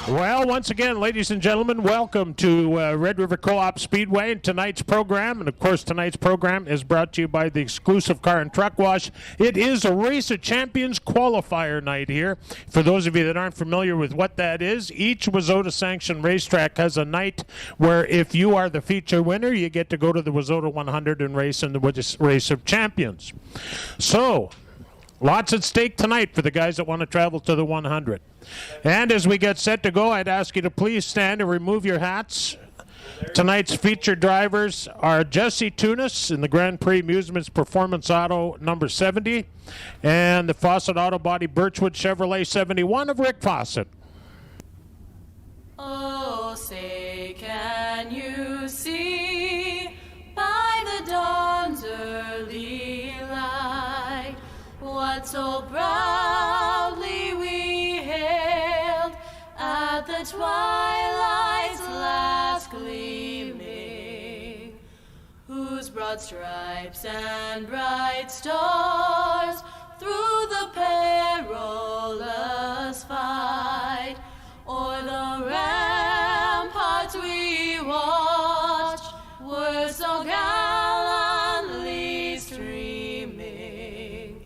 Well, once again, ladies and gentlemen, welcome to Red River Coop Speedway and tonight's program. And, of course, tonight's program is brought to you by the exclusive Car and Truck Wash. It is a Race of Champions qualifier night here. For those of you that aren't familiar with what that is, each WISSOTA-sanctioned racetrack has a night where if you are the feature winner, you get to go to the WISSOTA 100 and race in the Race of Champions. So, lots at stake tonight for the guys that want to travel to the 100. And as we get set to go, I'd ask you to please stand and remove your hats. Tonight's featured drivers are Jesse Tunis in the Grand Prix Amusements Performance Auto number 70 and the Fawcett Auto Body Birchwood Chevrolet 71 of Rick Fawcett. Oh, say can you see by the dawn's early light what so proudly we hailed at the twilight's last gleaming, whose broad stripes and bright stars through the perilous fight o'er the ramparts we watched were so gallantly streaming,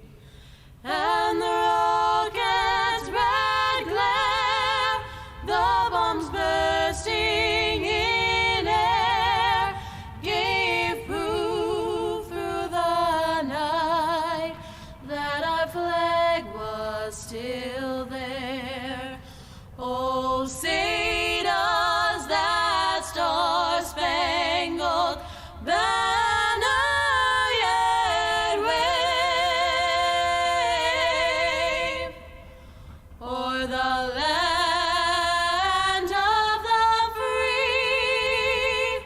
and the rocket's red glare, the bombs bursting in air, gave proof through the night that our flag was still there. Oh, say does that star-spangled banner yet wave o'er the land of the free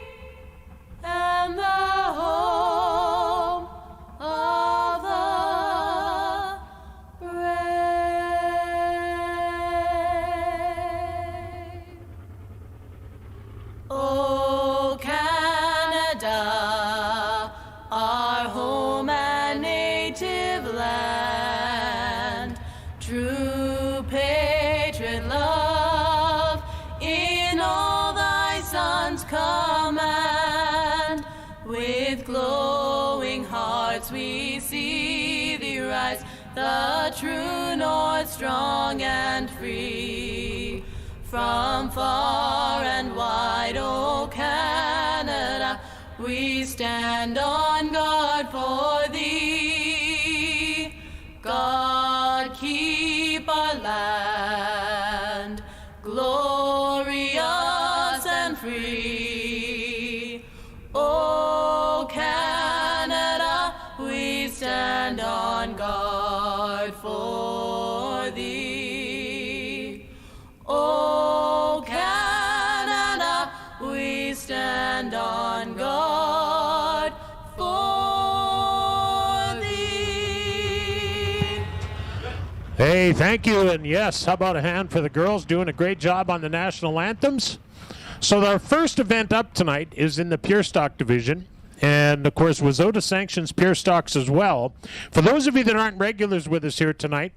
and the home of the brave. Oh, Canada, our home and native land, true patriot love in all thy sons' command. With glowing hearts we see thee rise, the true north, strong and free. From far and wide, oh Canada, we stand on guard for thee. God keep our land glorious and free. Oh Canada, we stand on guard for thee. Oh Canada, we stand on guard for thee. Hey, thank you, and yes, how about a hand for the girls doing a great job on the national anthems? So our first event up tonight is in the Pure Stock division, and of course WISSOTA sanctions Pure Stocks as well. For those of you that aren't regulars with us here tonight,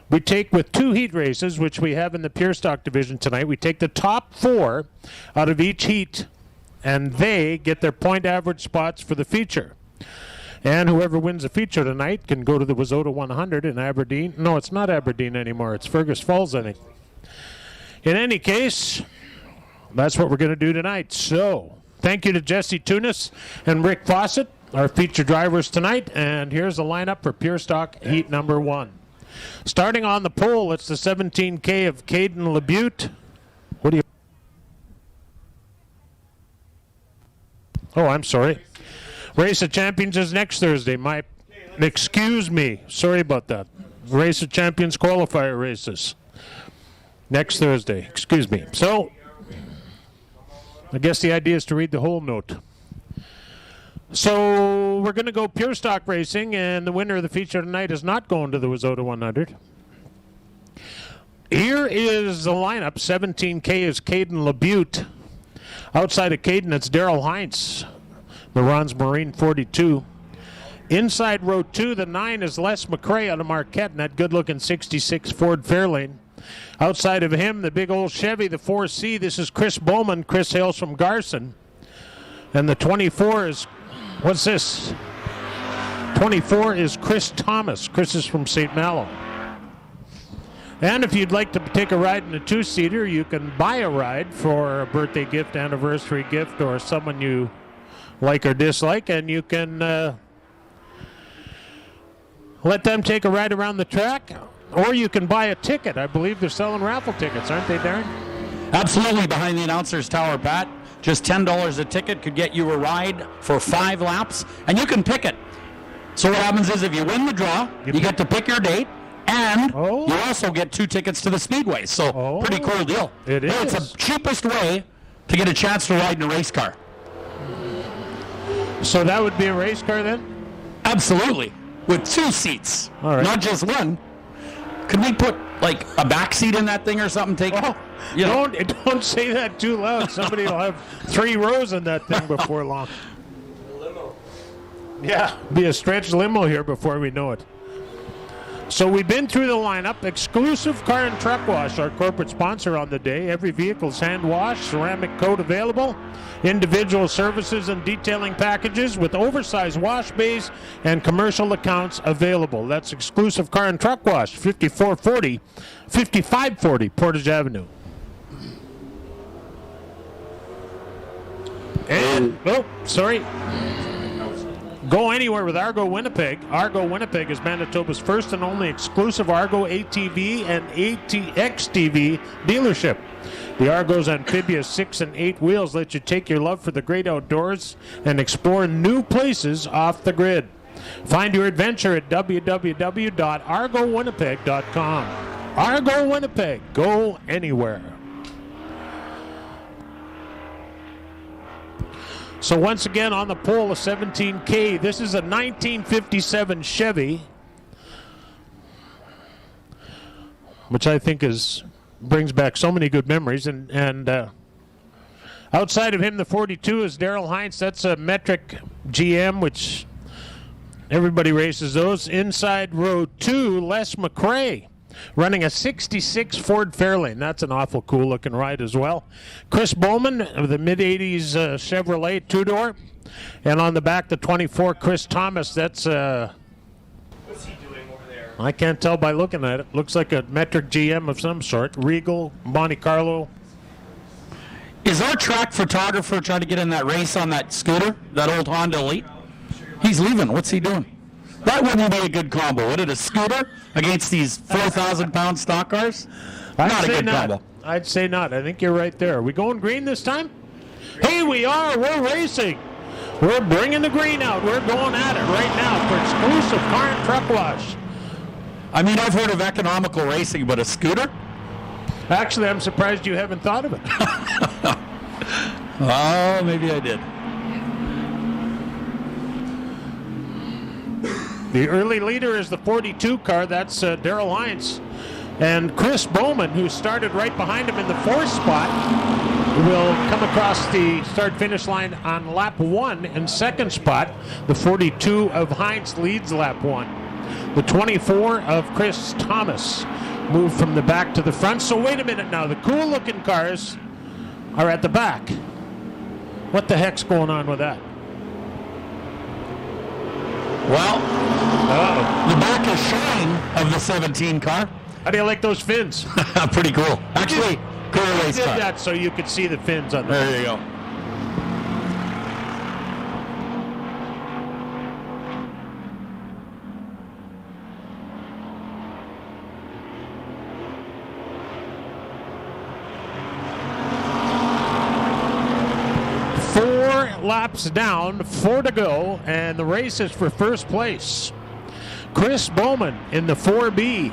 we take with two heat races, which we have in the Pure Stock division tonight. We take the top 4 out of each heat, and they get their point average spots for the feature. And whoever wins the feature tonight can go to the WISSOTA 100 in Aberdeen. No, it's not Aberdeen anymore. It's Fergus Falls, I think. In any case, that's what we're going to do tonight. So, thank you to Jesse Tunis and Rick Fawcett, our feature drivers tonight. And here's the lineup for Pure Stock heat number 1. Starting on the pole, it's the 17K of Caden LeBute. What do you... Oh, I'm sorry. Race of Champions is next Thursday. Excuse me. Sorry about that. Race of Champions qualifier races. Next Thursday. Excuse me. So, I guess the idea is to read the whole note. So we're going to go Pure Stock Racing, and the winner of the feature tonight is not going to the WISSOTA 100. Here is the lineup. 17K is Caden LeBute. Outside of Caden, it's Daryl Heinz, Marans Marine 42. Inside row 2, the 9 is Les McCrae out of Marquette, and that good-looking 66 Ford Fairlane. Outside of him, the big old Chevy, the 4C. This is Chris Bowman. Chris hails from Garson. And the 24 is, what's this? 24 is Chris Thomas. Chris is from St. Malo. And if you'd like to take a ride in a two-seater, you can buy a ride for a birthday gift, anniversary gift, or someone you like or dislike, and you can let them take a ride around the track, or you can buy a ticket. I believe they're selling raffle tickets, aren't they, Darren? Absolutely, behind the announcer's tower, Pat. Just $10 a ticket could get you a ride for 5 laps, and you can pick it. So what happens is if you win the draw, you get to pick your date, and you also get 2 tickets to the Speedway. So pretty cool deal. It is. It's the cheapest way to get a chance to ride in a race car. So that would be a race car then? Absolutely. With 2 seats, all right. Not just one. Could we put like a back seat in that thing or something? Don't say that too loud. Somebody will have 3 rows in that thing before long. Limo. Yeah, be a stretched limo here before we know it. So we've been through the lineup. Exclusive Car and Truck Wash, our corporate sponsor on the day. Every vehicle's hand washed, ceramic coat available, individual services and detailing packages with oversized wash bays and commercial accounts available. That's Exclusive Car and Truck Wash, 5540 Portage Avenue. And, sorry. Go anywhere with Argo Winnipeg. Argo Winnipeg is Manitoba's first and only exclusive Argo ATV and XTV dealership. The Argo's amphibious 6 and 8 wheels let you take your love for the great outdoors and explore new places off the grid. Find your adventure at www.argowinnipeg.com. Argo Winnipeg. Go anywhere. So once again on the pole, a 17K. This is a 1957 Chevy, which I think brings back so many good memories. And outside of him, the 42 is Daryl Hines. That's a metric GM, which everybody races those. Inside row 2, Les McRae, running a 66 Ford Fairlane. That's an awful cool-looking ride as well. Chris Bowman of the mid-'80s Chevrolet two-door. And on the back, the 24, Chris Thomas. That's What's he doing over there? I can't tell by looking at it. Looks like a metric GM of some sort. Regal, Monte Carlo. Is our track photographer trying to get in that race on that scooter, that old Honda Elite? He's leaving. What's he doing? That wouldn't be a good combo, would it? A scooter against these 4,000-pound stock cars? Not a good combo. I'd say not. I think you're right there. Are we going green this time? Hey, we are. We're racing. We're bringing the green out. We're going at it right now for exclusive Car and Truck Wash. I mean, I've heard of economical racing, but a scooter? Actually, I'm surprised you haven't thought of it. Oh, maybe I did. The early leader is the 42 car. That's Daryl Hines. And Chris Bowman, who started right behind him in the 4th spot, will come across the start-finish line on lap 1 in 2nd spot. The 42 of Hines leads lap 1. The 24 of Chris Thomas moved from the back to the front. So wait a minute now. The cool-looking cars are at the back. What the heck's going on with that? Well, the back is showing of the 17 car. How do you like those fins? Pretty cool. Actually, cool race I did car. that so you could see the fins on There you go. Laps down, 4 to go, and the race is for first place. Chris Bowman in the 4B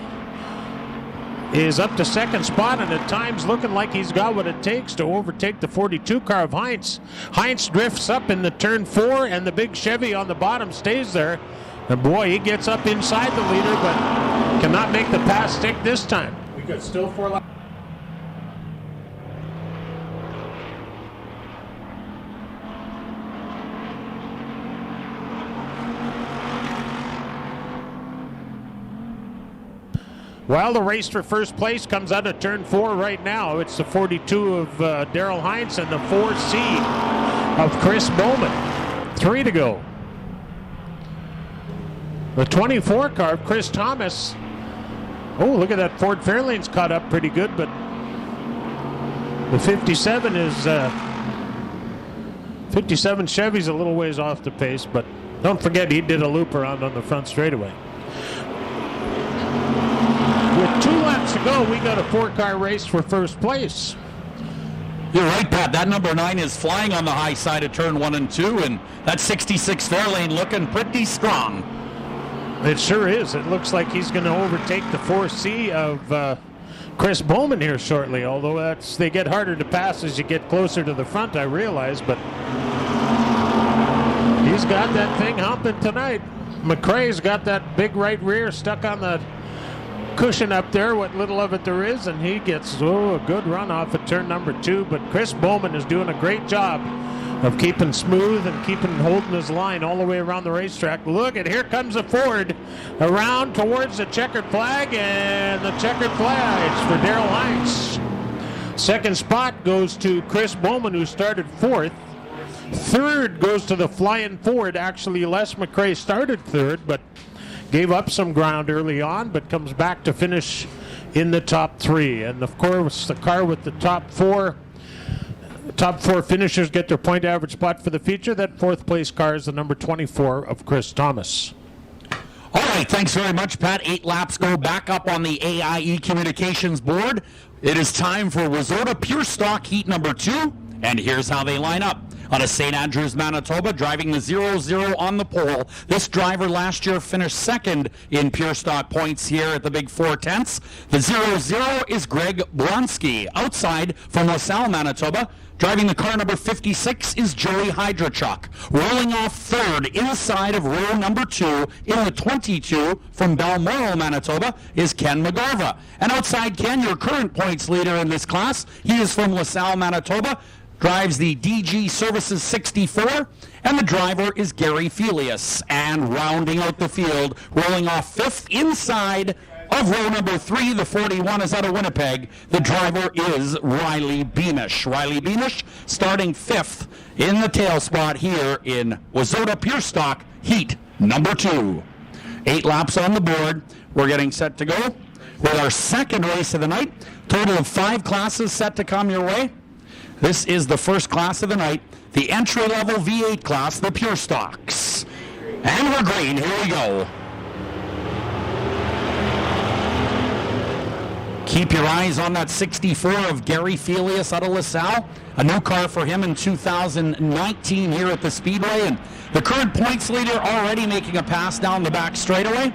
is up to 2nd spot, and at times looking like he's got what it takes to overtake the 42 car of Heinz. Heinz drifts up in the turn 4, and the big Chevy on the bottom stays there. And boy, he gets up inside the leader, but cannot make the pass stick this time. We got still 4 laps. Well, the race for first place comes out of turn 4 right now. It's the 42 of Daryl Hines and the 4C of Chris Bowman. 3 to go. The 24 car of Chris Thomas. Oh, look at that. Ford Fairlane's caught up pretty good, but the 57 is 57 Chevy's a little ways off the pace, but don't forget he did a loop around on the front straightaway. With 2 laps to go, we got a 4-car race for first place. You're right, Pat. That number 9 is flying on the high side of turn 1 and 2, and that 66 Fairlane looking pretty strong. It sure is. It looks like he's going to overtake the 4C of Chris Bowman here shortly, although they get harder to pass as you get closer to the front, I realize, but he's got that thing humping tonight. McRae's got that big right rear stuck on the cushion up there, what little of it there is, and he gets a good run off at turn number 2, but Chris Bowman is doing a great job of keeping smooth and holding his line all the way around the racetrack. Look, and here comes a Ford around towards the checkered flag, and the checkered flag's for Daryl Hines. Second spot goes to Chris Bowman, who started 4th. Third goes to the Flying Ford. Actually, Les McRae started 3rd, but gave up some ground early on, but comes back to finish in the top 3. And of course, the car with the top 4 finishers get their point average spot for the feature. That 4th place car is the number 24 of Chris Thomas. All right, thanks very much, Pat. 8 laps go back up on the AIE Communications board. It is time for Wazota Pure Stock Heat number 2, and here's how they line up. Out of St. Andrews, Manitoba, driving the 0-0 on the pole. This driver last year finished 2nd in Pure Stock points here at the Big 4/10. The 0-0 is Greg Blonsky. Outside from LaSalle, Manitoba, driving the car number 56 is Joey Hydrachuk. Rolling off 3rd inside of row number 2 in the 22 from Balmoral, Manitoba is Ken McGarva. And outside Ken, your current points leader in this class, he is from LaSalle, Manitoba, drives the DG Services 64, and the driver is Gary Felius. And rounding out the field, rolling off 5th inside of row number 3, the 41 is out of Winnipeg. The driver is Riley Beamish. Riley Beamish starting 5th in the tail spot here in Wazota Pure Stock Heat number 2. 8 laps on the board. We're getting set to go with our second race of the night. Total of 5 classes set to come your way. This is the first class of the night, the entry-level V8 class, the Pure Stocks. And we're green. Here we go. Keep your eyes on that 64 of Gary Felius out of LaSalle. A new car for him in 2019 here at the Speedway. And the current points leader already making a pass down the back straightaway.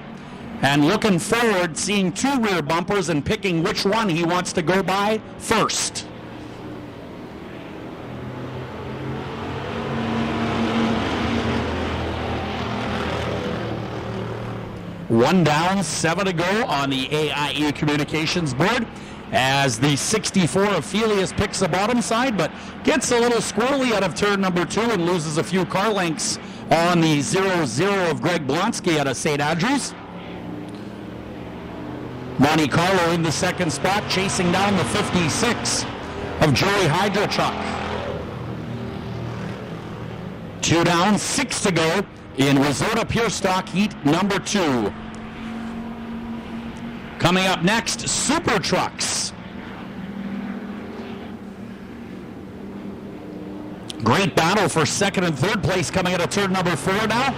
And looking forward, seeing 2 rear bumpers and picking which one he wants to go by first. One down, 7 to go on the AIE Communications board as the 64 of Felius picks the bottom side, but gets a little squirrely out of turn number 2 and loses a few car lengths on the 0-0 of Greg Blonsky out of St. Andrews. Monte Carlo in the second spot, chasing down the 56 of Joey Hydrachuk. 2 down, 6 to go in Wazota Pure Stock Heat number 2. Coming up next, Super Trucks. Great battle for 2nd and 3rd place coming out of turn number 4 now.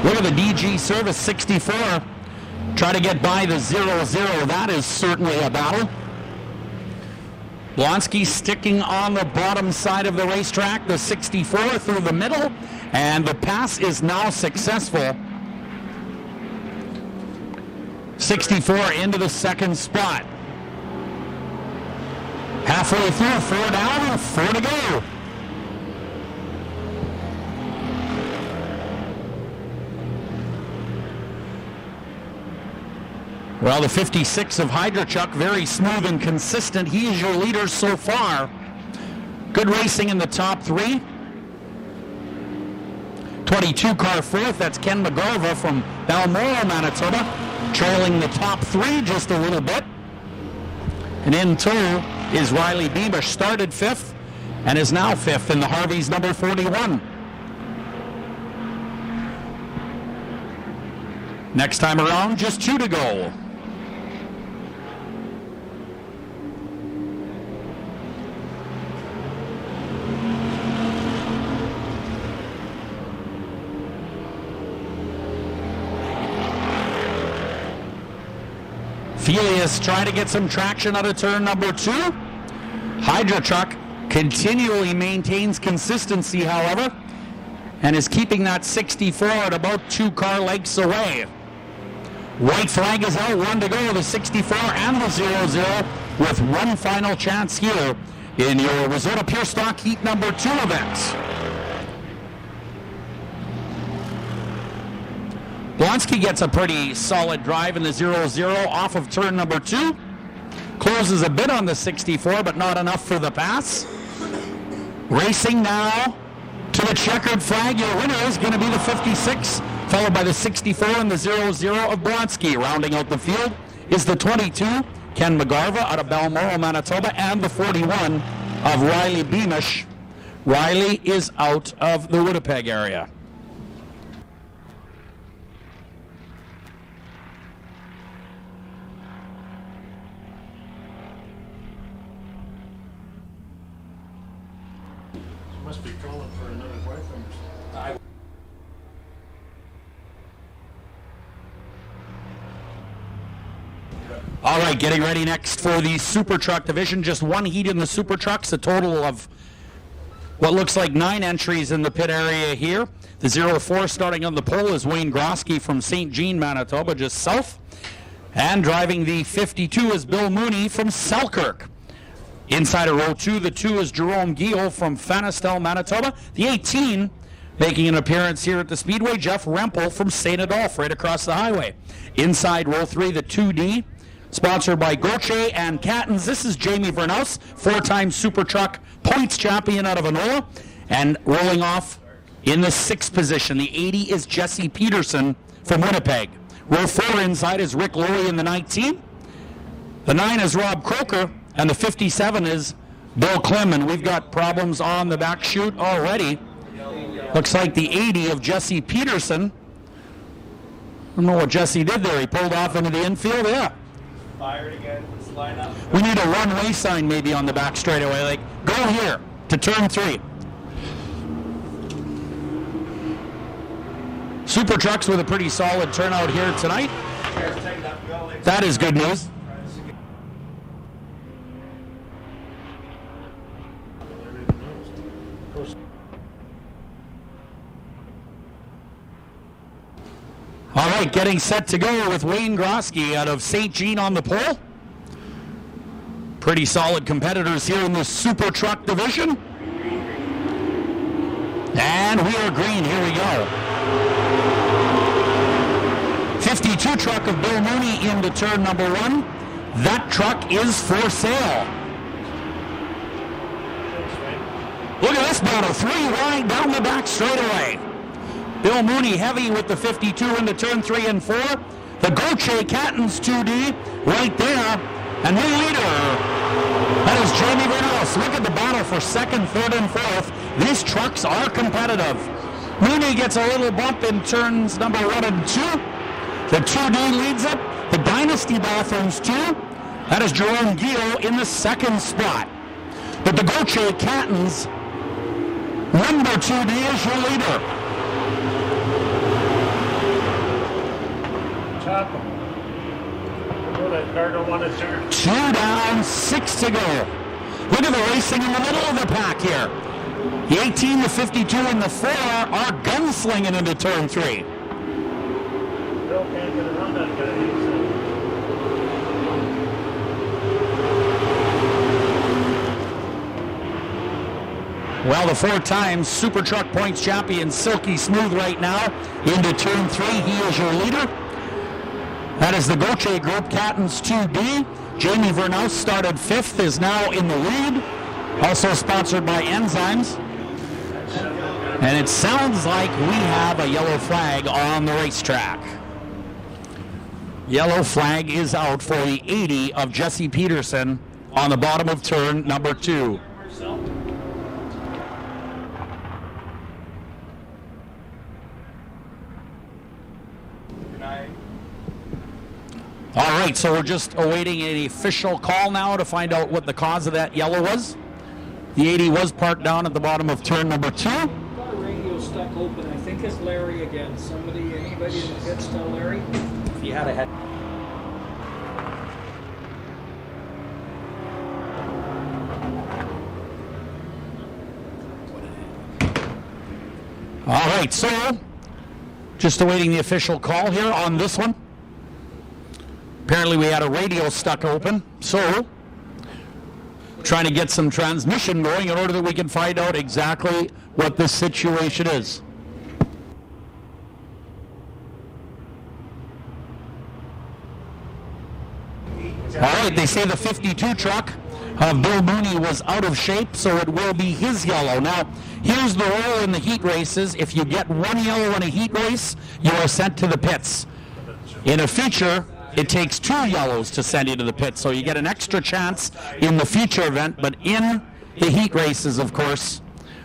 Look at the DG Service 64. Try to get by the 0-0. That is certainly a battle. Blonsky sticking on the bottom side of the racetrack, the 64 through the middle, and the pass is now successful. 64 into the second spot. Halfway through, 4 down, 4 to go. Well, the 56 of Hydrachuk, very smooth and consistent. He is your leader so far. Good racing in the top 3. 22 car 4th, that's Ken McGarva from Balmoral, Manitoba. trailing the top three just a little bit. And in tow is Riley Beamish, started 5th and is now 5th in the Harvey's number 41. Next time around, just 2 to go. Felius trying to get some traction out of turn number 2. Hydra Truck continually maintains consistency, however, and is keeping that 64 at about 2 car lengths away. White flag is out, 1 to go, the 64 and the 00, with one final chance here in your Risotto Pure Stock Heat number 2 events. Blonsky gets a pretty solid drive in the 00 off of turn number 2. Closes a bit on the 64, but not enough for the pass. Racing now to the checkered flag. Your winner is going to be the 56, followed by the 64 and the 00 of Blonsky. Rounding out the field is the 22, Ken McGarva out of Balmoral, Manitoba, and the 41 of Riley Beamish. Riley is out of the Winnipeg area. Must be calling for another boyfriend. All right, getting ready next for the Super Truck division. Just one heat in the Super Trucks, a total of what looks like 9 entries in the pit area here. The 04 starting on the pole is Wayne Grosky from St. Jean, Manitoba, just south. And driving the 52 is Bill Mooney from Selkirk. Inside of row 2, the 2 is Jerome Guillot from Fanistel, Manitoba. The 18, making an appearance here at the Speedway, Jeff Rempel from St. Adolphe, right across the highway. Inside row 3, the 2D, sponsored by Gauthier and Cattons. This is Jamie Vernaus, 4-time Super Truck points champion out of Enola. And rolling off in the 6th position, the 80 is Jesse Peterson from Winnipeg. Row 4 inside is Rick Lowy in the 19. The 9 is Rob Croker. And the 57 is Bill Klim, and we've got problems on the back chute already. Looks like the 80 of Jesse Peterson. I don't know what Jesse did there. He pulled off into the infield. Yeah. Fired again. Line up. We need a one-way sign maybe on the back straightaway. Like, go here to turn 3. Super Trucks with a pretty solid turnout here tonight. That is good news. All right, getting set to go with Wayne Grosky out of St. Jean on the pole. Pretty solid competitors here in the Super Truck division. And we are green. Here we go. 52 truck of Bill Mooney into turn number 1. That truck is for sale. Look at this battle. 3 wide down the back straightaway. Bill Mooney heavy with the 52 into turn 3 and 4. The Gauthier Cattons 2D right there. And new leader, that is Jamie Vernaus. Look at the battle for 2nd, 3rd, and 4th. These trucks are competitive. Mooney gets a little bump in turns number 1 and 2. The 2D leads it. The Dynasty Bathrooms 2. That is Jerome Guillot in the 2nd spot. But the Gauthier Cattons, number 2D is your leader. Two down, 6 to go. Look at the racing in the middle of the pack here. The 18, the 52, and the 4 are gunslinging into turn 3. Bill can't get around that guy. Well, the 4 times Super Truck Points champion, Silky Smooth right now into turn 3. He is your leader. That is the Gauthier Group, Cattons 2D. Jamie Vernaus started 5th, is now in the lead. Also sponsored by Enzymes. And it sounds like we have a yellow flag on the racetrack. Yellow flag is out for the 80 of Jesse Peterson on the bottom of turn number 2. All right, so we're just awaiting an official call now to find out what the cause of that yellow was. The 80 was parked down at the bottom of turn number 2. Got a radio stuck open. I think it's Larry again. Anybody in the pits tell Larry? If you had a head. All right, so just awaiting the official call here on this one. Apparently we had a radio stuck open, so trying to get some transmission going in order that we can find out exactly what this situation is. All right, they say the 52 truck of Bill Mooney was out of shape, so it will be his yellow. Now, here's the rule in the heat races. If you get one yellow in a heat race, you are sent to the pits. In a feature, it takes 2 yellows to send you to the pits, so you get an extra chance in the feature event, but in the heat races, of course,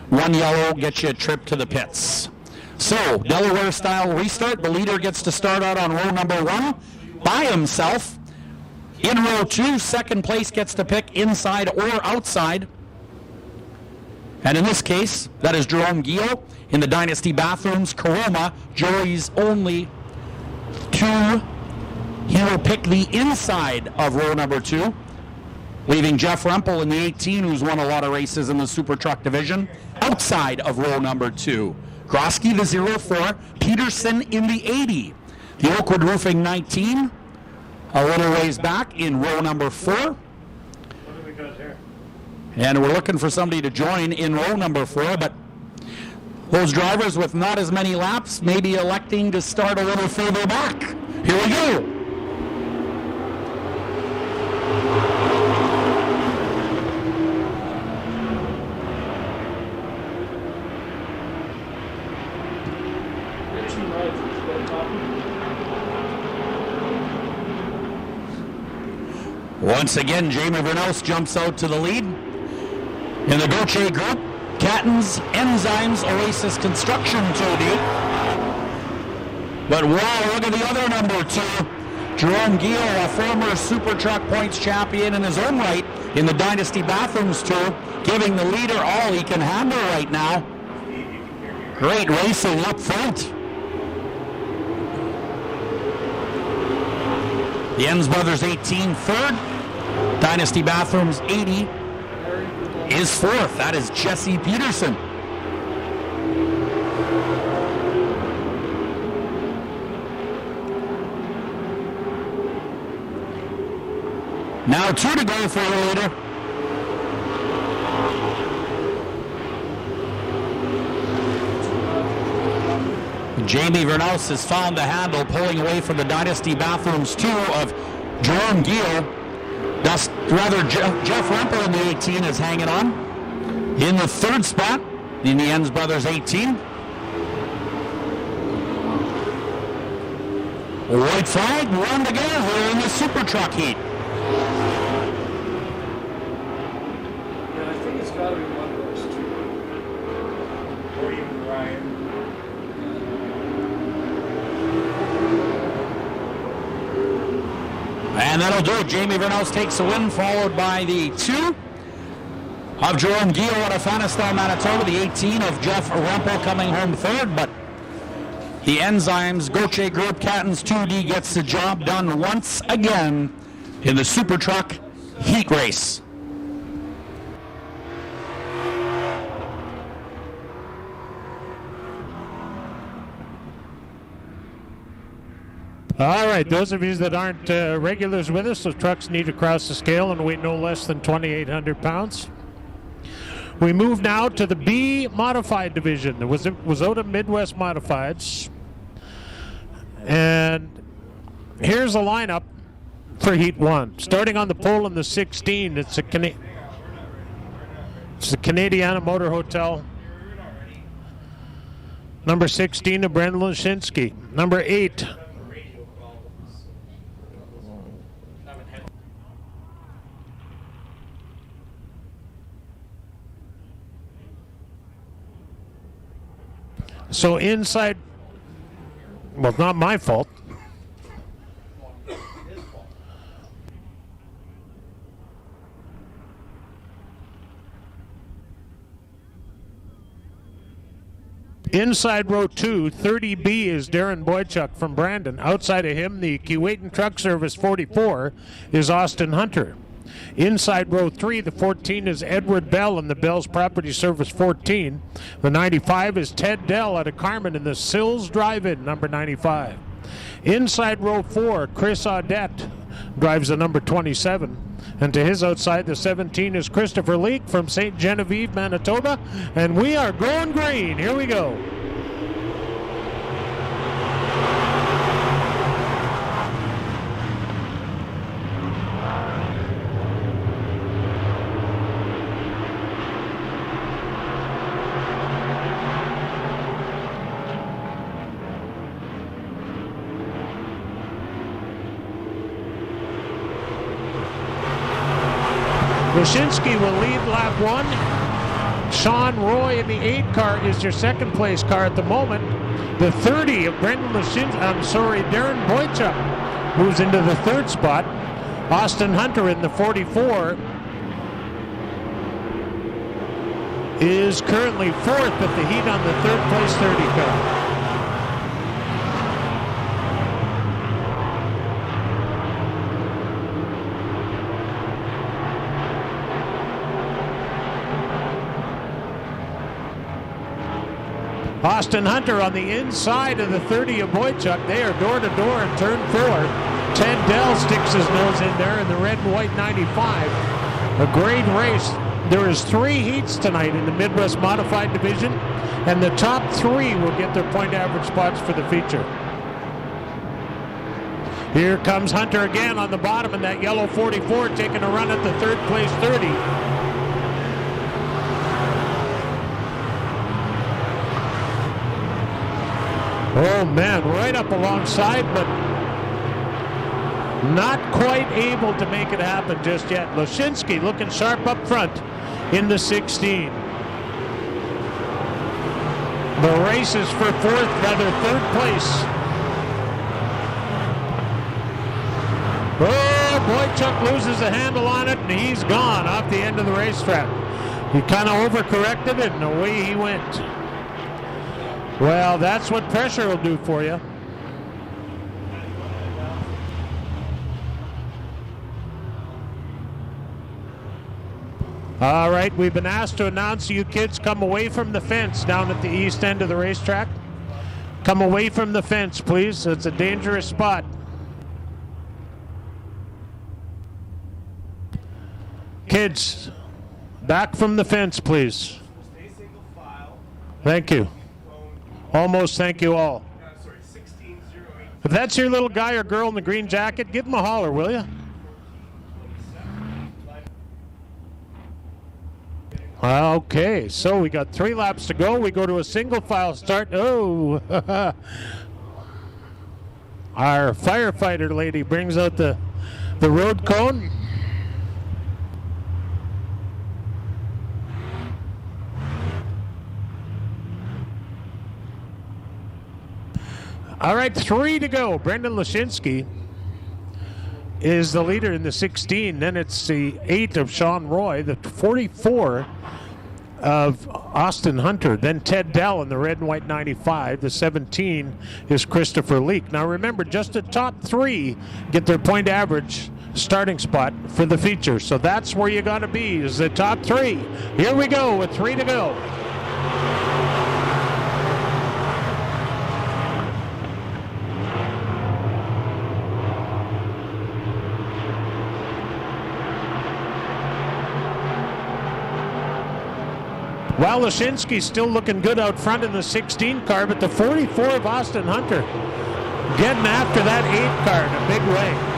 1 yellow gets you a trip to the pits. So, Delaware-style restart. The leader gets to start out on row number 1 by himself. In row 2, second place gets to pick inside or outside. And in this case, that is Jerome Guillot in the Dynasty Bathrooms Coroma, Joey's only 2. He will pick the inside of row number 2, leaving Jeff Rempel in the 18, who's won a lot of races in the Super Truck division, outside of row number 2. Grosky, the 04, Peterson in the 80. The Oakwood Roofing 19, a little ways back in row number 4. What do we got here? And we're looking for somebody to join in row number 4, but those drivers with not as many laps may be electing to start a little further back. Here we go. Once again, Jamie Vernos jumps out to the lead. In the Gauthier group, Cattons, Enzymes, Oasis Construction 2D. But wow, look at the other number 2. Jerome Guillot, a former Super Truck Points champion in his own right in the Dynasty Bathrooms Tour, giving the leader all he can handle right now. Great racing up front. The Enns Brothers 18 third. Dynasty Bathrooms 80 is 4th. That is Jesse Peterson. Now 2 to go for the leader. Jamie Vernos has found the handle, pulling away from the Dynasty Bathrooms 2 of Jerome Guillot. Jeff Rempel in the 18 is hanging on. In the 3rd spot, in the Enns Brothers 18. White flag, 1 to go here in the Super Truck heat. Yeah, I think it's got to be one of those 2. Or even Ryan. And that'll do it. Jamie Vernos takes the win, followed by the 2 of Jerome Guillot out of Fanistal, Manitoba. The 18 of Jeff Rempel coming home 3rd, but the Enzymes Gauthier Group Cattons 2D gets the job done once again in the Super Truck heat race. All right, those of you that aren't regulars with us, the trucks need to cross the scale and weight no less than 2,800 pounds. We move now to the B Modified division. It was Wazota Midwest Modifieds. And here's a lineup for Heat 1. Starting on the pole in the 16, it's the Canadiana Motor Hotel. Number 16, the Brendan Lashinsky. Number 8, So inside, well, not my fault. Inside row 2, 30B is Darren Boychuk from Brandon. Outside of him, the Keewatin Truck Service 44 is Austin Hunter. Inside row 3, the 14 is Edward Bell in the Bell's Property Service 14. The 95 is Ted Dell out of Carmen in the Sills Drive-In, number 95. Inside row 4, Chris Audette drives the number 27. And to his outside, the 17 is Christopher Leake from St. Genevieve, Manitoba. And we are going green. Here we go. Wyszynski will lead lap 1. Sean Roy in the 8 car is your second place car at the moment. The 30 of Darren Boychuk moves into the 3rd spot. Austin Hunter in the 44 is currently 4th at the heat on the 3rd place 30 car. Austin Hunter on the inside of the 30 of Boychuk. They are door to door in turn 4. Ted Dell sticks his nose in there in the red and white 95. A great race. There is 3 heats tonight in the Midwest Modified Division, and the top 3 will get their point average spots for the feature. Here comes Hunter again on the bottom in that yellow 44, taking a run at the 3rd place 30. Oh man, right up alongside, but not quite able to make it happen just yet. Wyszynski looking sharp up front in the 16. The race is for 3rd place. Oh, Boychuk loses the handle on it, and he's gone off the end of the racetrack. He kind of overcorrected it, and away he went. Well, that's what pressure will do for you. All right, we've been asked to announce you kids come away from the fence down at the east end of the racetrack. Come away from the fence, please. It's a dangerous spot. Kids, back from the fence, please. Thank you. Almost thank you all. If that's your little guy or girl in the green jacket, give them a holler, will you? Okay, so we got 3 laps to go. We go to a single file start. Oh, our firefighter lady brings out the road cone. All right, 3 to go. Brendan Wyszynski is the leader in the 16. Then it's the 8 of Sean Roy, the 44 of Austin Hunter. Then Ted Dell in the red and white 95. The 17 is Christopher Leake. Now remember, just the top 3 get their point average starting spot for the feature. So that's where you got to be, is the top 3. Here we go with 3 to go. Well, Wyszynski's still looking good out front in the 16 car, but the 44 of Austin Hunter getting after that 8 car in a big way.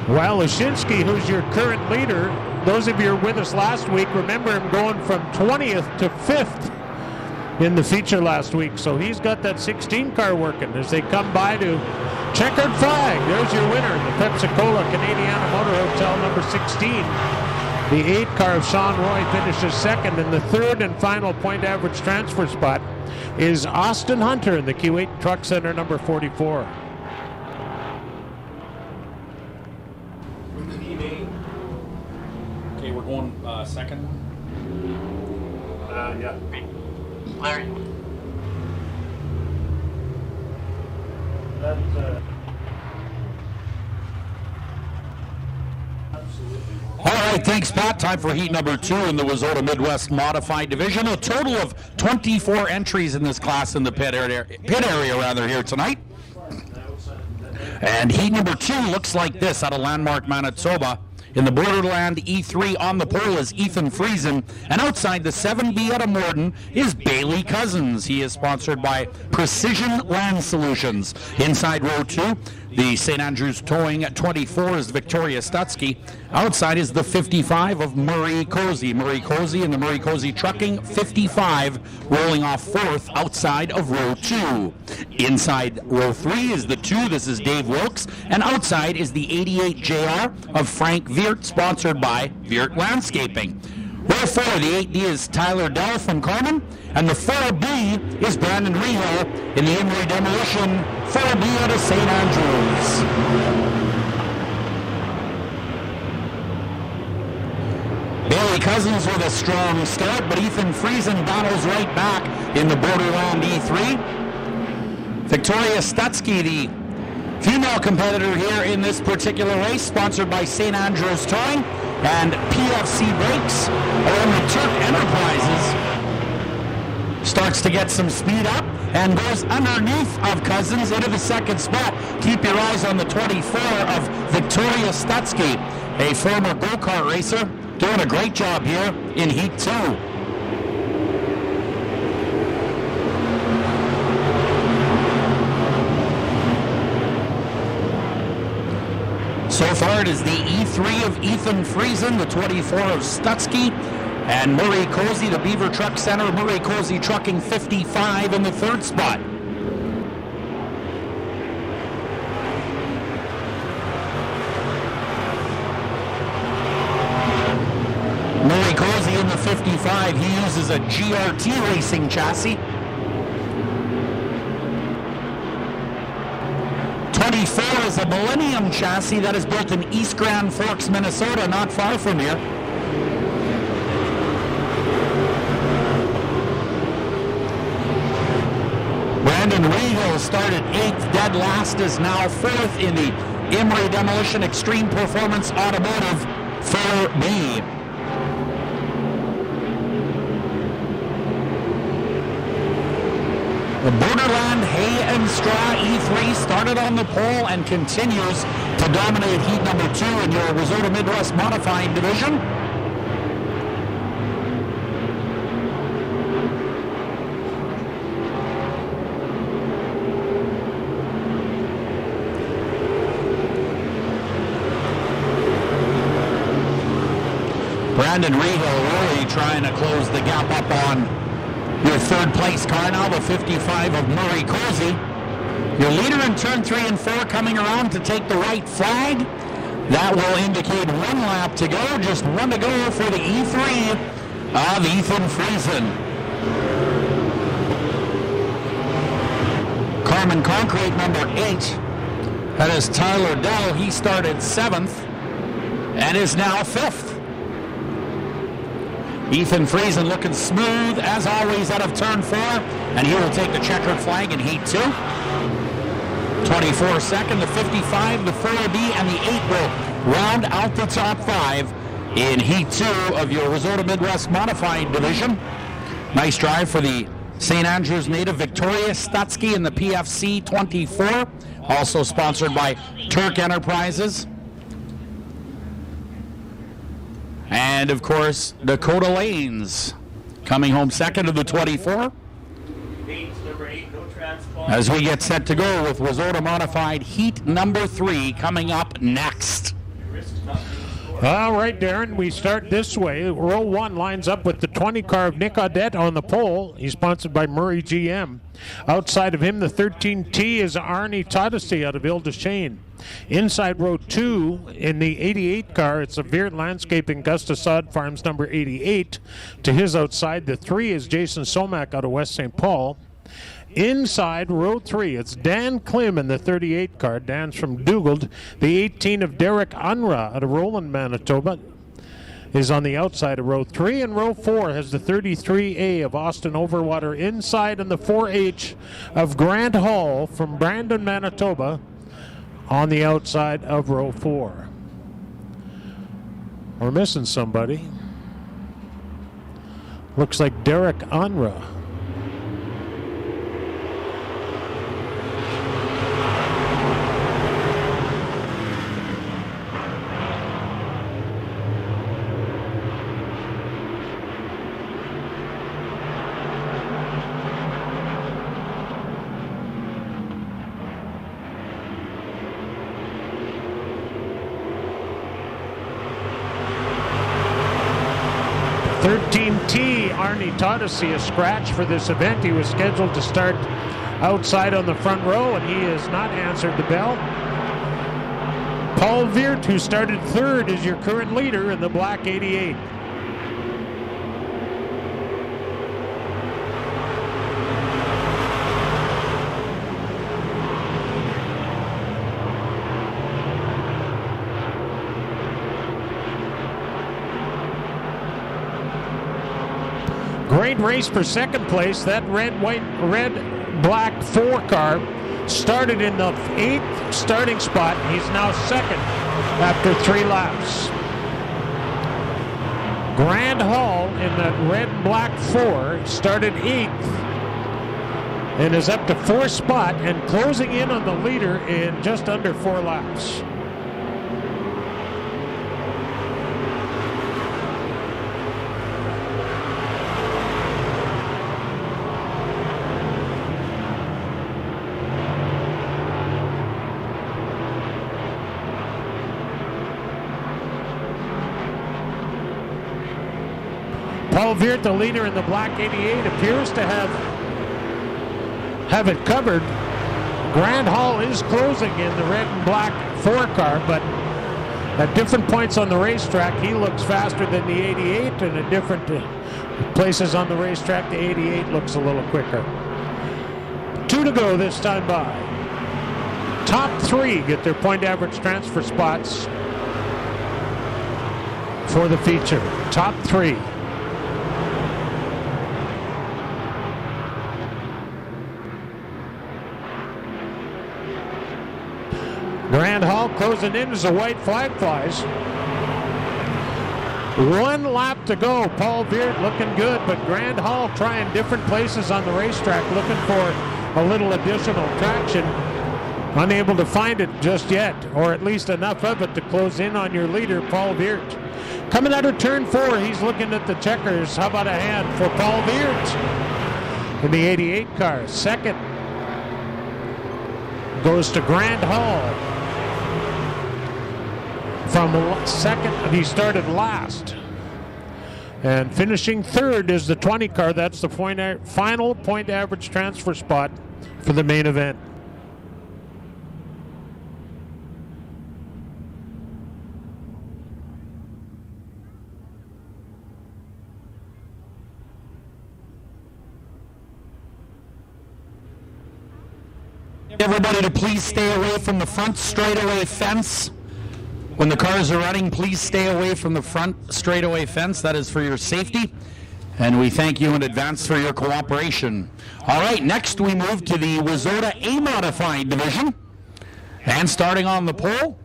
While Lashinsky, who's your current leader, those of you who were with us last week, remember him going from 20th to 5th in the feature last week. So he's got that 16 car working as they come by to checkered flag. There's your winner, the Pepsi-Cola Canadiana Motor Hotel number 16. The 8 car of Sean Roy finishes second, and the third and final point average transfer spot is Austin Hunter in the Q8 Truck Center number 44. Okay, we're going second. Yeah. Larry. That's All right, thanks, Pat. Time for heat number 2 in the Wazota Midwest Modified Division. A total of 24 entries in this class in the pit area here tonight. And heat number 2 looks like this out of Landmark, Manitoba. In the Borderland E3 on the pole is Ethan Friesen, and outside the 7B out of Morden is Bailey Cousins. He is sponsored by Precision Land Solutions. Inside row 2, the St. Andrews Towing at 24 is Victoria Stutsky. Outside is the 55 of Murray Cozy. Murray Cozy and the Murray Cozy Trucking 55 rolling off 4th outside of row 2. Inside row 3 is the 2. This is Dave Wilkes. And outside is the 88 JR of Frank Viert, sponsored by Viert Landscaping. Row 4, the 8D is Tyler Dell from Carmen. And the 4B is Brandon Rehal in the Emery Demolition 4B out of St. Andrews. Bailey Cousins with a strong start, but Ethan Friesen battles right back in the Borderland E3. Victoria Stutsky, the female competitor here in this particular race, sponsored by St. Andrews Towing and PFC Brakes, along with Turk Enterprises, starts to get some speed up and goes underneath of Cousins into the second spot. Keep your eyes on the 24 of Victoria Stutsky, a former go-kart racer, doing a great job here in Heat 2. So far it is the E3 of Ethan Friesen, the 24 of Stutsky, and Murray Cozy, the Beaver Truck Center, Murray Cozy Trucking 55 in the third spot. Murray Cozy in the 55, he uses a GRT racing chassis. 24 is a Millennium chassis that is built in East Grand Forks, Minnesota, not far from here. Brandon Rehal started 8th, dead last is now 4th in the Emery Demolition Extreme Performance Automotive 4B. The Borderland Hay and Straw E3 started on the pole and continues to dominate heat number 2 in your Wazota Midwest Modified Division. Brandon Rehal really trying to close the gap up on your third place car now, the 55 of Murray Cozy. Your leader in turn 3 and 4 coming around to take the right flag. That will indicate 1 lap to go, just 1 to go for the E3 of Ethan Friesen. Carmen Concrete number 8. That is Tyler Dell. He started 7th and is now 5th. Ethan Friesen looking smooth, as always, out of turn 4, and he will take the checkered flag in Heat 2. 24 second, the 55, the 4B, and the 8 will round out the top 5 in Heat 2 of your Wazota Midwest Modified Division. Nice drive for the St. Andrews native Victoria Stutsky in the PFC 24, also sponsored by Turk Enterprises. And, of course, Dakota Lanes coming home second of the 24. As we get set to go with Wazota Modified Heat number 3 coming up next. All right, Darren, we start this way. Row 1 lines up with the 20 car of Nick Audette on the pole. He's sponsored by Murray GM. Outside of him, the 13T is Arnie Todesty out of Ile-des-Shane. Inside row 2, in the 88 car, it's a Veert Landscaping Gusta Sod Farms number 88. To his outside, the 3 is Jason Somack out of West St. Paul. Inside row 3, it's Dan Klim in the 38 car. Dan's from Dugald. The 18 of Derek Unra out of Roland, Manitoba is on the outside of row 3. And row 4 has the 33A of Austin Overwater inside, and the 4H of Grant Hall from Brandon, Manitoba on the outside of row 4. We're missing somebody. Looks like Derek Unra. T. Arnie Todesty, a scratch for this event. He was scheduled to start outside on the front row, and he has not answered the bell. Paul Veert, who started third, is your current leader in the black 88. Great race for second place. That red-black 4 car started in the 8th starting spot. He's now second after 3 laps. Grand Hall in that red-black 4 started 8th and is up to 4th spot and closing in on the leader in just under 4 laps. Paul Veert, the leader in the black 88, appears to have it covered. Grand Hall is closing in the red and black 4 car, but at different points on the racetrack, he looks faster than the 88, and at different places on the racetrack, the 88 looks a little quicker. 2 to go this time by. Top 3 get their point average transfer spots for the feature. Top 3. Grand Hall closing in as the white flag flies. 1 lap to go. Paul Veert looking good, but Grand Hall trying different places on the racetrack, looking for a little additional traction. Unable to find it just yet, or at least enough of it to close in on your leader, Paul Veert. Coming out of turn 4, he's looking at the checkers. How about a hand for Paul Veert in the 88 car? Second goes to Grand Hall. From second, he started last. And finishing third is the 20 car. That's the final point average transfer spot for the main event. Everybody to please stay away from the front straightaway fence. When the cars are running, please stay away from the front straightaway fence. That is for your safety. And we thank you in advance for your cooperation. All right, next we move to the Wizota A-Modified division. And starting on the pole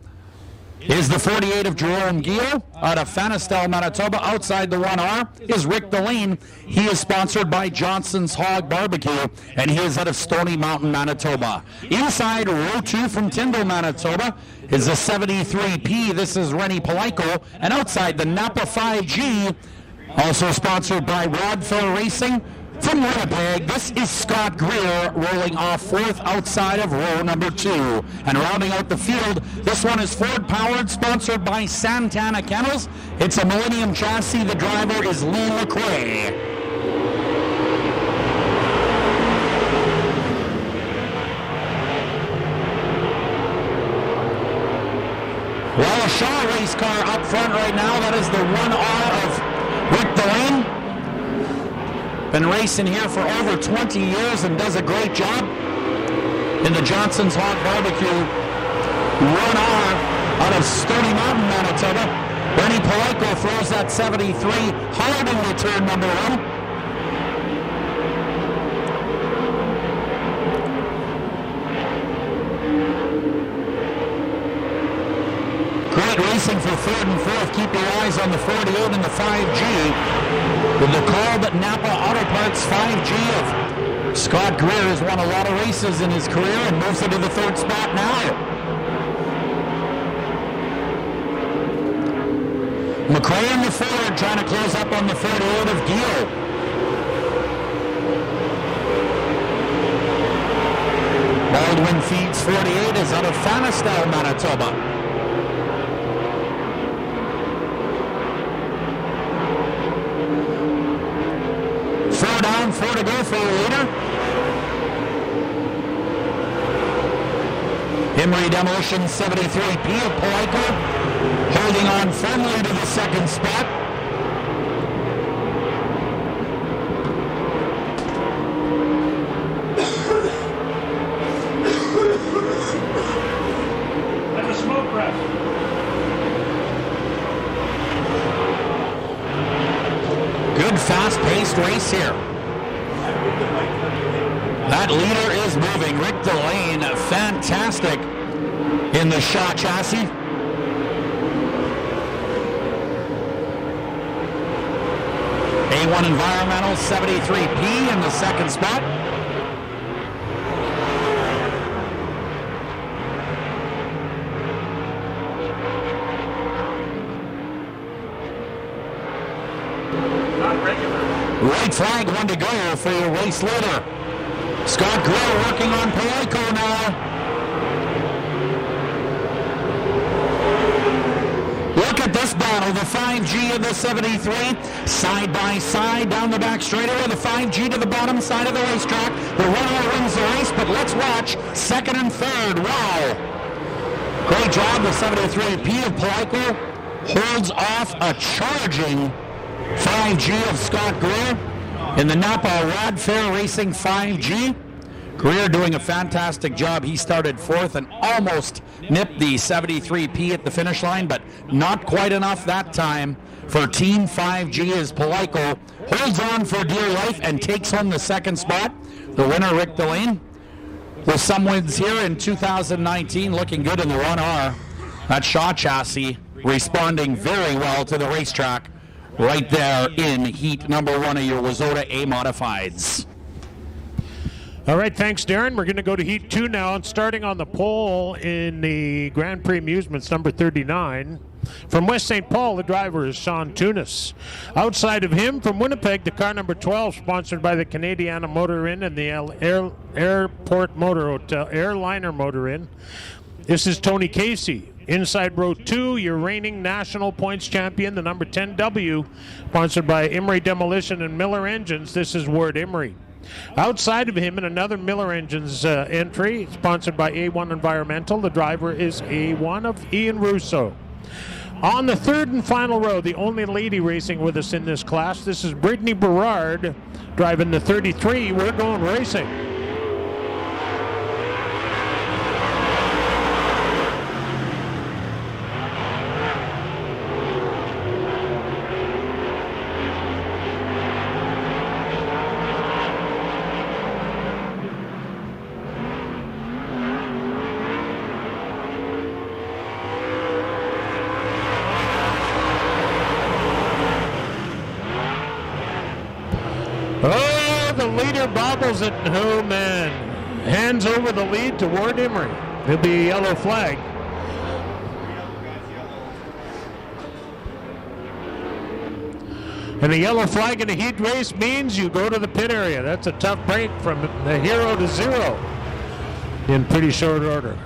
is the 48 of Jerome Guillot out of Fanistel, Manitoba. Outside the 1R is Rick Delane. He is sponsored by Johnson's Hog Barbecue, and he is out of Stony Mountain, Manitoba. Inside row 2 from Tyndall, Manitoba is the 73P. This is Rennie Palaiko. And outside the Napa 5G, also sponsored by Rodfill Racing, From Winnipeg, this is Scott Greer rolling off fourth outside of row number 2. And rounding out the field, this one is Ford powered, sponsored by Santana Kennels. It's a Millennium chassis. The driver is Lee McRae. Well, a Shaw race car up front right now. That is the 1R of Rick Delane. Been racing here for over 20 years and does a great job in the Johnson's Hog Barbecue 1R out of Stony Mountain, Manitoba. Bernie Palaiko throws that 73 hard in return number 1. Great racing for third and fourth. Keep your eyes on the 48 and the 5G. With the Carl Napa Auto Parts 5G of Scott Greer has won a lot of races in his career and moves into the third spot now. McRae in the Ford trying to close up on the 48 of Giel. Baldwin Feeds 48 is out of Fanistal, Manitoba. 4 down, 4 to go for a leader. Emery Demolition 73P of Palaiko holding on firmly to the second spot. Like a smoke breath. Good fast-paced race here. That leader is moving. Rick Delane, fantastic in the Shaw chassis. A1 Environmental 73P in the second spot. White flag, 1 to go for your race leader. Scott Greer working on Palaiko now. Look at this battle, the 5G and the 73, side by side down the back straightaway, the 5G to the bottom side of the racetrack. The runner wins the race, but let's watch second and third. Wow. Great job, the 73P of Palaiko holds off a charging 5G of Scott Greer in the Napa Rad Fair Racing 5G. Greer doing a fantastic job. He started fourth and almost nipped the 73P at the finish line, but not quite enough that time for Team 5G as Palaiko holds on for dear life and takes home the second spot. The winner, Rick Delane, with some wins here in 2019, looking good in the 1R. That Shaw chassis responding very well to the racetrack right there in heat number 1 of your Wazota A Modifieds. All right, thanks, Darren. We're going to go to Heat 2 now, and starting on the pole in the Grand Prix Amusements, number 39. From West St. Paul, the driver is Sean Tunis. Outside of him, from Winnipeg, the car number 12, sponsored by the Canadiana Motor Inn and the Airport Motor Hotel, Airliner Motor Inn. This is Tony Casey. Inside row 2, your reigning national points champion, the number 10W, sponsored by Emery Demolition and Miller Engines. This is Ward Emery. Outside of him, in another Miller Engines entry, sponsored by A1 Environmental, the driver is A1 of Ian Russo. On the third and final row, the only lady racing with us in this class, this is Brittany Berard, driving the 33. We're going racing. Oh, the leader bobbles it home and hands over the lead to Ward Emery. It'll be a yellow flag. And a yellow flag in a heat race means you go to the pit area. That's a tough break from the hero to zero in pretty short order.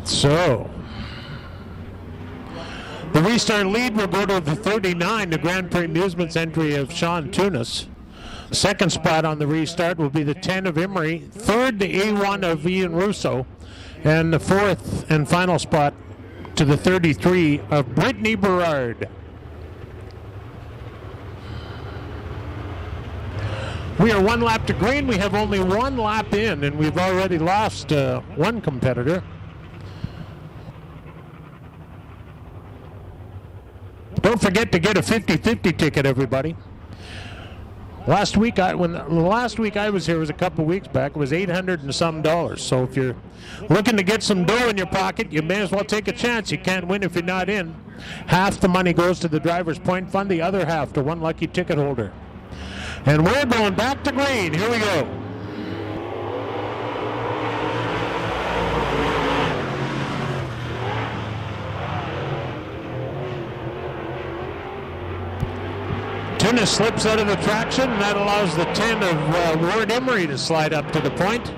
So, the restart lead will go to the 39, the Grand Prix Amusements entry of Sean Tunis. Second spot on the restart will be the 10 of Emery. Third, the A1 of Ian Russo. And the fourth and final spot to the 33 of Brittany Berard. We are one lap to green. We have only one lap in, and we've already lost one competitor. Don't forget to get a 50-50 ticket, everybody. Last week I was here was a couple weeks back. It was $800 and some. So if you're looking to get some dough in your pocket, you may as well take a chance. You can't win if you're not in. Half the money goes to the driver's point fund, the other half to one lucky ticket holder. And we're going back to green. Here we go. Tunis slips out of the traction, and that allows the 10 of Ward Emery to slide up to the point.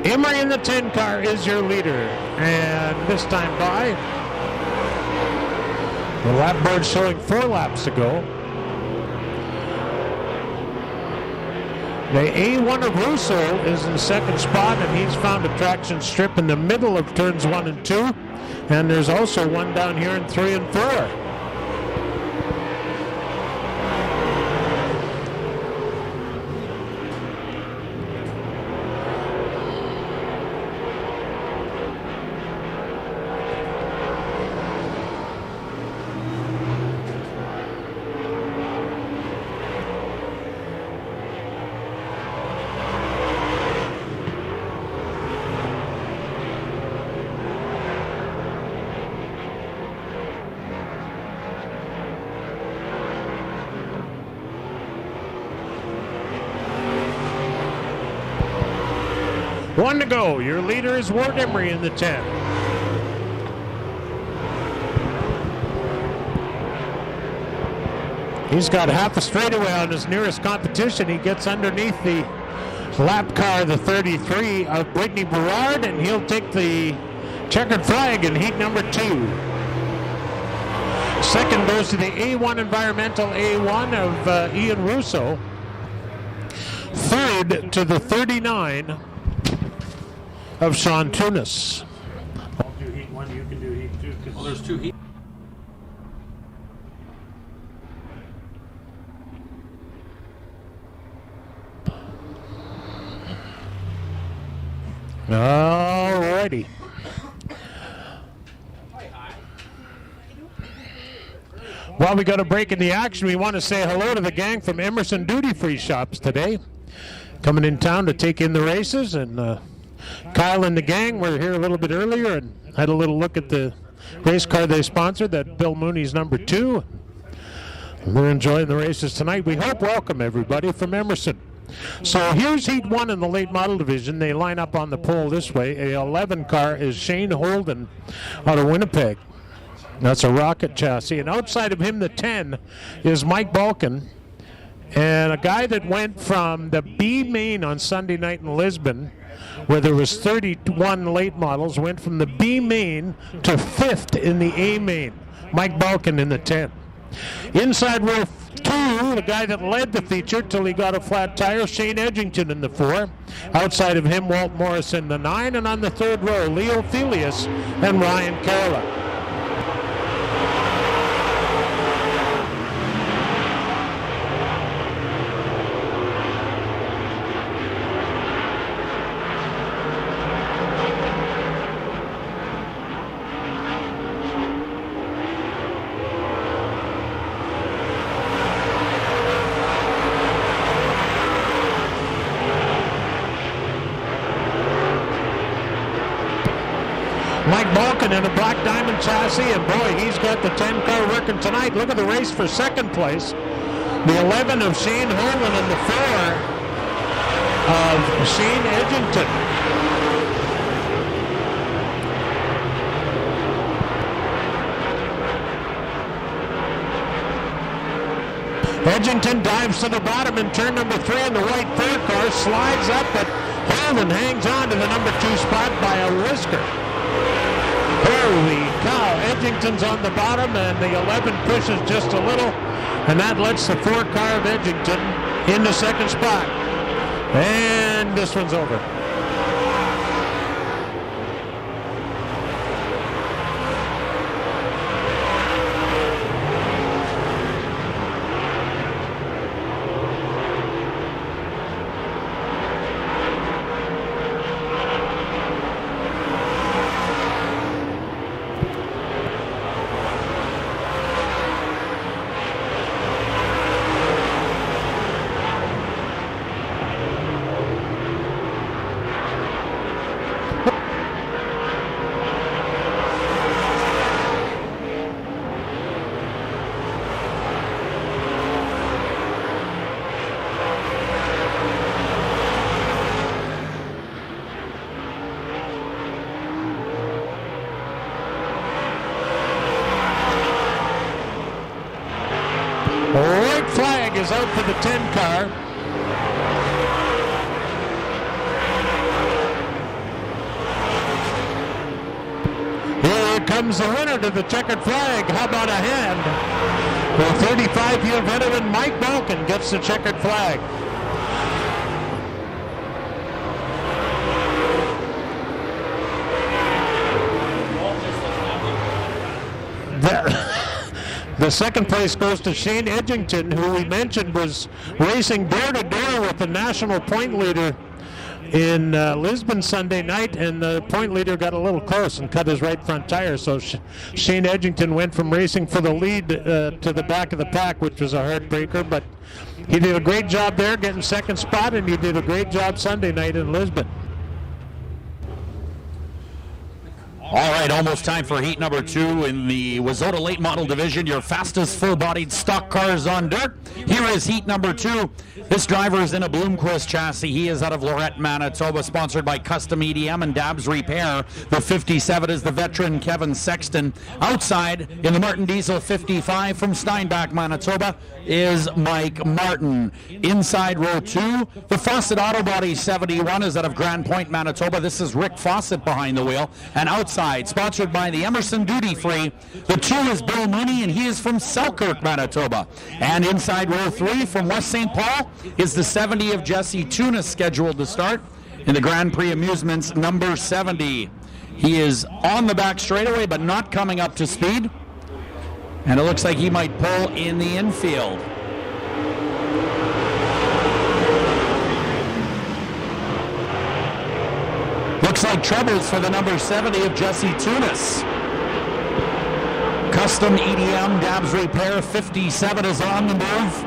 Emery in the 10 car is your leader, and this time by, the lap board showing 4 laps to go. The A1 of Russo is in second spot, and he's found a traction strip in the middle of turns 1 and 2, and there's also one down here in 3 and 4. One to go. Your leader is Ward Emery in the 10. He's got half a straightaway on his nearest competition. He gets underneath the lap car, the 33 of Brittany Berard, and he'll take the checkered flag in heat number 2. Second goes to the A1 Environmental A1 of Ian Russo. Third to the 39 of Sean Tunis. I'll do heat 1, you can do heat 2, because there's 2 heat. Alrighty. While we got a break in the action, we want to say hello to the gang from Emerson Duty Free Shops today, coming in town to take in the races. And Kyle and the gang were here a little bit earlier and had a little look at the race car they sponsored, that Bill Mooney's number 2. We're enjoying the races tonight. We hope. Welcome everybody from Emerson. So here's heat 1 in the late model division. They line up on the pole this way. A 11 car is Shane Holden out of Winnipeg. That's a rocket chassis. And outside of him, the 10 is Mike Balkin. And a guy that went from the B main on Sunday night in Lisbon, where there was 31 late models, went from the B main to 5th in the A main. Mike Balkin in the 10. Inside row 2, the guy that led the feature till he got a flat tire, Shane Edgington in the 4. Outside of him, Walt Morris in the 9. And on the 3rd row, Leo Felius and Ryan Carola. Edgington in a Black Diamond chassis, and boy, he's got the 10 car working tonight. Look at the race for second place. The 11 of Shane Holman and the 4 of Shane Edgington. Edgington dives to the bottom in turn number 3 in the white 4 car, slides up, but Holman hangs on to the number 2 spot by a whisker. Holy cow, Edgington's on the bottom, and the 11 pushes just a little, and that lets the 4 car of Edgington in the second spot. And this one's over. White flag is out for the 10 car. Here comes the winner to the checkered flag. How about a hand? The 35-year veteran Mike Balkin gets the checkered flag. The second place goes to Shane Edgington, who we mentioned was racing door-to-door with the national point leader in Lisbon Sunday night, and the point leader got a little close and cut his right front tire. So Shane Edgington went from racing for the lead to the back of the pack, which was a heartbreaker, but he did a great job there getting second spot, and he did a great job Sunday night in Lisbon. All right, almost time for heat number 2 in the Wazota late model division. Your fastest full-bodied stock cars on dirt. Here is heat number 2. This driver is in a Bloomquist chassis. He is out of Lorette, Manitoba, sponsored by Custom EDM and Dabs Repair. The 57 is the veteran Kevin Sexton. Outside in the Martin Diesel 55 from Steinbach, Manitoba is Mike Martin. Inside row 2, the Fawcett Auto Body 71 is out of Grand Point, Manitoba. This is Rick Fawcett behind the wheel. And outside, sponsored by the Emerson Duty Free, the 2 is Bill Mooney, and he is from Selkirk, Manitoba. And inside row 3 from West St. Paul is the 70 of Jesse Tunis, scheduled to start in the Grand Prix Amusements number 70. He is on the back straightaway, but not coming up to speed. And it looks like he might pull in the infield. Looks like troubles for the number 70 of Jesse Tunis. Custom EDM Dabs Repair 57 is on the move.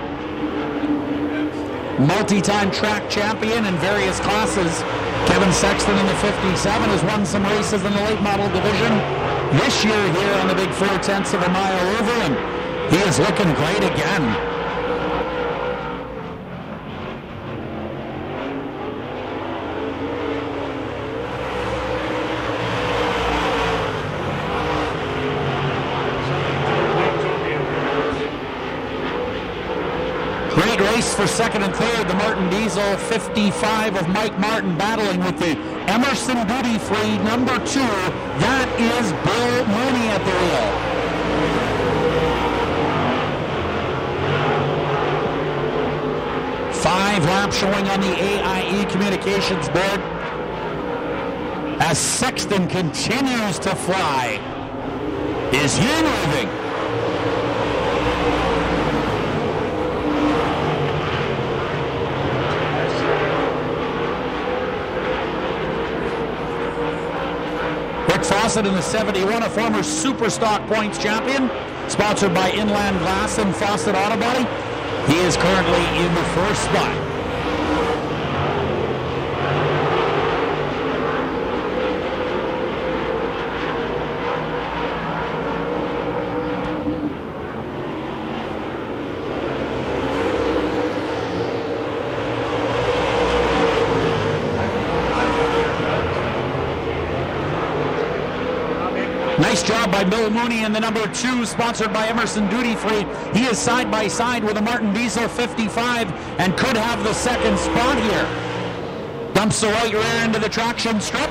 Multi-time track champion in various classes. Kevin Sexton in the 57 has won some races in the late model division this year here on the big 4/10 of a mile over, and he is looking great again. Great race for second and third. The Martin Diesel 55 of Mike Martin battling with the Emerson Duty Free number 2. That is Bill Mooney at the wheel. Five laps showing on the AIE communications board as Sexton continues to fly. Is he moving? Fawcett in the 71, a former Super Stock Points champion, sponsored by Inland Glass and Fawcett Auto Body. He is currently in the first spot. Nice job by Bill Mooney in the number 2, sponsored by Emerson Duty Free. He is side by side with a Martin Diesel 55 and could have the second spot here. Dumps the right rear into the traction strip.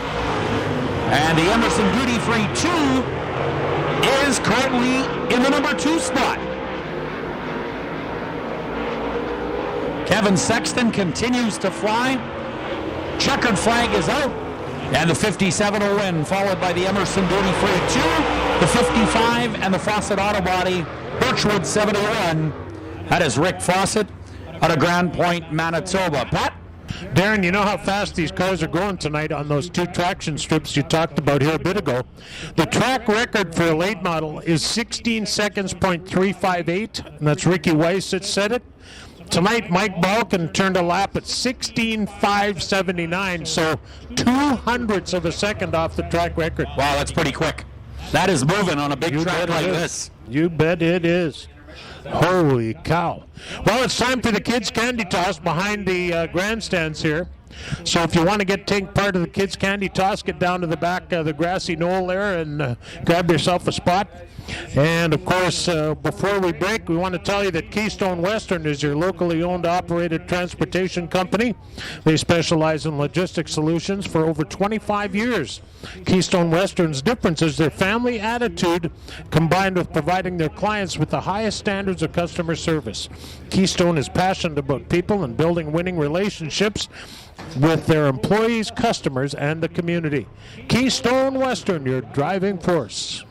And the Emerson Duty Free 2 is currently in the number 2 spot. Kevin Sexton continues to fly. Checkered flag is out. And the 57 will win, followed by the Emerson Duty Free 2, the 55, and the Fawcett Auto Body, Birchwood 71. That is Rick Fawcett out of Grand Point, Manitoba. Pat? Darren, you know how fast these cars are going tonight on those 2 traction strips you talked about here a bit ago. The track record for a late model is 16 seconds, .358, and that's Ricky Weiss that said it. Tonight, Mike Balkin turned a lap at 16.579, so 2/100ths of a second off the track record. Wow, that's pretty quick. That is moving on a big track like this. You bet it is. Holy cow. Well, it's time for the kids' candy toss behind the grandstands here. So if you want to take part of the kids' candy toss, get down to the back of the grassy knoll there and grab yourself a spot. And of course, before we break, we want to tell you that Keystone Western is your locally owned, operated transportation company. They specialize in logistics solutions for over 25 years. Keystone Western's difference is their family attitude combined with providing their clients with the highest standards of customer service. Keystone is passionate about people and building winning relationships with their employees, customers, and the community. Keystone Western, your driving force.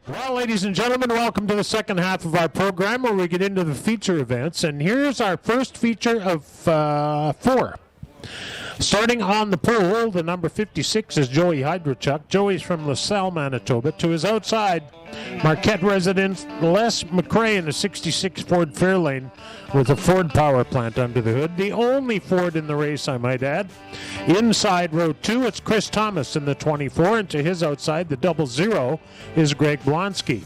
Well, ladies and gentlemen, welcome to the second half of our program where we get into the feature events. And here's our first feature of 4. Starting on the pole, the number 56 is Joey Hydrachuk. Joey's from LaSalle, Manitoba. To his outside, Marquette resident Les McRae in a 66 Ford Fairlane with a Ford power plant under the hood. The only Ford in the race, I might add. Inside row 2, it's Chris Thomas in the 24, and to his outside, the 00 is Greg Blonsky.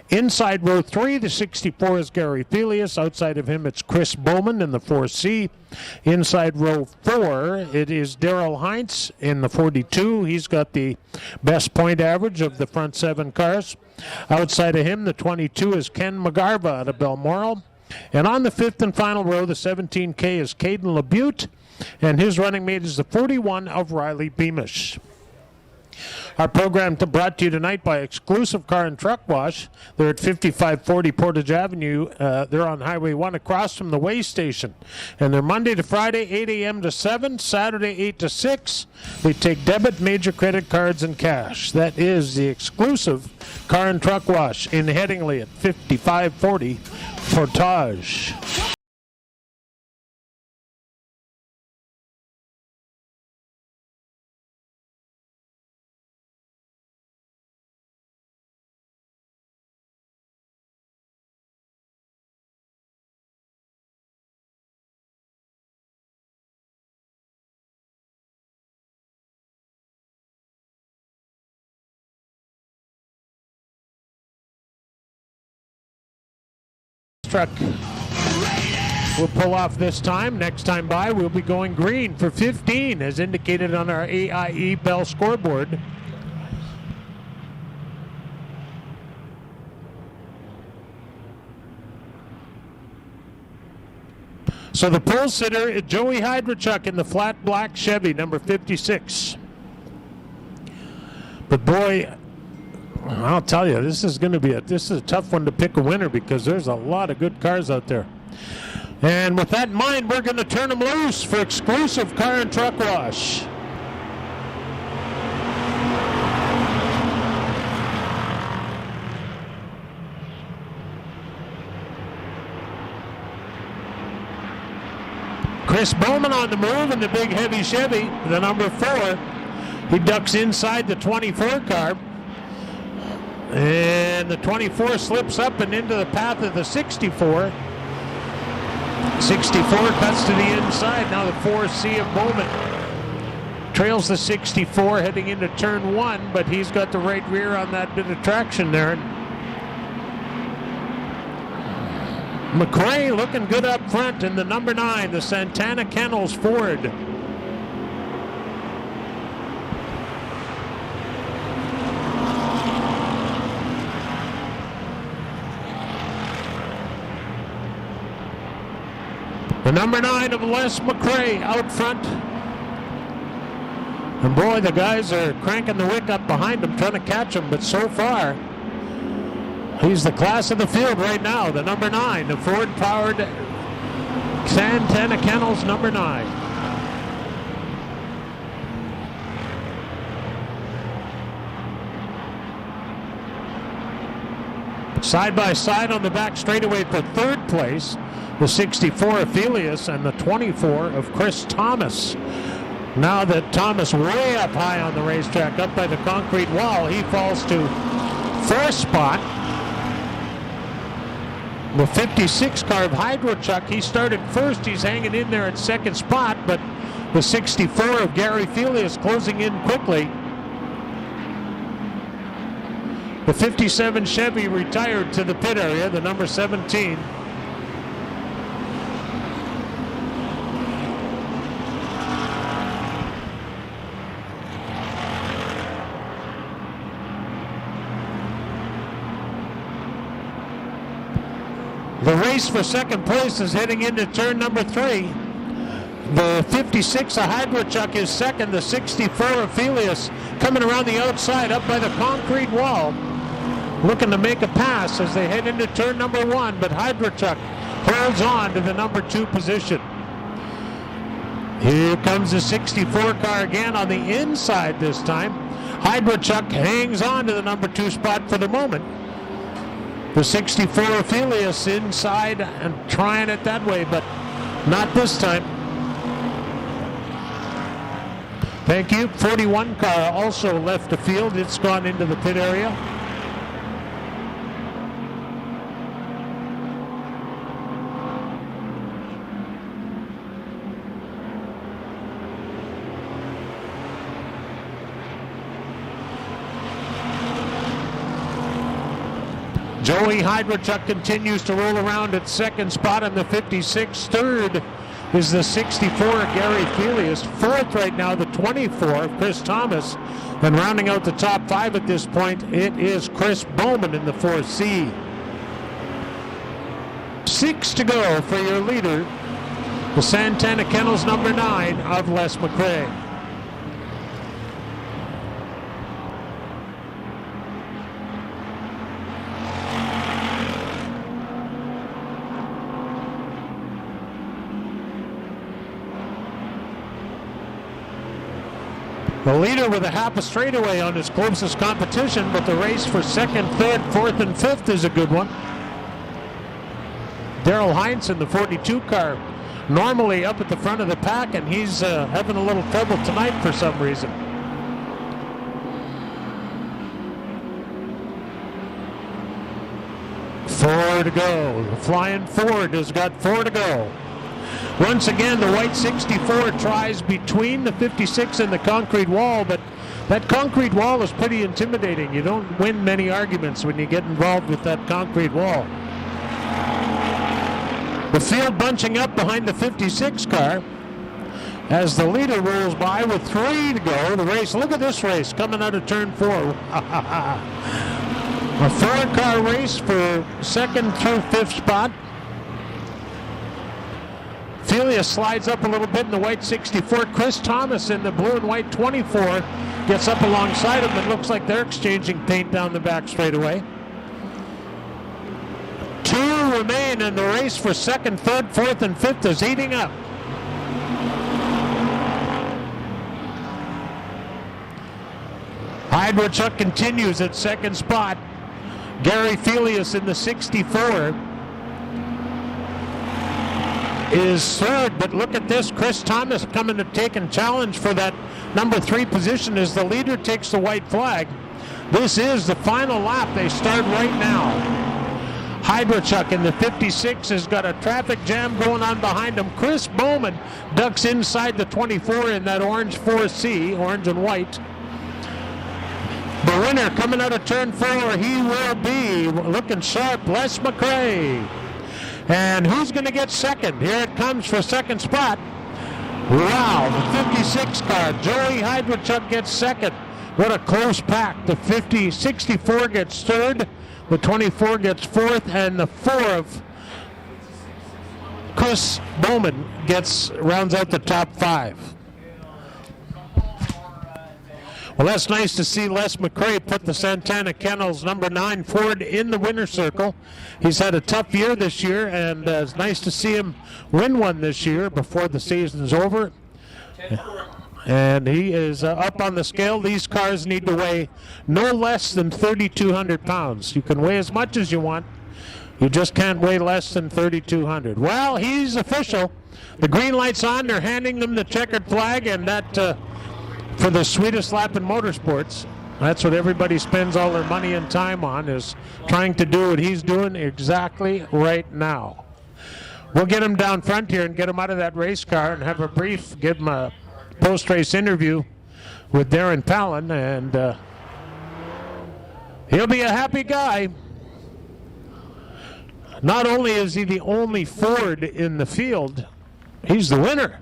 Inside row 3, the 64 is Gary Felius. Outside of him, it's Chris Bowman in the 4C. Inside row 4, it is Daryl Heinz in the 42. He's got the best point average of the front 7 cars. Outside of him, the 22 is Ken McGarva out of Balmoral. And on the 5th and final row, the 17K is Caden LaBute, and his running mate is the 41 of Riley Beamish. Our program brought to you tonight by Exclusive Car and Truck Wash. They're at 5540 Portage Avenue. They're on Highway 1 across from the Way Station. And they're Monday to Friday, 8 a.m. to 7, Saturday, 8 to 6. They take debit, major credit cards, and cash. That is the Exclusive Car and Truck Wash in Headingley at 5540 Portage. Truck will pull off this time. Next time by, we'll be going green for 15 as indicated on our AIE Bell scoreboard. So the pole sitter is Joey Hydrachuk in the flat black Chevy, number 56. But boy, I'll tell you, this is a tough one to pick a winner because there's a lot of good cars out there. And with that in mind, we're going to turn them loose for Exclusive Car and Truck Wash. Chris Bowman on the move in the big heavy Chevy, the number 4. He ducks inside the 24 car. And the 24 slips up and into the path of the 64. 64 cuts to the inside. Now the 4C of Bowman trails the 64 heading into turn 1, but he's got the right rear on that bit of traction there. McRae looking good up front in the number 9, the Santana Kennels Ford. The number 9 of Les McRae out front. And boy, the guys are cranking the wick up behind him, trying to catch him, but so far, he's the class of the field right now, the number 9, the Ford-powered Santana Kennels number 9. Side by side on the back straightaway for 3rd place, the 64 of Felius and the 24 of Chris Thomas. Now that Thomas way up high on the racetrack, up by the concrete wall, he falls to 4th spot. The 56 car of Hydrachuk, he started 1st. He's hanging in there at 2nd spot, but the 64 of Gary Felius closing in quickly. The 57 Chevy retired to the pit area, the number 17. The race for 2nd place is heading into turn number 3. The 56 of Hydrachuk is 2nd. The 64 of Felius coming around the outside up by the concrete wall, looking to make a pass as they head into turn number 1, but Hydrachuk holds on to the number 2 position. Here comes the 64 car again on the inside this time. Hydrachuk hangs on to the number 2 spot for the moment. The 64 Ophelius inside and trying it that way, but not this time. Thank you. 41 car also left the field. It's gone into the pit area. Joey Hydrachuk continues to roll around at second spot in the 56. Third is the 64, Gary Felius. Fourth right now, the 24, Chris Thomas. And rounding out the top five at this point, it is Chris Bowman in the 4C. 6 to go for your leader, the Santana Kennels number 9 of Les McRae. The leader with a half a straightaway on his closest competition, but the race for second, third, fourth, and fifth is a good one. Daryl Heinz in the 42 car, normally up at the front of the pack, and he's having a little trouble tonight for some reason. Four to go. The Flying Ford has got 4 to go. Once again, the white 64 tries between the 56 and the concrete wall, but that concrete wall is pretty intimidating. You don't win many arguments when you get involved with that concrete wall. The field bunching up behind the 56 car as the leader rolls by with 3 to go. The race, look at this race coming out of turn 4. A 4-car race for second through fifth spot. Felius slides up a little bit in the white 64. Chris Thomas in the blue and white 24 gets up alongside him. It looks like they're exchanging paint down the back straightaway. 2 remain, and the race for second, third, fourth, and fifth is heating up. Hydrachuk continues at second spot. Gary Felius in the 64 is third, but look at this. Chris Thomas coming to take and challenge for that number 3 position as the leader takes the white flag. This is the final lap. They start right now. Hydrachuk in the 56 has got a traffic jam going on behind him. Chris Bowman ducks inside the 24 in that orange 4C, orange and white. The winner coming out of turn 4, he will be looking sharp, Les McRae. And who's going to get second? Here it comes for second spot. Wow, the 56 car. Joey Hydrachuk gets second. What a close pack. The 64 gets third. The 24 gets fourth. And the 4 of Chris Bowman rounds out the top 5. Well, that's nice to see Les McRae put the Santana Kennels number 9 Ford in the winner's circle. He's had a tough year this year, and it's nice to see him win one this year before the season's over. And he is up on the scale. These cars need to weigh no less than 3,200 pounds. You can weigh as much as you want. You just can't weigh less than 3,200. Well, he's official. The green light's on. They're handing them the checkered flag, and that... for the sweetest lap in motorsports. That's what everybody spends all their money and time on, is trying to do what he's doing exactly right now. We'll get him down front here and get him out of that race car and have give him a post-race interview with Darren Palin, and he'll be a happy guy. Not only is he the only Ford in the field, he's the winner.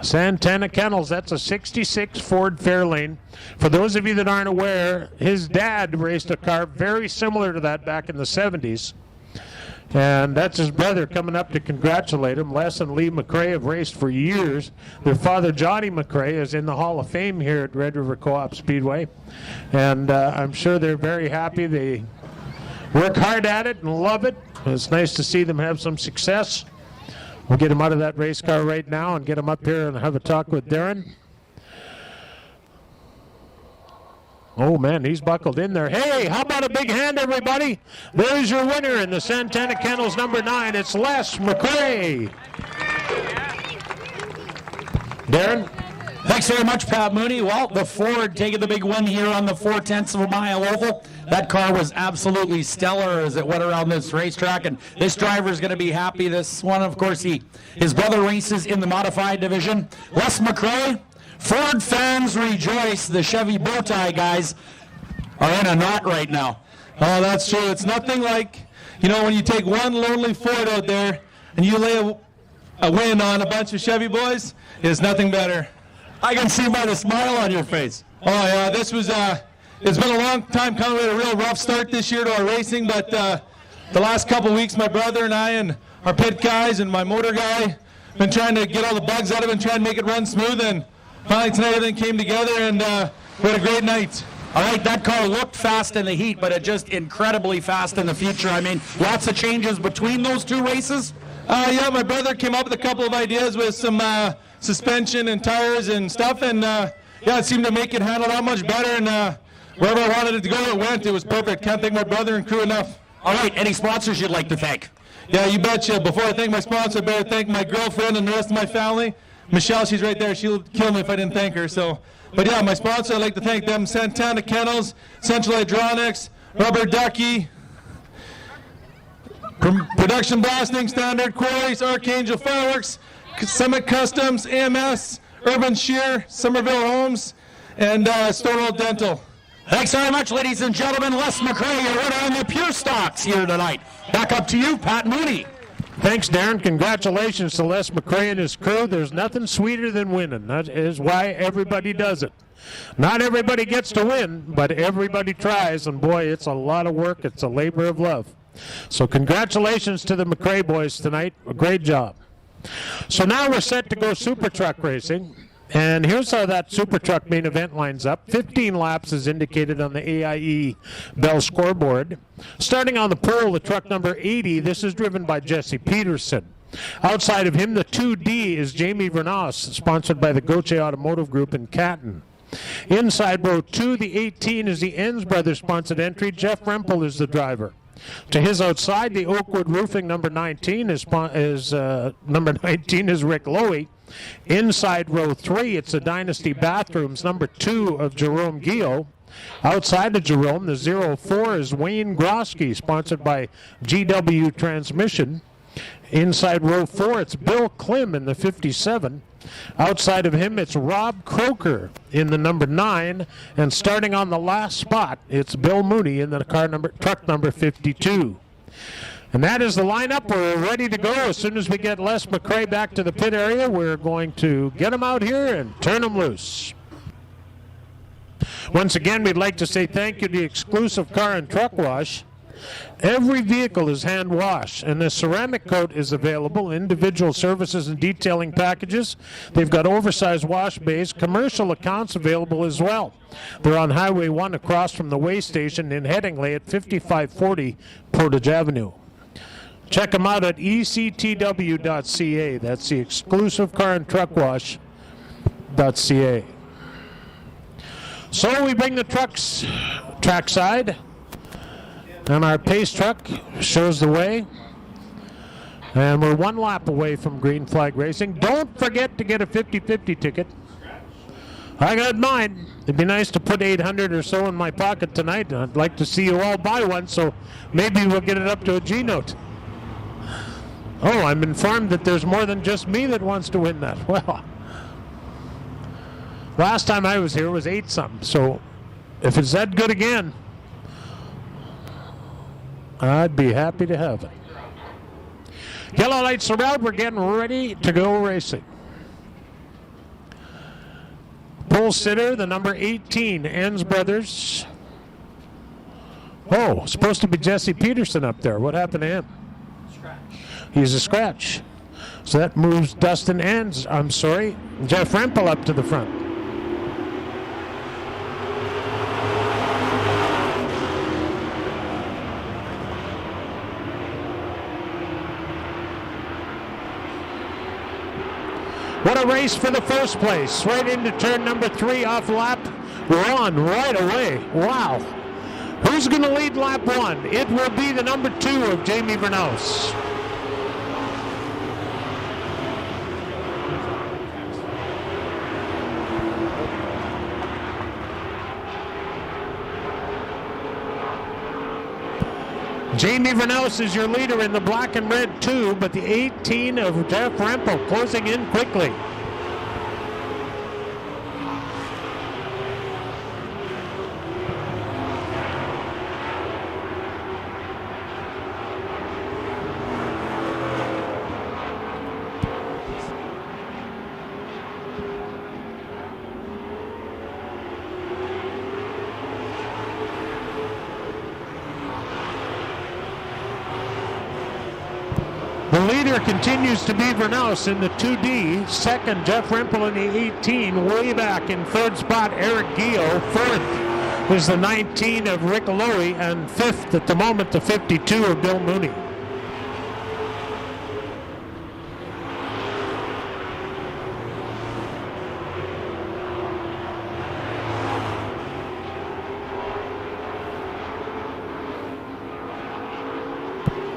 Santana Kennels, that's a 66 Ford Fairlane. For those of you that aren't aware, his dad raced a car very similar to that back in the 70s. And that's his brother coming up to congratulate him. Les and Lee McRae have raced for years. Their father, Johnny McRae, is in the Hall of Fame here at Red River Coop Speedway. And I'm sure they're very happy. They work hard at it and love it. It's nice to see them have some success. We'll get him out of that race car right now and get him up here and have a talk with Darren. Oh, man, he's buckled in there. Hey, how about a big hand, everybody? There's your winner in the Santana Kennels number 9. It's Les McCray. Darren? Thanks very much, Pat Mooney. Well, the Ford taking the big win here on the 4/10 of a mile oval. That car was absolutely stellar as it went around this racetrack, and this driver is going to be happy. This one, of course, his brother races in the modified division. Les McCray, Ford fans rejoice. The Chevy Bowtie guys are in a knot right now. Oh, that's true. It's nothing like, when you take one lonely Ford out there and you lay a win on a bunch of Chevy boys, it's nothing better. I can see by the smile on your face. Oh, yeah, this was, it's been a long time coming. We had a real rough start this year to our racing, but the last couple weeks, my brother and I and our pit guys and my motor guy been trying to get all the bugs out of it and try and make it run smooth, and finally tonight everything came together, and we had a great night. All right, that car looked fast in the heat, but it just incredibly fast in the future. I mean, lots of changes between those two races. Yeah, my brother came up with a couple of ideas with some suspension and tires and stuff, and it seemed to make it handle that much better, and wherever I wanted it to go, it went. It was perfect. Can't thank my brother and crew enough. All right, any sponsors you'd like to thank? Yeah, you betcha. Before I thank my sponsor, I better thank my girlfriend and the rest of my family. Michelle, she's right there. She'll kill me if I didn't thank her. But yeah, my sponsor, I'd like to thank them: Santana Kennels, Central Hydronics, Rubber Ducky, Production Blasting, Standard Quarries, Archangel Fireworks, Summit Customs, AMS, Urban Shear, Somerville Homes, and Stonewall Dental. Thanks very much, ladies and gentlemen. Les McCray, your winner on the Pure Stocks here tonight. Back up to you, Pat Mooney. Thanks, Darren. Congratulations to Les McCray and his crew. There's nothing sweeter than winning. That is why everybody does it. Not everybody gets to win, but everybody tries, and boy, it's a lot of work. It's a labor of love. So congratulations to the McCray boys tonight. A great job. So now we're set to go super truck racing. And here's how that super truck main event lines up. 15 laps is indicated on the AIE Bell scoreboard. Starting on the pole, the truck number 80. This is driven by Jesse Peterson. Outside of him, the 2D is Jamie Vernos, sponsored by the Goche Automotive Group in Canton. Inside row 2, the 18 is the Enns Brothers sponsored entry. Jeff Rempel is the driver. To his outside, the Oakwood Roofing number 19 is Rick Lowy. Inside row 3, it's the Dynasty Bathrooms number 2 of Jerome Gio. Outside of Jerome, the 04 is Wayne Grosky, sponsored by GW Transmission. Inside row 4, it's Bill Klim in the 57. Outside of him, it's Rob Croker in the number 9. And starting on the last spot, it's Bill Mooney in the truck number 52. And that is the lineup. We're ready to go. As soon as we get Les McCray back to the pit area, we're going to get him out here and turn him loose. Once again, we'd like to say thank you to the Exclusive Car and Truck Wash. Every vehicle is hand washed, and the ceramic coat is available, individual services and detailing packages. They've got oversized wash bays, commercial accounts available as well. They're on Highway 1 across from the way station in Headingley at 5540 Portage Avenue. Check them out at ectw.ca. That's the Exclusive Car and Truck Wash.ca. So we bring the trucks trackside. And our pace truck shows the way. And we're 1 lap away from Green Flag Racing. Don't forget to get a 50-50 ticket. I got mine. It'd be nice to put 800 or so in my pocket tonight. I'd like to see you all buy one, so maybe we'll get it up to a G-note. Oh, I'm informed that there's more than just me that wants to win that. Well, last time I was here was 8-something, so if it's that good again, I'd be happy to have it. Yellow lights are out. We're getting ready to go racing. Pole sitter, the number 18, Enns Brothers. Oh, supposed to be Jesse Peterson up there. What happened to him? Scratch. He's a scratch. So that moves Dustin Enns, Jeff Rempel up to the front. What a race for the first place. Right into turn number 3 off lap run right away. Wow. Who's going to lead lap 1? It will be the number 2 of Jamie Vernaus. Jamie Vernaus is your leader in the black and red 2, but the 18 of Jeff Rempel closing in quickly. The leader continues to be Vernaus in the 2D. Second, Jeff Rempel in the 18. Way back in third spot, Eric Gio. Fourth is the 19 of Rick Lowy. And fifth at the moment, the 52 of Bill Mooney.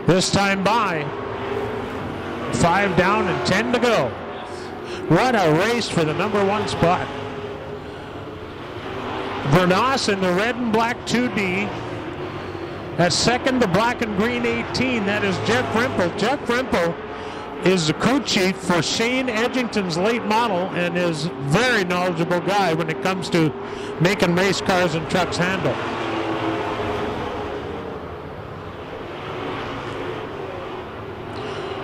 This time by. 5 down and 10 to go. What a race for the number 1 spot. Vernaus in the red and black 2D. At second, the black and green 18. That is Jeff Rempel. Jeff Rempel is the crew chief for Shane Edgington's late model and is a very knowledgeable guy when it comes to making race cars and trucks handle.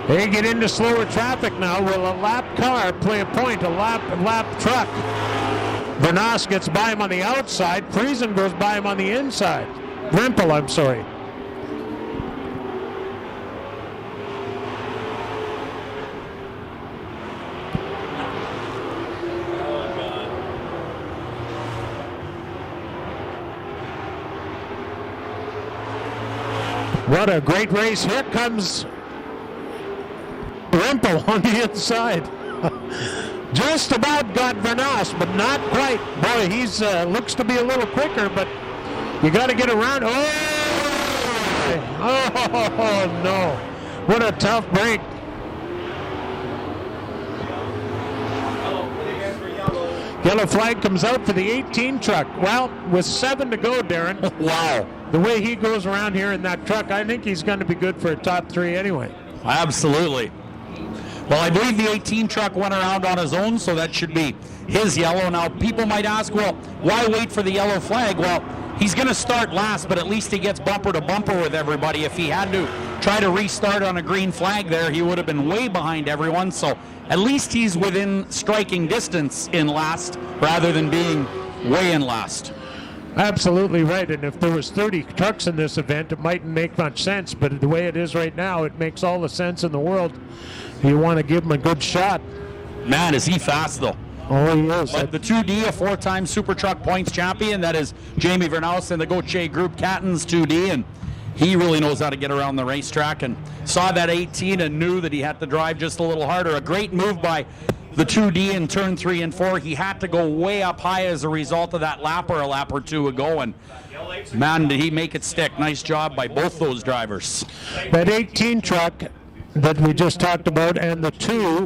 They get into slower traffic now. Will a lap car play a point? A lap truck. Vernaus gets by him on the outside. Friesen goes by him on the inside. Rempel, I'm sorry. What a great race. Here comes Rempel on the inside. Just about got Vernaus, but not quite. Boy, he's looks to be a little quicker, but you got to get around. Oh, no. What a tough break. Yellow flag comes out for the 18 truck. Well, with 7 to go, Darren. Wow. The way he goes around here in that truck, I think he's going to be good for a top 3 anyway. Absolutely. Well, I believe the 18 truck went around on his own, so that should be his yellow. Now, people might ask, well, why wait for the yellow flag? Well, he's going to start last, but at least he gets bumper to bumper with everybody. If he had to try to restart on a green flag there, he would have been way behind everyone. So at least he's within striking distance in last rather than being way in last. Absolutely right, and if there was 30 trucks in this event, it mightn't make much sense, but the way it is right now, it makes all the sense in the world. You want to give him a good shot. Man, is he fast, though. Oh, he is. But the 2D, a 4-time Super Truck Points champion, that is Jamie Vernaus in the Gauthier Group Cattons 2D, and he really knows how to get around the racetrack, and saw that 18 and knew that he had to drive just a little harder. A great move by the 2D in turn 3 and 4. He had to go way up high as a result of that lap or a lap or two ago, and man, did he make it stick. Nice job by both those drivers. That 18 truck that we just talked about, and the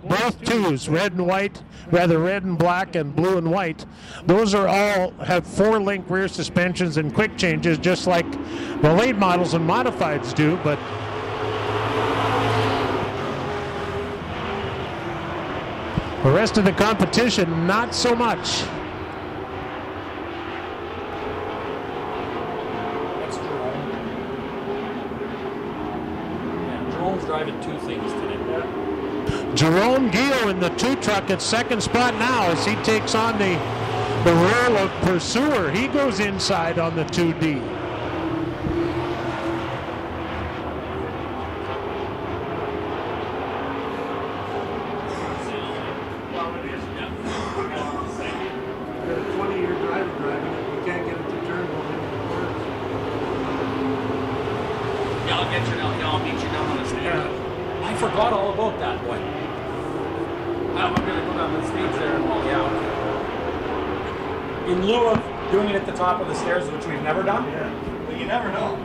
both twos, red and white, rather red and black and blue and white, those are all have 4-link rear suspensions and quick changes, just like the late models and modifieds do, but the rest of the competition, not so much. That's Jerome. Yeah, Jerome's driving 2 things today. Jerome Gio in the 2 truck at second spot now as he takes on the role of pursuer. He goes inside on the 2D. I'll meet you down on the stage. I forgot all about that boy. I'm going to go down the stage there. Oh, yeah. In lieu of doing it at the top of the stairs, which we've never done. Yeah. But you never know.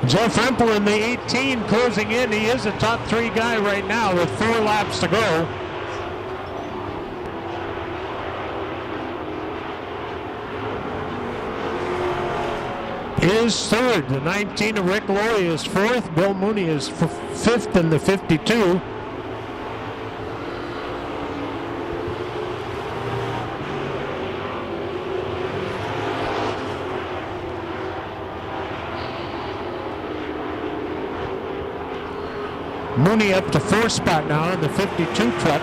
Jeff Rempel in the 18 closing in. He is a top 3 guy right now with 4 laps to go. Is third. The 19 of Rick Lowy is fourth. Bill Mooney is fifth in the 52. Mooney up to 4th spot now in the 52 truck.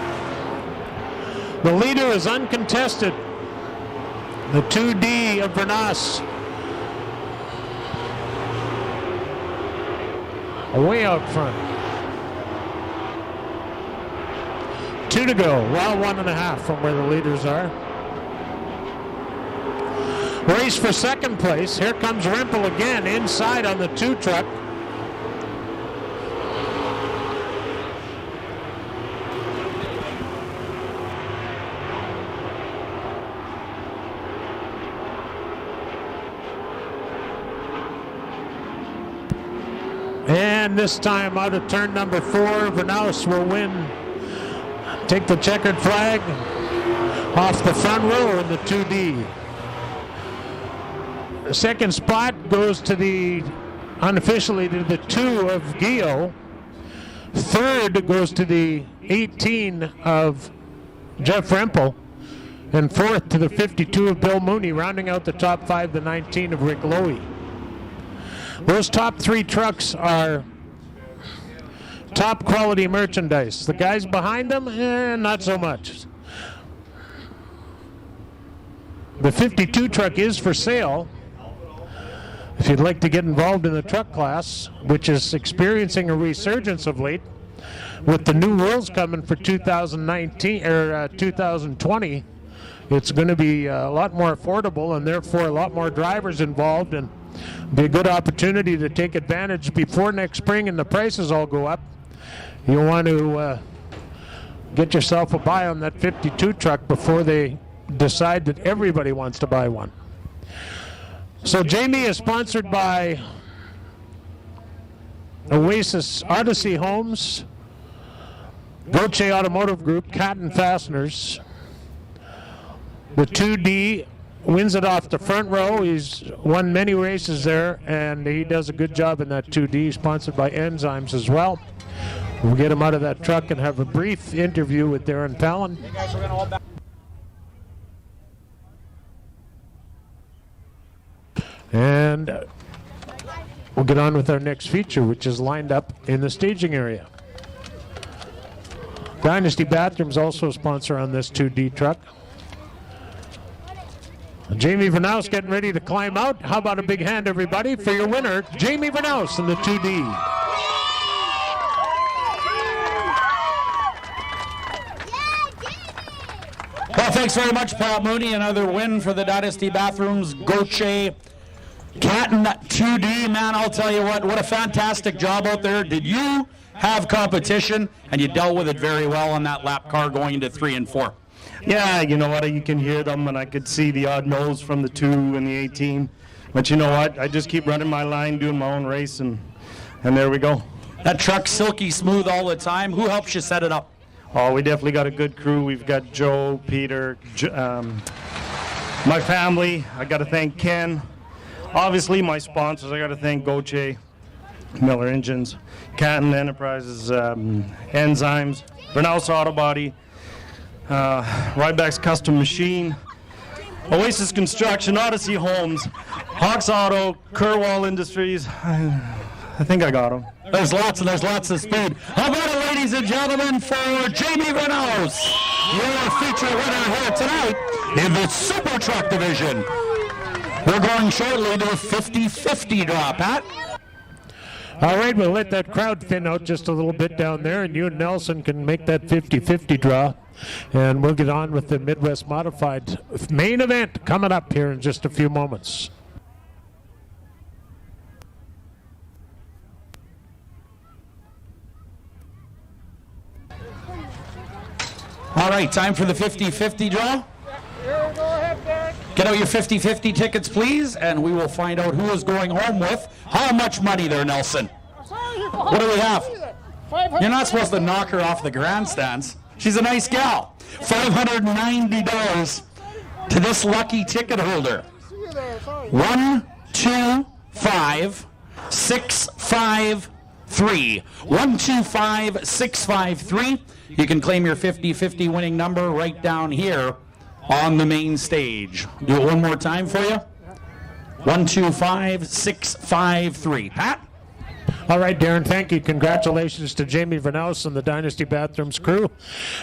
The leader is uncontested. The 2D of Bernas. Way out front. 2 to go. Well, 1.5 from where the leaders are. Race for second place. Here comes Rempel again inside on the 2 truck. And this time out of turn number 4, Vernaus will win. Take the checkered flag off the front row in the 2D. The second spot goes to the, unofficially, to the 2 of Gio. Third goes to the 18 of Jeff Rempel. And fourth to the 52 of Bill Mooney, rounding out the top 5, the 19 of Rick Lowy. Those top 3 trucks are top quality merchandise. The guys behind them, not so much. The 52 truck is for sale. If you'd like to get involved in the truck class, which is experiencing a resurgence of late, with the new rules coming for 2019 or 2020, it's going to be a lot more affordable and therefore a lot more drivers involved, and be a good opportunity to take advantage before next spring and the prices all go up. You'll want to get yourself a buy on that 52 truck before they decide that everybody wants to buy one. So Jamie is sponsored by Oasis Odyssey Homes, Goche Automotive Group, Catton Fasteners. The 2D wins it off the front row. He's won many races there, and he does a good job in that 2D, sponsored by Enzymes as well. We'll get him out of that truck and have a brief interview with Darren Fallon. Hey guys, we're gonna all back. And we'll get on with our next feature, which is lined up in the staging area. Dynasty Bathrooms also a sponsor on this 2D truck. Jamie Vernaus getting ready to climb out. How about a big hand, everybody, for your winner, Jamie Vernaus in the 2D. Well, thanks very much, Pat Mooney. Another win for the Dynasty Bathrooms. Goche Catton 2D, man, I'll tell you what a fantastic job out there. Did you have competition? And you dealt with it very well on that lap car going into 3 and 4. Yeah, you know what, you can hear them, and I could see the odd nose from the 2 and the 18. But you know what, I just keep running my line, doing my own race, and there we go. That truck's silky smooth all the time. Who helps you set it up? Oh, we definitely got a good crew. We've got Joe, Peter, my family. I got to thank Ken. Obviously, my sponsors. I got to thank Goche, Miller Engines, Catton Enterprises, Enzymes, Vernaus Auto Body, Ryback's Custom Machine, Oasis Construction, Odyssey Homes, Hawks Auto, Kerwall Industries. I think I got them. There's lots of speed. How about it, ladies and gentlemen, for Jamie Vernaus, your feature winner here tonight in the Super Truck Division. We're going shortly to a 50-50 draw, Pat. All right, we'll let that crowd thin out just a little bit down there, and you and Nelson can make that 50-50 draw. And we'll get on with the Midwest Modified main event coming up here in just a few moments. All right, time for the 50-50 draw. Get out your 50-50 tickets, please, and we will find out who is going home with how much money there, Nelson. What do we have? You're not supposed to knock her off the grandstands. She's a nice gal. $590 to this lucky ticket holder. 1, 2, 5, 6, 5, 3. 1, 2, 5, 6, 5, 3. You can claim your 50-50 winning number right down here on the main stage. Do it one more time for you. 1, 2, 5, 6, 5, 3. Pat? All right, Darren, thank you. Congratulations to Jamie Vernaus and the Dynasty Bathrooms crew.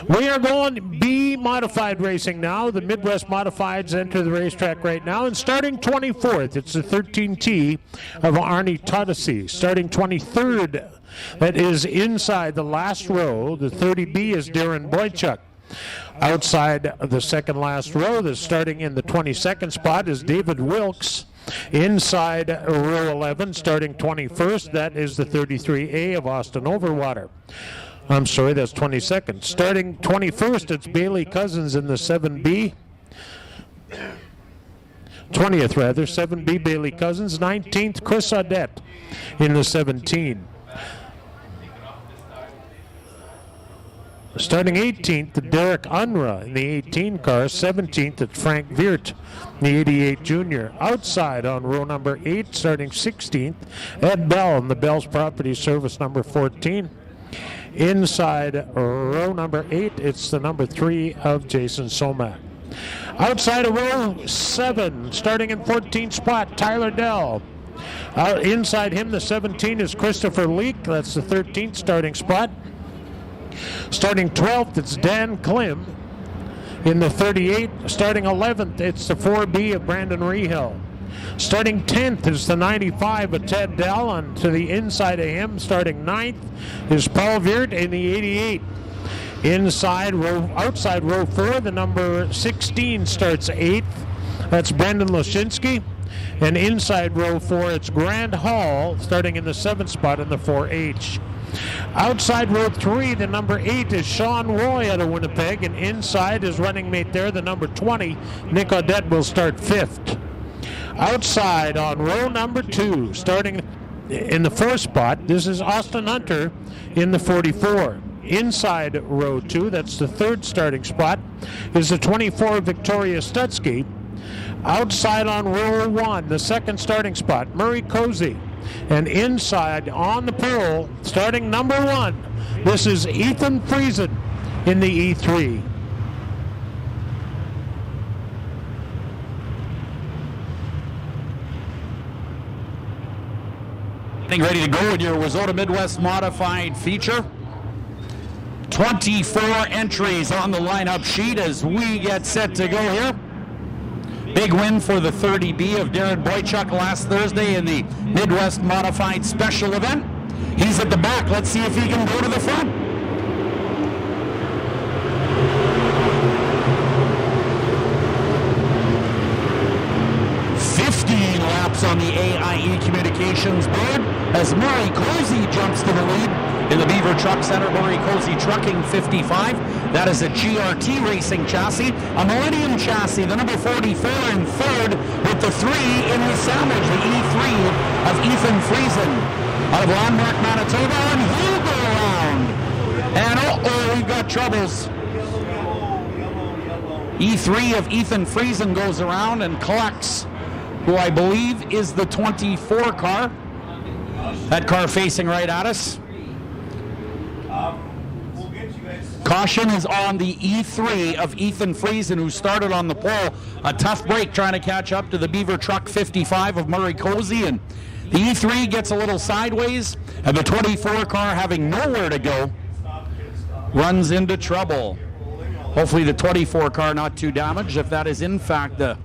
We are going B Modified racing now. The Midwest Modifieds enter the racetrack right now. And starting 24th, it's the 13T of Arnie Todesy. Starting 23rd, that is inside the last row. The 30B is Darren Boychuk. Outside the second last row, that's starting in the 22nd spot, is David Wilkes. Inside row 11, starting 21st, that is the 33A of Austin Overwater. I'm sorry, that's 22nd. Starting 21st, it's Bailey Cousins in the 7B. 20th, rather, 7B Bailey Cousins. 19th, Chris Audette in the 17. Starting 18th, Derek Unruh in the 18 car. 17th, it's Frank Viert in the 88 Junior. Outside on row number 8, starting 16th, Ed Bell in the Bell's Property Service number 14. Inside row number 8, it's the number 3 of Jason Somack. Outside of row 7, starting in 14th spot, Tyler Dell. Inside him, the 17 is Christopher Leake. That's the 13th starting spot. Starting 12th, it's Dan Klim. In the 38, starting 11th, it's the 4B of Brandon Rehill. Starting 10th is the 95 of Ted Dell, and to the inside of him, starting 9th, is Paul Viert in the 88. Outside row 4, the number 16 starts 8th. That's Brendan Lashinsky. And inside row 4, it's Grant Hall, starting in the 7th spot in the 4H. Outside row 3, the number 8 is Sean Roy out of Winnipeg, and inside his running mate there, the number 20, Nick Audette, will start 5th. Outside on row number 2, starting in the 4th spot, this is Austin Hunter in the 44. Inside row 2, that's the 3rd starting spot, is the 24 Victoria Stutsky. Outside on row 1, the 2nd starting spot, Murray Cozy. And inside on the pole, starting number 1, this is Ethan Friesen in the E3. Getting ready to go in your Wazota Midwest Modified feature. 24 entries on the lineup sheet as we get set to go here. Big win for the 30B of Darren Boychuk last Thursday in the Midwest Modified Special event. He's at the back. Let's see if he can go to the front. On the AIE Communications board as Murray Cozy jumps to the lead in the Beaver Truck Center. Murray Cozy Trucking 55. That is a GRT racing chassis, a Millennium chassis, the number 44 in 3rd with the 3 in his sandwich, the E3 of Ethan Friesen out of Landmark, Manitoba, and he'll go around. And we've got troubles. E3 of Ethan Friesen goes around and collects who I believe is the 24 car. That car facing right at us. Caution is on the E3 of Ethan Friesen, who started on the pole. A tough break trying to catch up to the Beaver Truck 55 of Murray Cozy, and the E3 gets a little sideways, and the 24 car, having nowhere to go, runs into trouble. Hopefully the 24 car not too damaged, if that is in fact the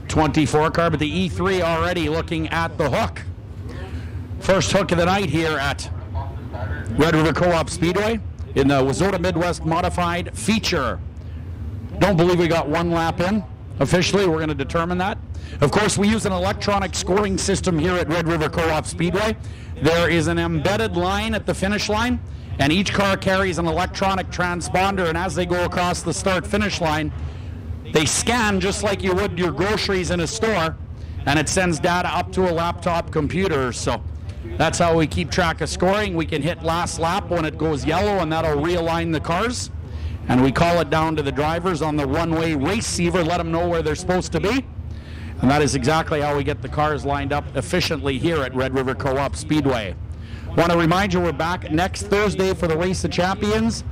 24 car, but the E3 already looking at the hook. First hook of the night here at Red River Co-op Speedway in the Wazota Midwest Modified feature. Don't believe we got one lap in. Officially, we're going to determine that. Of course, we use an electronic scoring system here at Red River Co-op Speedway. There is an embedded line at the finish line, and each car carries an electronic transponder, and as they go across the start-finish line, they scan just like you would your groceries in a store, and it sends data up to a laptop computer. So that's how we keep track of scoring. We can hit last lap when it goes yellow, and that'll realign the cars. And we call it down to the drivers on the one-way receiver, let them know where they're supposed to be. And that is exactly how we get the cars lined up efficiently here at Red River Co-op Speedway. Want to remind you we're back next Thursday for the Race of Champions.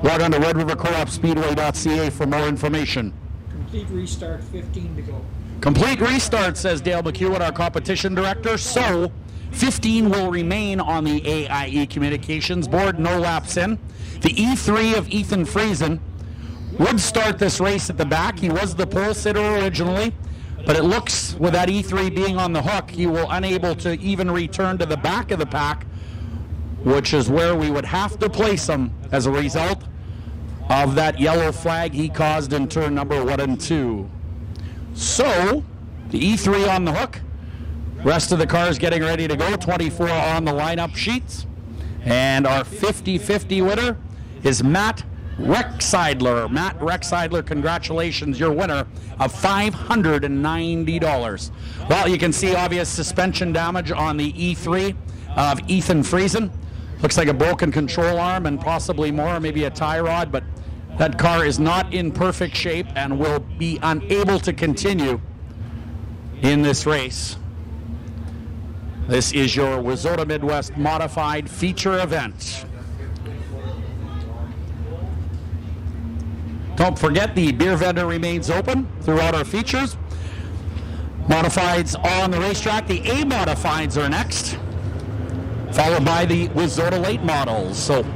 Log on to redrivercoopspeedway.ca for more information. Complete restart, 15 to go. Complete restart, says Dale McHugh, our competition director. So 15 will remain on the AIE Communications board, no laps in. The E3 of Ethan Friesen would start this race at the back. He was the pole sitter originally, but it looks, with that E3 being on the hook, he will unable to even return to the back of the pack, which is where we would have to place him as a result of that yellow flag he caused in turn number 1 and 2. So, the E3 on the hook. Rest of the cars getting ready to go. 24 on the lineup sheets. And our 50-50 winner is Matt Rexeidler. Matt Rexeidler, congratulations, you're winner of $590. Well, you can see obvious suspension damage on the E3 of Ethan Friesen. Looks like a broken control arm and possibly more, maybe a tie rod, but that car is not in perfect shape and will be unable to continue in this race. This is your Wazota Midwest Modified Feature event. Don't forget, the beer vendor remains open throughout our features. Modifieds on the racetrack. The A Modifieds are next, followed by the Wazota Late Models. So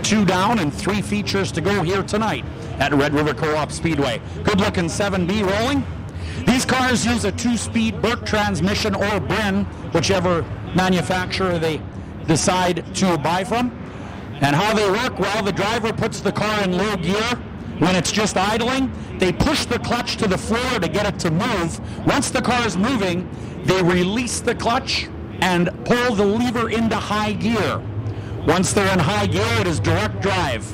2 down and 3 features to go here tonight at Red River Co-op Speedway. Good looking 7B rolling. These cars use a 2-speed Burke transmission or Brin, whichever manufacturer they decide to buy from. And how they work, well, the driver puts the car in low gear. When it's just idling, they push the clutch to the floor to get it to move. Once the car is moving, they release the clutch and pull the lever into high gear. Once they're in high gear, it is direct drive.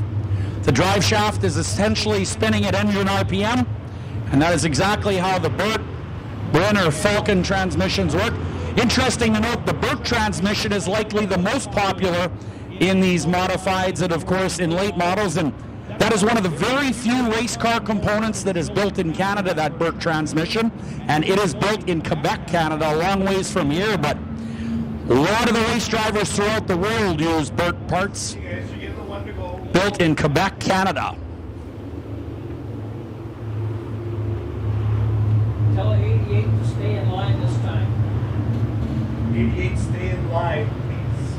The drive shaft is essentially spinning at engine RPM, and that is exactly how the Burt, Brin, or Falcon transmissions work. Interesting to note, the Burt transmission is likely the most popular in these modifieds and, of course, in late models, and that is one of the very few race car components that is built in Canada, that Burt transmission, and it is built in Quebec, Canada, a long ways from here, but a lot of the race drivers throughout the world use Burt parts built in Quebec, Canada. Tell 88 to stay in line this time. 88, stay in line, please.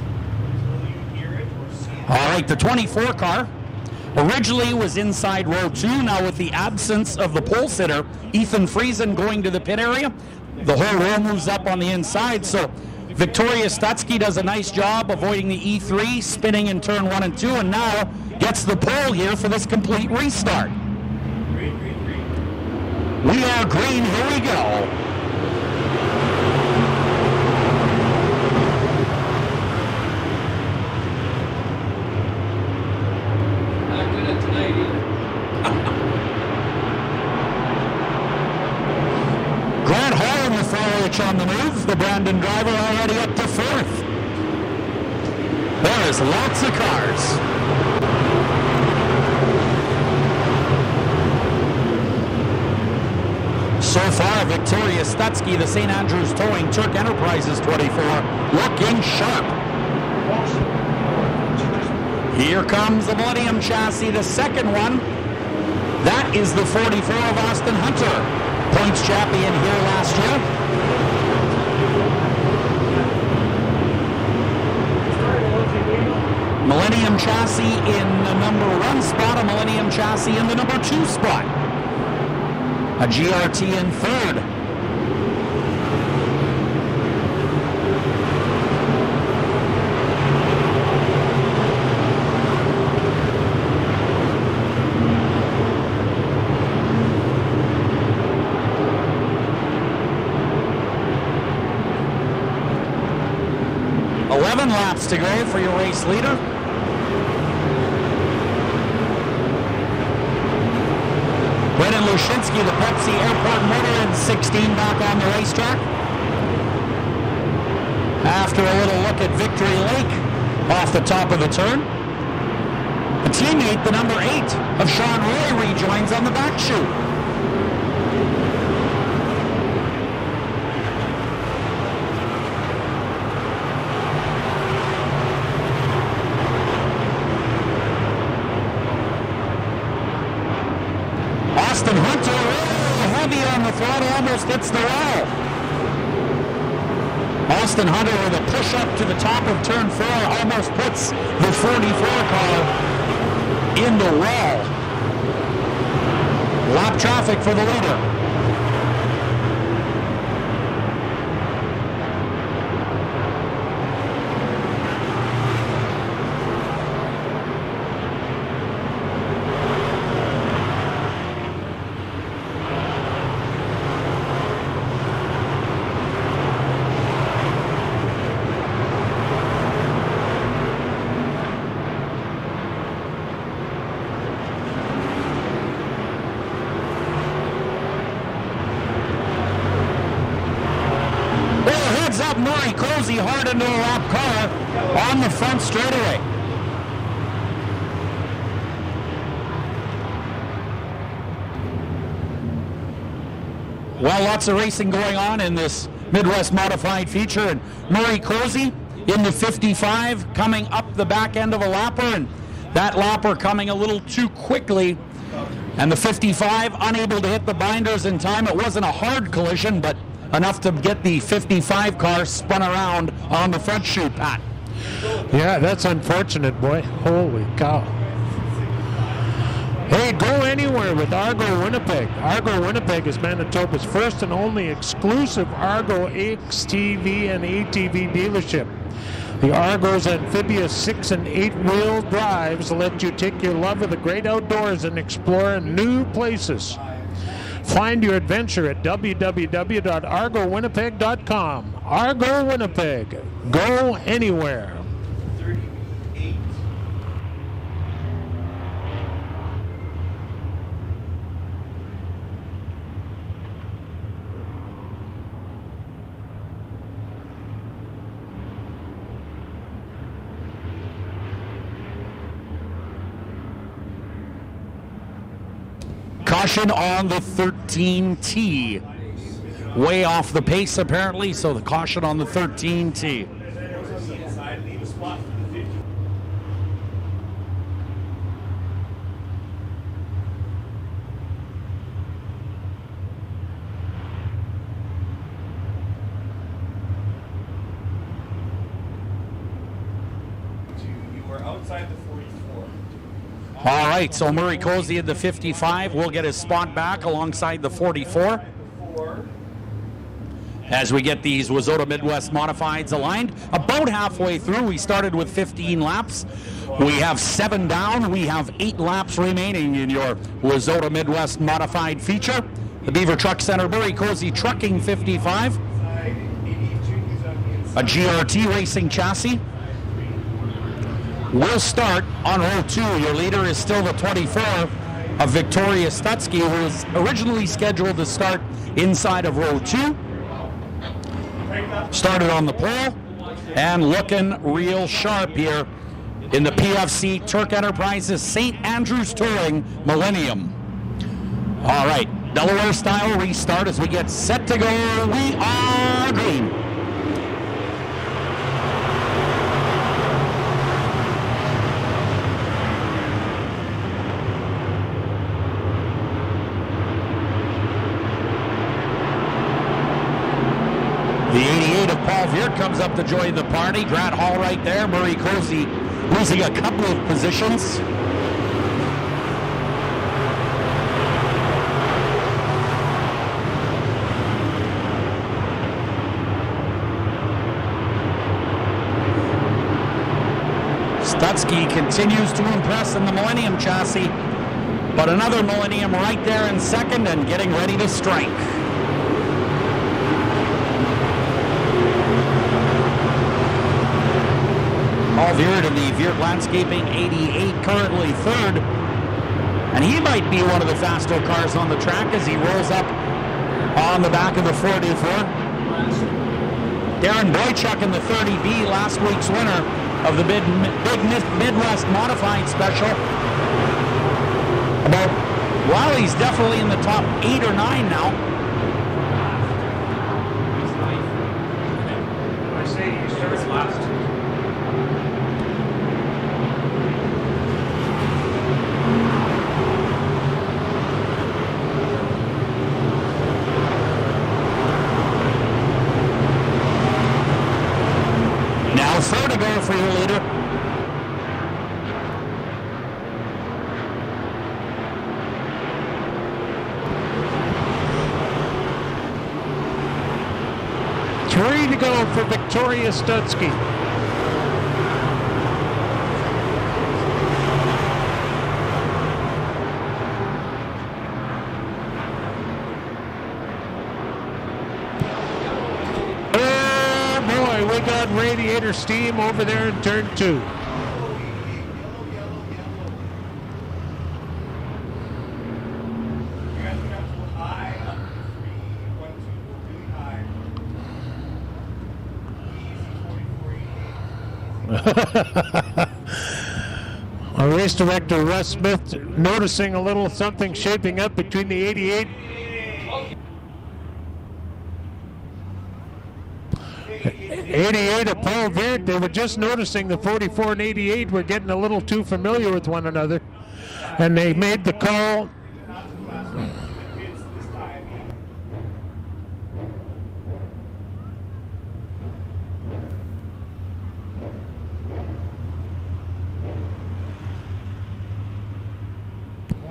Will you hear it or see it? All right, the 24 car originally was inside row 2. Now, with the absence of the pole sitter, Ethan Friesen, going to the pit area, the whole row moves up on the inside. So Victoria Stutsky does a nice job avoiding the E3, spinning in turn 1 and 2, and now gets the pole here for this complete restart. Green, green, green. We are green, here we go. Not good at tonight either. Grant Hall in the 4H on the move. The Brandon driver already up to 4th. There is lots of cars. So far, Victoria Stutsky, the St. Andrews Towing Turk Enterprises 24, looking sharp. Here comes the Millennium Chassis, the second one. That is the 44 of Austin Hunter, points champion here last year. Millennium Chassis in the number 1 spot, a Millennium Chassis in the number 2 spot. A GRT in 3rd. Laps to go for your race leader. Yoshinsky, the Pepsi Airport motor, and 16 back on the racetrack. After a little look at Victory Lake off the top of the turn. A teammate, the number 8 of Sean Roy, rejoins on the back chute. Austin Hunter, really heavy on the throttle, almost hits the wall. Austin Hunter with a push up to the top of turn 4 almost puts the 44 car in the wall. Lap traffic for the leader. Murray Cozy hard into a lap car on the front straightaway. Well, lots of racing going on in this Midwest Modified feature, and Murray Cozy in the 55 coming up the back end of a lapper, and that lapper coming a little too quickly, and the 55 unable to hit the binders in time. It wasn't a hard collision, but enough to get the 55 car spun around on the front chute, Pat. Yeah, that's unfortunate, boy. Holy cow. Hey, go anywhere with Argo Winnipeg. Argo Winnipeg is Manitoba's first and only exclusive Argo XTV and ATV dealership. The Argo's amphibious 6 and 8 wheel drives let you take your love of the great outdoors and explore new places. Find your adventure at www.argowinnipeg.com. Argo Winnipeg. Go anywhere. 38. Caution on the 13T. Way off the pace, apparently, so the caution on the 13T. You were outside the 44. All right, so Murray Cozy at the 55 will get his spot back alongside the 44. As we get these Wazota Midwest Modifieds aligned, about halfway through, we started with 15 laps. We have 7 down. We have 8 laps remaining in your Wazota Midwest Modified feature. The Beaver Truck Center, Murray Cozy Trucking 55. A GRT racing chassis. Will start on row 2. Your leader is still the 24 of Victoria Stutsky, who was originally scheduled to start inside of row 2. Started on the pole and looking real sharp here in the PFC Turk Enterprises St. Andrews Touring Millennium. All right, Delaware style restart as we get set to go. We are green. The 88 of Paul Veert comes up to join the party. Grant Hall right there. Murray Cozy losing a couple of positions. Stutsky continues to impress in the Millennium chassis, but another Millennium right there in second and getting ready to strike. Paul Veert in the Veert Landscaping 88, currently third. And he might be one of the faster cars on the track as he rolls up on the back of the 44. Darren Boychuk in the 30B, last week's winner of the Big Midwest Modified Special. Well, he's definitely in the top 8 or 9 now. I say he starts last. Now 4 to go for your leader. Three to go for Victoria Studsky. Oh boy, we got radiator steam over there in turn 2. Our race director Russ Smith noticing a little something shaping up between the 88. 88 of Paul Virt. They were just noticing the 44 and 88 were getting a little too familiar with one another, and they made the call.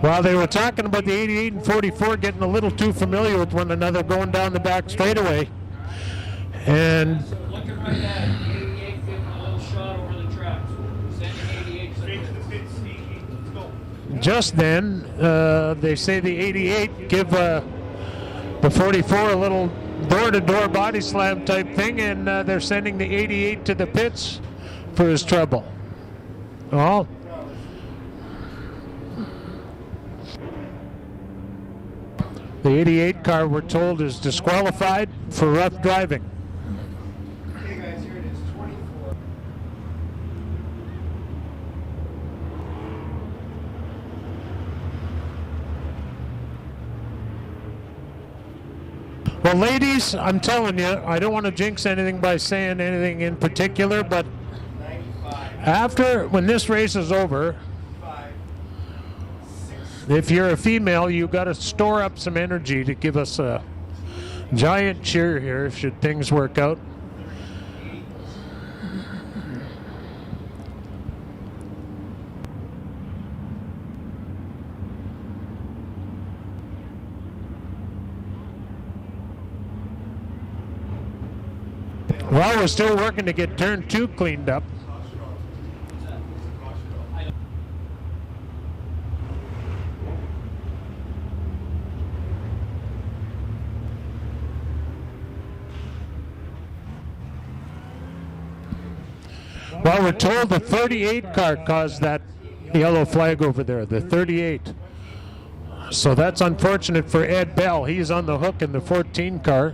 While they were talking about the 88 and 44 getting a little too familiar with one another going down the back straightaway. And Looking right at it, 88 giving a little shot over the track. Sending 88 straight to the pits. Let's go. just then, they say the 88 give the 44 a little door-to-door body slam type thing, and they're sending the 88 to the pits for his trouble. Oh. The 88 car, we're told, is disqualified for rough driving. Okay, guys, here it is, 24. Well, ladies, I'm telling you, I don't want to jinx anything by saying anything in particular, but 95. when this race is over, 5. 6. if you're a female, you got to store up some energy to give us a giant cheer here should things work out. Well, we're still working to get turn 2 cleaned up. Well, we're told the 38 car caused that yellow flag over there, the 38. So that's unfortunate for Ed Bell. He's on the hook in the 14 car.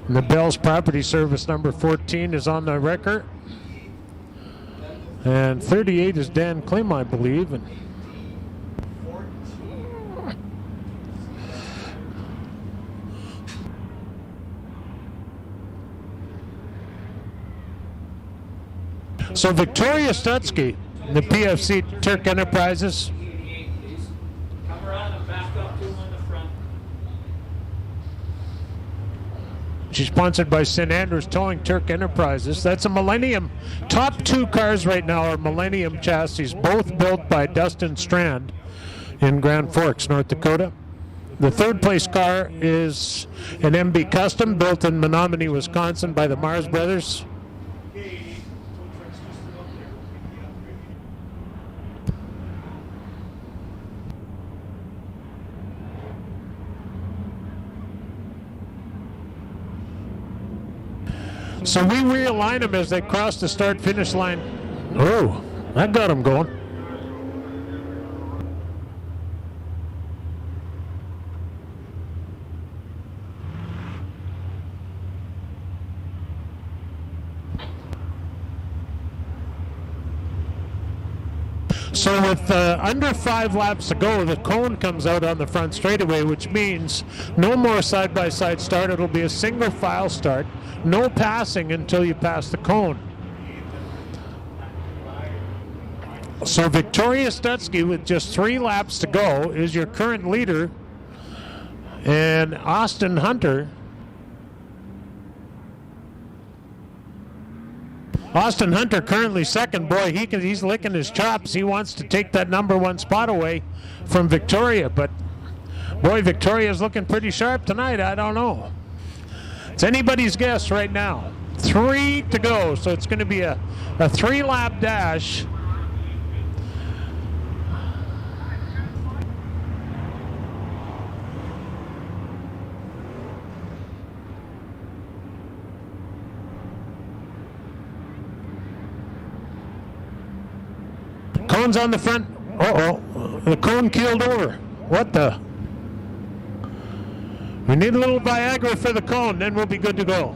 And the Bell's property service number 14 is on the record. And 38 is Dan Klim, I believe. And so Victoria Studsky, the PFC Turk Enterprises. Come around and back up to him in the front. She's sponsored by St. Andrews Towing Turk Enterprises. That's a Millennium. Top 2 cars right now are Millennium chassis, both built by Dustin Strand in Grand Forks, North Dakota. The third place car is an MB Custom built in Menominee, Wisconsin by the Mars Brothers. So we realign them as they cross the start-finish line. Oh, that got them going. So with under 5 laps to go, the cone comes out on the front straightaway, which means no more side-by-side start. It'll be a single file start. No passing until you pass the cone. So Victoria Stutsky, with just 3 laps to go, is your current leader. And Austin Hunter currently second. Boy, he's licking his chops. He wants to take that number 1 spot away from Victoria. But, boy, Victoria's looking pretty sharp tonight. I don't know. It's anybody's guess right now. 3 to go, so it's going to be a 3-lap dash. Cone's on the front. Uh-oh. The cone keeled over. What the? We need a little Viagra for the cone, then we'll be good to go.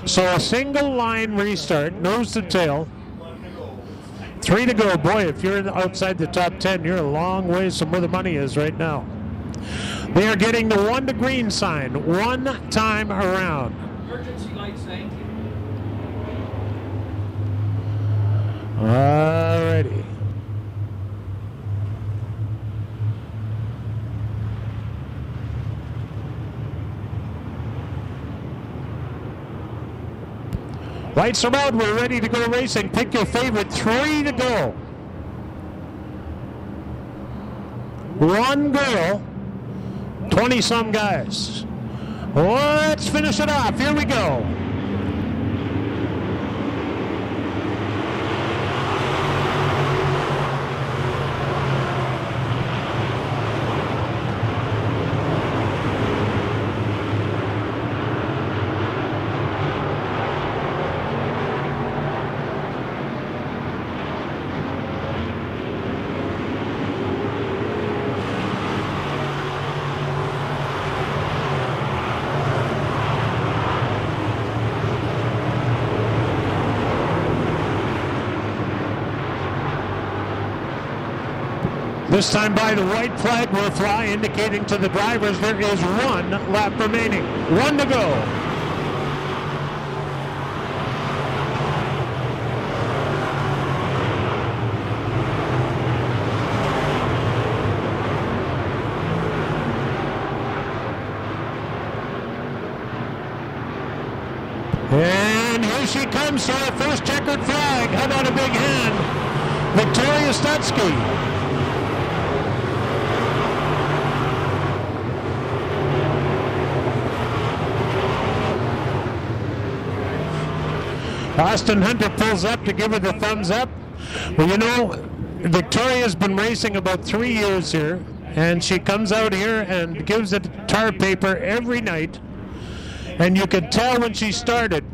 So a single line restart, nose to tail. 3 to go. Boy, if you're outside the top 10, you're a long ways from where the money is right now. They are getting the 1 to green sign 1 time around. Emergency lights, thank you. Alrighty. Lights are out. We're ready to go racing. Pick your favorite. 3 to go. 1 girl, 20-some guys. Let's finish it off. Here we go. This time by the white flag will fly, indicating to the drivers there is 1 lap remaining. 1 to go. And here she comes, so our first checkered flag. How about a big hand? Victoria Stutsky. Austin Hunter pulls up to give her the thumbs up. Well, you know, Victoria's been racing about 3 years here, and she comes out here and gives it tar paper every night. And you could tell when she started,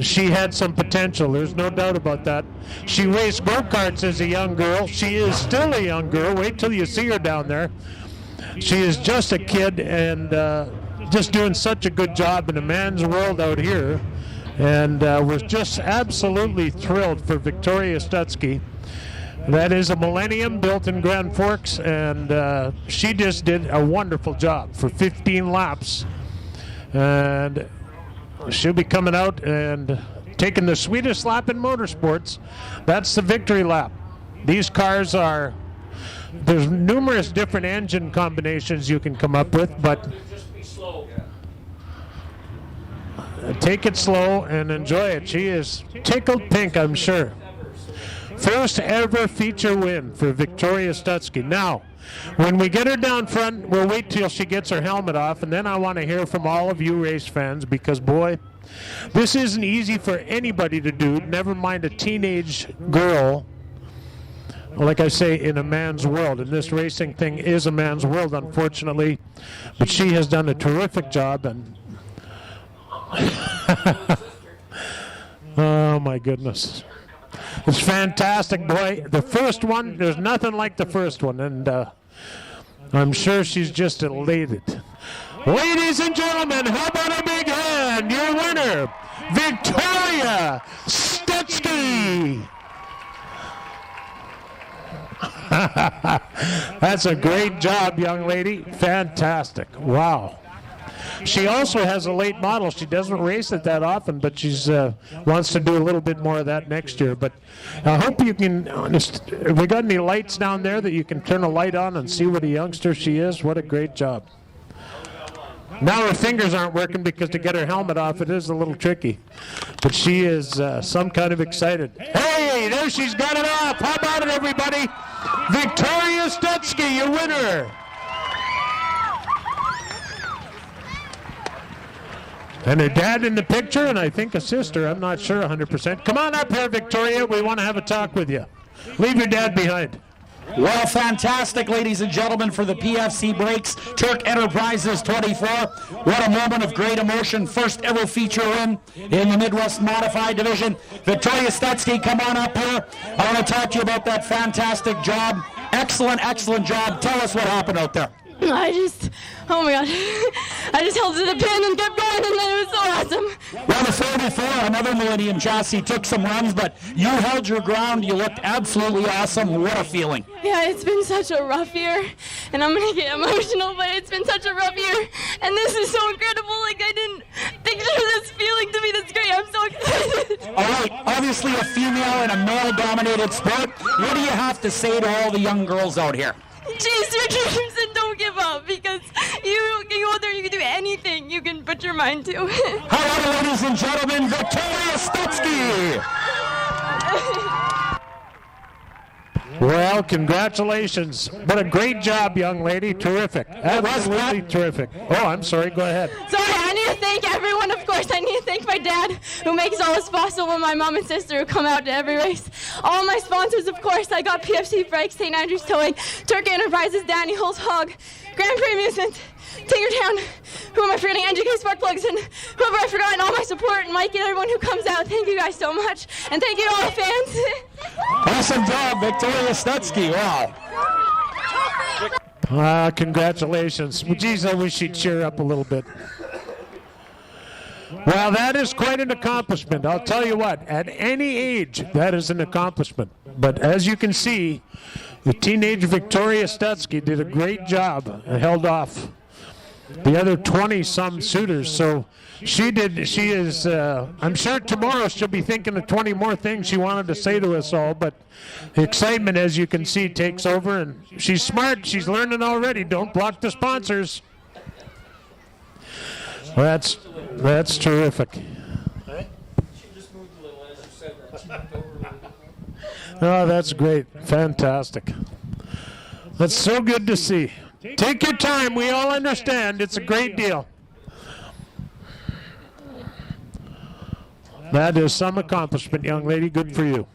she had some potential. There's no doubt about that. She raced go-karts as a young girl. She is still a young girl. Wait till you see her down there. She is just a kid and just doing such a good job in a man's world out here. And we're just absolutely thrilled for Victoria Stutsky. That is a Millennium built in Grand Forks, and she just did a wonderful job for 15 laps. And she'll be coming out and taking the sweetest lap in motorsports. That's the victory lap. These cars are, there's numerous different engine combinations you can come up with, but Just be slow. take it slow and enjoy it. She is tickled pink, I'm sure. First ever feature win for Victoria Stutsky. Now, when we get her down front, we'll wait till she gets her helmet off, and then I want to hear from all of you race fans, because, boy, this isn't easy for anybody to do, never mind a teenage girl like I say, in a man's world. And this racing thing is a man's world, unfortunately. But she has done a terrific job. And oh, my goodness. It's fantastic, boy. The first one, there's nothing like the first one. And I'm sure she's just elated. Ladies and gentlemen, how about a big hand? Your winner, Victoria Stutsky. That's a great job, young lady. Fantastic. Wow. She also has a late model. She doesn't race it that often, but she's wants to do a little bit more of that next year. But I hope you can, have we got any lights down there that you can turn a light on and see what a youngster she is? What a great job. Now her fingers aren't working because to get her helmet off, it is a little tricky. But she is some kind of excited. Hey, there she's got it off. How about it, everybody? Victoria Stutsky, your winner. And her dad in the picture, and I think a sister. I'm not sure 100%. Come on up here, Victoria. We want to have a talk with you. Leave your dad behind. Well, fantastic, ladies and gentlemen, for the PFC Brakes Turk Enterprises 24. What a moment of great emotion. First ever feature win in the Midwest Modified Division. Victoria Stutsky, come on up here. I want to talk to you about that fantastic job. Excellent, excellent job. Tell us what happened out there. Oh my God. I just held to the pin and kept going, and then it was so awesome. Well, the 44, another Millennium chassis, took some runs, but you held your ground. You looked absolutely awesome. What a feeling. Yeah, it's been such a rough year, and I'm going to get emotional, but it's been such a rough year, and this is so incredible. Like, I didn't picture this feeling to me. That's great. I'm so excited. All right, obviously a female in a male-dominated sport. What do you have to say to all the young girls out here? Chase your dreams and don't give up, because you go there, you can do anything you can put your mind to. Hello, ladies and gentlemen, Victoria Stutsky. Well, congratulations. What a great job, young lady. Terrific. Absolutely terrific. Oh, I'm sorry. Go ahead. Sorry, I need to thank everyone, of course. I need to thank my dad, who makes all this possible, my mom and sister, who come out to every race. All my sponsors, of course. I got PFC Brakes, St. Andrews Towing, Turk Enterprises, Danny Holt's Hog, Grand Prix Amusement, Tinkertown, who am I forgetting? NGK Spark Plugs, and whoever I forgot, and all my support, and Mike and everyone who comes out. Thank you guys so much, and thank you to all the fans. Awesome job, Victoria Stutsky. Wow. Congratulations. Well, geez, I wish she'd cheer up a little bit. Well, that is quite an accomplishment. I'll tell you what, at any age, that is an accomplishment. But as you can see, the teenage Victoria Stutsky did a great job and held off the other 20-some suitors. So she is, I'm sure tomorrow she'll be thinking of 20 more things she wanted to say to us all, but the excitement, as you can see, takes over, and she's smart. She's learning already. Don't block the sponsors. Well, that's terrific. She just moved a little as you said that. She moved over a little bit. Oh, that's great. Fantastic. That's so good to see. Take your time. We all understand. It's a great deal. That is some accomplishment, young lady. Good for you.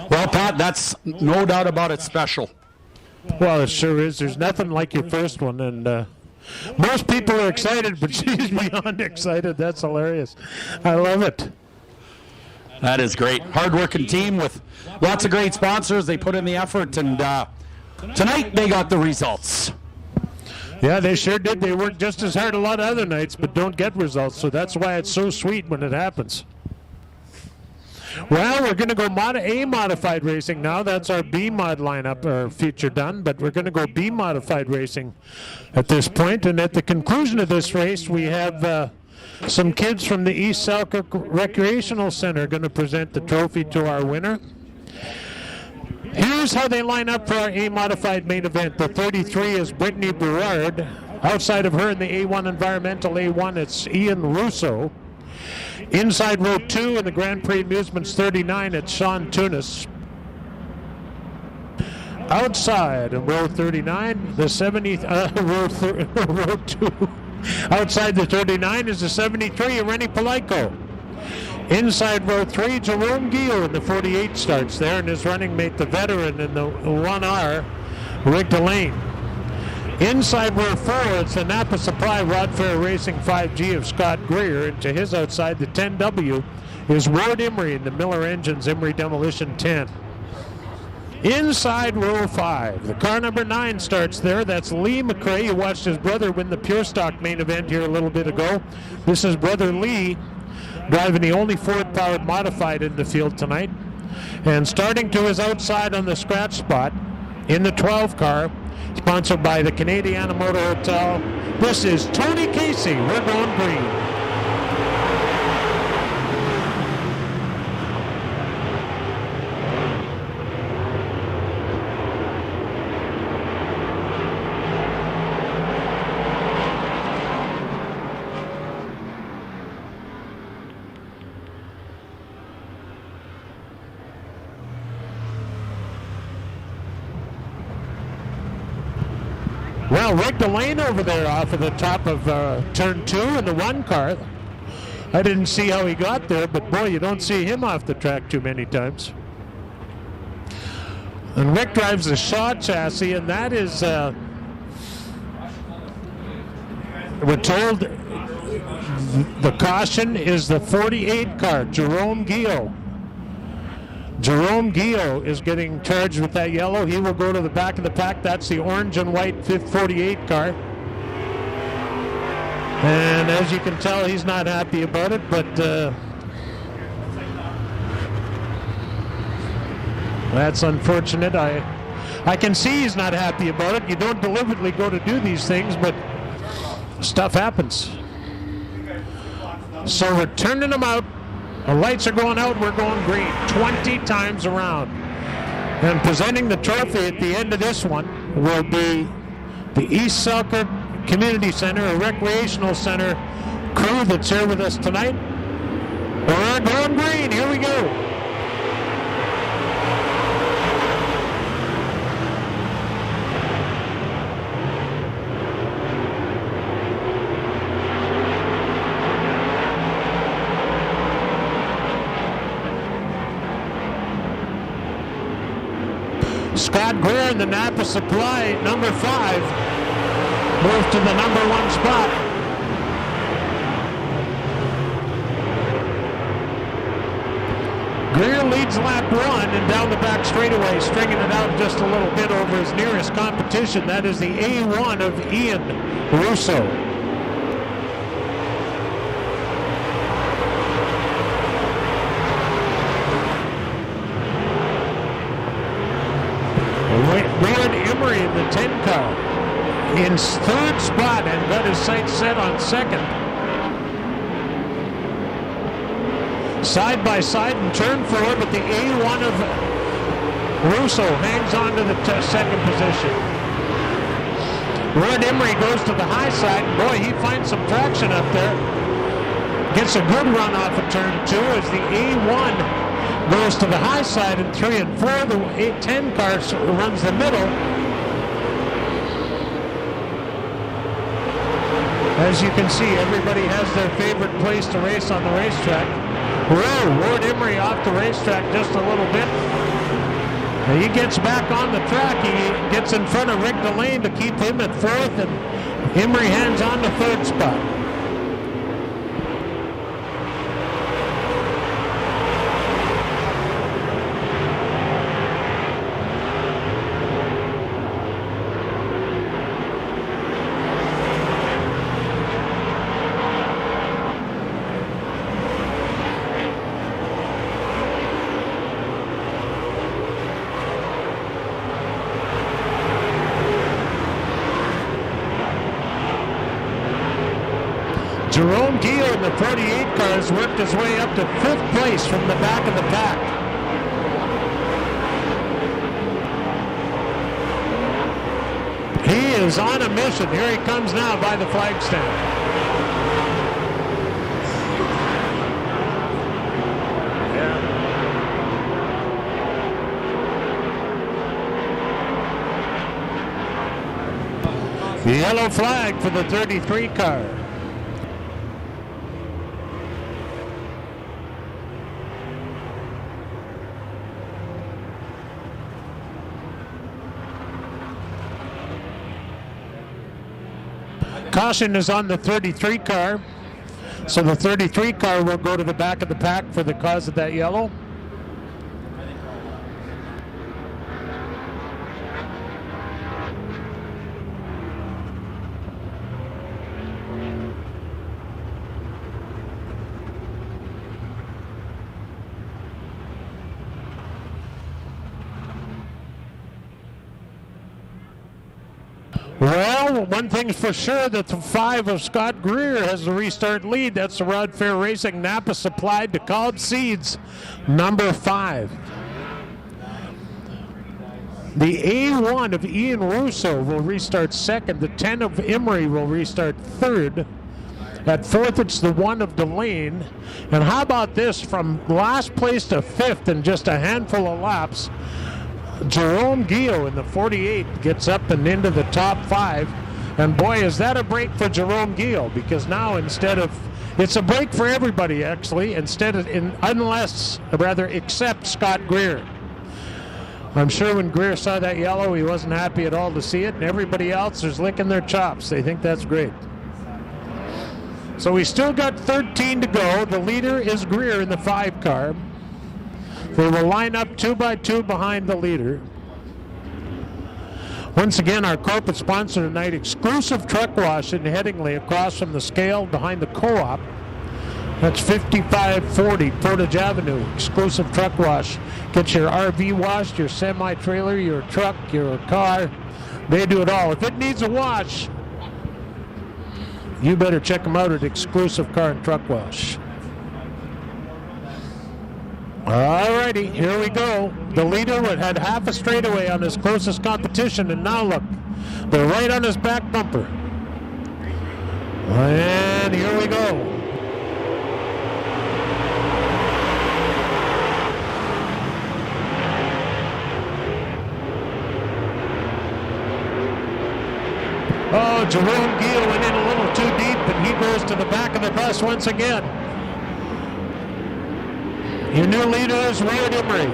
Well, Pat, that's no doubt about it special. Well, it sure is. There's nothing like your first one, and most people are excited, but she's beyond excited. That's hilarious. I love it. That is great. Hard-working team with lots of great sponsors. They put in the effort, and tonight they got the results. Yeah, they sure did. They worked just as hard a lot of other nights, but don't get results, so that's why it's so sweet when it happens. Well, we're going to go A modified racing now. That's our B mod lineup, our feature done, but we're going to go B modified racing at this point. And at the conclusion of this race, we have some kids from the East Selkirk Recreational Center going to present the trophy to our winner. Here's how they line up for our A-modified main event. The 33 is Brittany Berard. Outside of her in the A1 Environmental A1, it's Ian Russo. Inside row 2 in the Grand Prix Amusements 39, it's Sean Tunis. Outside in row 39, the 70, row 2. Outside the 39 is the 73, Rennie Palaiko. Inside row 3, Jerome Guillot in the 48 starts there, and his running mate, the veteran in the 1R, Rick Delane. Inside row 4, it's the Napa Supply Rod Fair Racing 5G of Scott Greer, and to his outside, the 10W, is Ward Emery in the Miller Engines Emery Demolition 10. Inside row 5, the car number 9 starts there. That's Lee McRae. You watched his brother win the Pure Stock main event here a little bit ago. This is brother Lee driving the only Ford-powered modified in the field tonight. And starting to his outside on the scratch spot in the 12 car, sponsored by the Canadiana Motor Hotel, this is Tony Casey. We're going green. Well, Rick Delane over there off of the top of turn 2 in the 1 car. I didn't see how he got there, but boy, you don't see him off the track too many times. And Rick drives the Shaw chassis, and that is, we're told the caution is the 48 car, Jerome Guillot. Jerome Guillot is getting charged with that yellow. He will go to the back of the pack. That's the orange and white 48 car. And as you can tell, he's not happy about it, but that's unfortunate. I can see he's not happy about it. You don't deliberately go to do these things, but stuff happens. So we're turning them out. The lights are going out, we're going green 20 times around. And presenting the trophy at the end of this one will be the East Selkirk Community Center, a recreational center crew that's here with us tonight. We're going green, here we go. Scott Greer in the Napa Supply, number 5, moved to the number 1 spot. Greer leads lap 1 and down the back straightaway, stringing it out just a little bit over his nearest competition. That is the A1 of Ian Russo. Ward Emery in the 10 car in 3rd spot and got his sights set on 2nd. Side by side in turn 4, but the A1 of Russo hangs on to the 2nd position. Ward Emery goes to the high side, and boy, he finds some traction up there. Gets a good run off of turn 2 as the A1 goes to the high side in 3 and 4. The 8-10 car runs the middle. As you can see, everybody has their favorite place to race on the racetrack. Whoa, Ward Emery off the racetrack just a little bit. He gets back on the track. He gets in front of Rick Delane to keep him at 4th, and Emery hands on to 3rd spot. Jerome Guillot in the 48 cars worked his way up to 5th place from the back of the pack. He is on a mission. Here he comes now by the flag stand. The yellow flag for the 33 car. Caution is on the 33 car, so the 33 car will go to the back of the pack for the cause of that yellow. Well, one thing's for sure, that the 5 of Scott Greer has the restart lead. That's the Rod Fair Racing Napa supplied to Called Seeds, number 5. The A1 of Ian Russo will restart second. The 10 of Emery will restart third. At fourth, it's the 1 of Delane. And how about this? From last place to fifth in just a handful of laps, Jerome Gio in the 48 gets up and into the top 5. And boy, is that a break for Jerome Gio, because now instead of, it's a break for everybody actually, except Scott Greer. I'm sure when Greer saw that yellow, he wasn't happy at all to see it, and everybody else is licking their chops. They think that's great. So we still got 13 to go. The leader is Greer in the 5 car. They will line up 2 by 2 behind the leader. Once again, our corporate sponsor tonight, Exclusive Truck Wash in Headingley, across from the scale behind the co-op. That's 5540 Portage Avenue. Exclusive Truck Wash. Get your RV washed, your semi-trailer, your truck, your car. They do it all. If it needs a wash, you better check them out at Exclusive Car and Truck Wash. Alrighty, here we go. The leader had half a straightaway on his closest competition, and now look, they're right on his back bumper. And here we go. Oh, Jerome Giel went in a little too deep, and he goes to the back of the bus once again. Your new leader is Red Emery.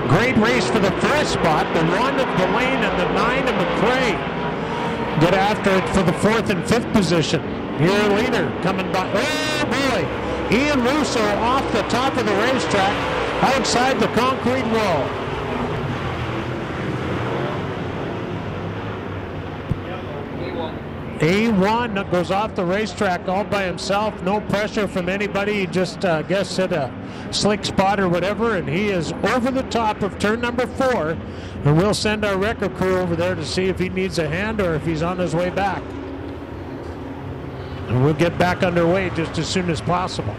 Great race for the first spot. The 1 of Delane and the 9 of McRae get after it for the 4th and 5th position. Your leader coming by. Oh boy! Ian Russo off the top of the racetrack, outside the concrete wall. A1 goes off the racetrack all by himself, no pressure from anybody. He just, I guess, hit a slick spot or whatever, and he is over the top of turn number 4. And we'll send our record crew over there to see if he needs a hand or if he's on his way back. And we'll get back underway just as soon as possible.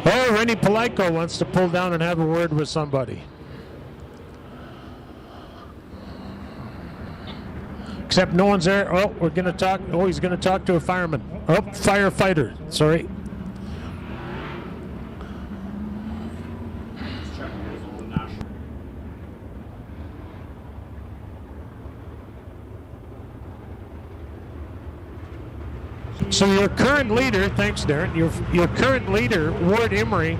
Oh, Rennie Palaiko wants to pull down and have a word with somebody. Except no one's there. Oh, we're going to talk. Oh, he's going to talk to a fireman. Oh, firefighter. Sorry. So your current leader, thanks Darren, your current leader, Ward Emery,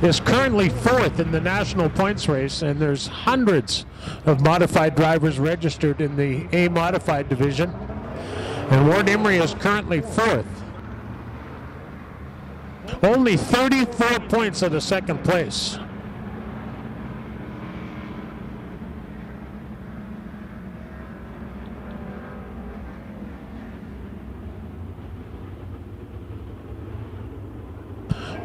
is currently 4th in the national points race, and there's hundreds of modified drivers registered in the A modified division, and Ward Emery is currently 4th. Only 34 points out of 2nd place.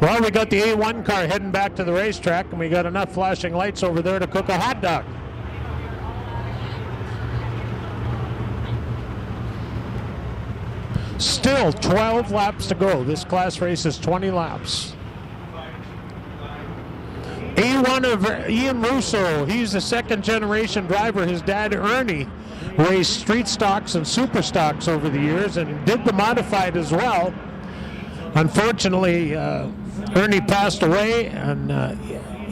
Well, we got the A1 car heading back to the racetrack, and we got enough flashing lights over there to cook a hot dog. Still 12 laps to go. This class race is 20 laps. A1 of Ian Russo. He's a second-generation driver. His dad, Ernie, raced street stocks and super stocks over the years and did the modified as well. Unfortunately, Ernie passed away, and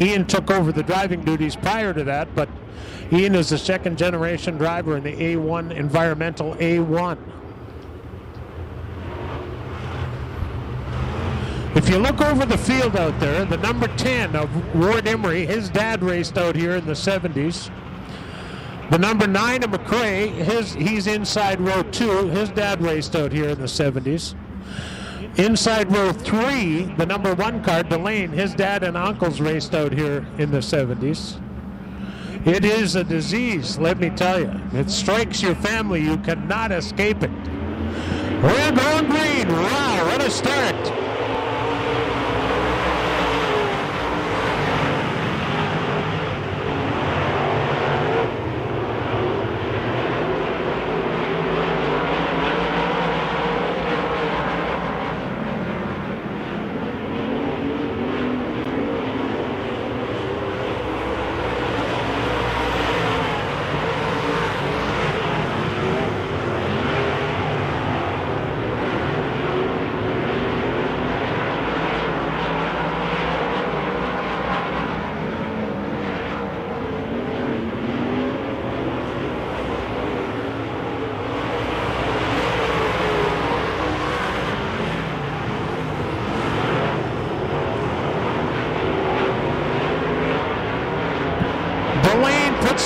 Ian took over the driving duties prior to that, but Ian is a second-generation driver in the A1 Environmental A1. If you look over the field out there, the number 10 of Ward Emery, his dad raced out here in the 70s. The number 9 of McRae, he's inside row 2. His dad raced out here in the 70s. Inside row 3, the number 1 car, Delane, his dad and uncles raced out here in the 70s. It is a disease, let me tell you. It strikes your family. You cannot escape it. We're going green. Wow, what a start.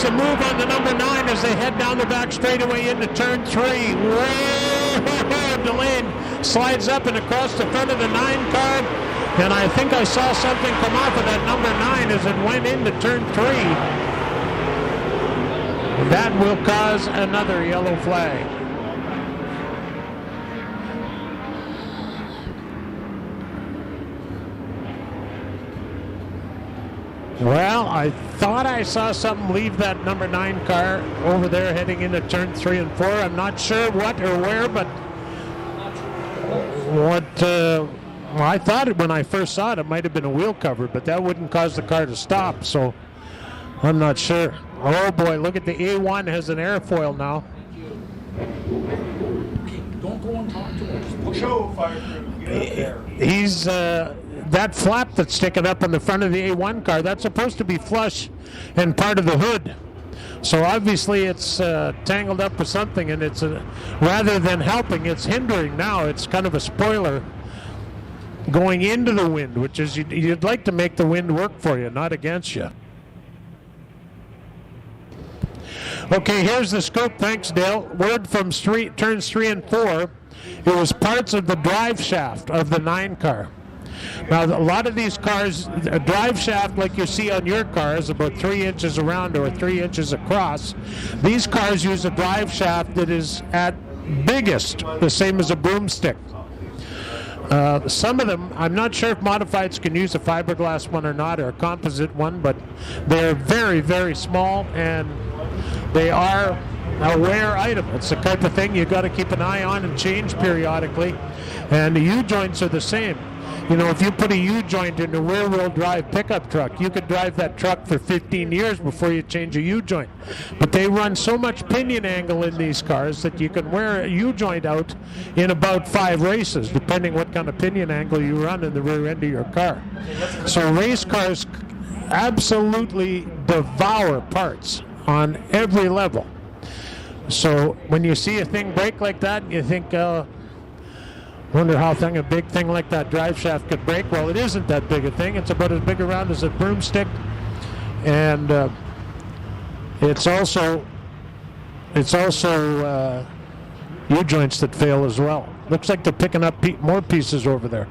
The move on the number 9 as they head down the back straightaway into turn 3. Whoa! Delane slides up and across the front of the 9 car, and I think I saw something come off of that number 9 as it went into turn 3. That will cause another yellow flag. Well, I thought I saw something leave that number 9 car over there heading into turn 3 and 4. I'm not sure what or where, but I thought when I first saw it, it might have been a wheel cover, but that wouldn't cause the car to stop, so I'm not sure. Oh boy, look at the A1 has an airfoil now. Don't go and talk to him. Show fire crew. Get up there. He's that flap that's sticking up on the front of the A1 car, that's supposed to be flush and part of the hood. So obviously it's tangled up with something, and it's rather than helping, it's hindering now. It's kind of a spoiler going into the wind, which is you'd like to make the wind work for you, not against you. Okay, here's the scoop. Thanks, Dale. Word from turns 3 and 4. It was parts of the drive shaft of the 9 car. Now, a lot of these cars, a drive shaft like you see on your car is about 3 inches around or 3 inches across. These cars use a drive shaft that is at biggest the same as a broomstick. Some of them, I'm not sure if modifieds can use a fiberglass one or not, or a composite one, but they're very, very small, and they are a rare item. It's the type of thing you got to keep an eye on and change periodically, and the U-joints are the same. You know, if you put a U-joint in a rear-wheel drive pickup truck, you could drive that truck for 15 years before you change a U-joint. But they run so much pinion angle in these cars that you can wear a U-joint out in about 5 races, depending what kind of pinion angle you run in the rear end of your car. So race cars absolutely devour parts on every level. So when you see a thing break like that, you think, wonder how a big thing like that drive shaft could break. Well, it isn't that big a thing. It's about as big around as a broomstick, and it's also U-joints that fail as well. Looks like they're picking up more pieces over there.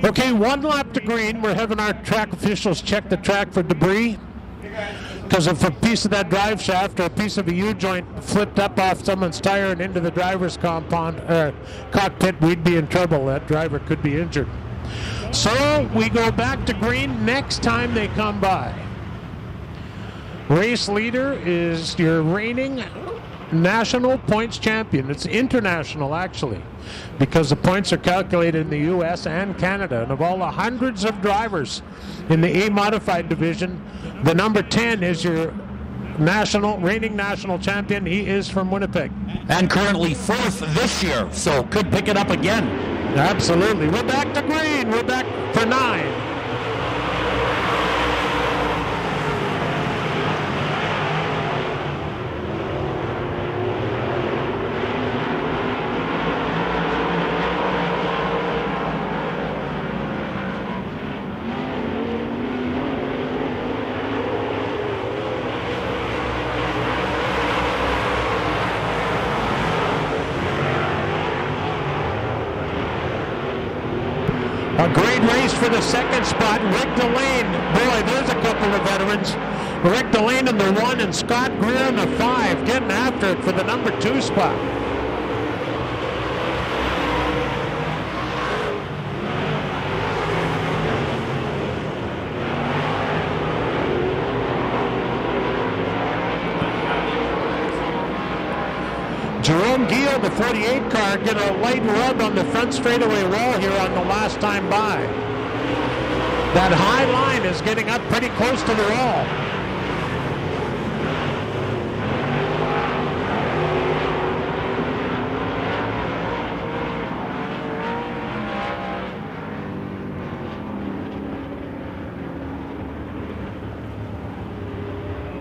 Okay, 1 lap to green. We're having our track officials check the track for debris. Because if a piece of that drive shaft or a piece of a U-joint flipped up off someone's tire and into the driver's cockpit, we'd be in trouble. That driver could be injured. So we go back to green next time they come by. Race leader is your reigning national points champion. It's international, actually, because the points are calculated in the U.S. and Canada. And of all the hundreds of drivers in the A-modified division, the number 10 is your reigning national champion. He is from Winnipeg. And currently 4th this year, so could pick it up again. Absolutely. We're back to green. We're back for 9. A great race for the second spot. Rick Delane. Boy, there's a couple of veterans. Rick Delane in the 1 and Scott Greer in the 5, getting after it for the number 2 spot. Jerome Giel, the 48 car, get a light rub on the front straightaway wall here on the last time by. That high line is getting up pretty close to the wall.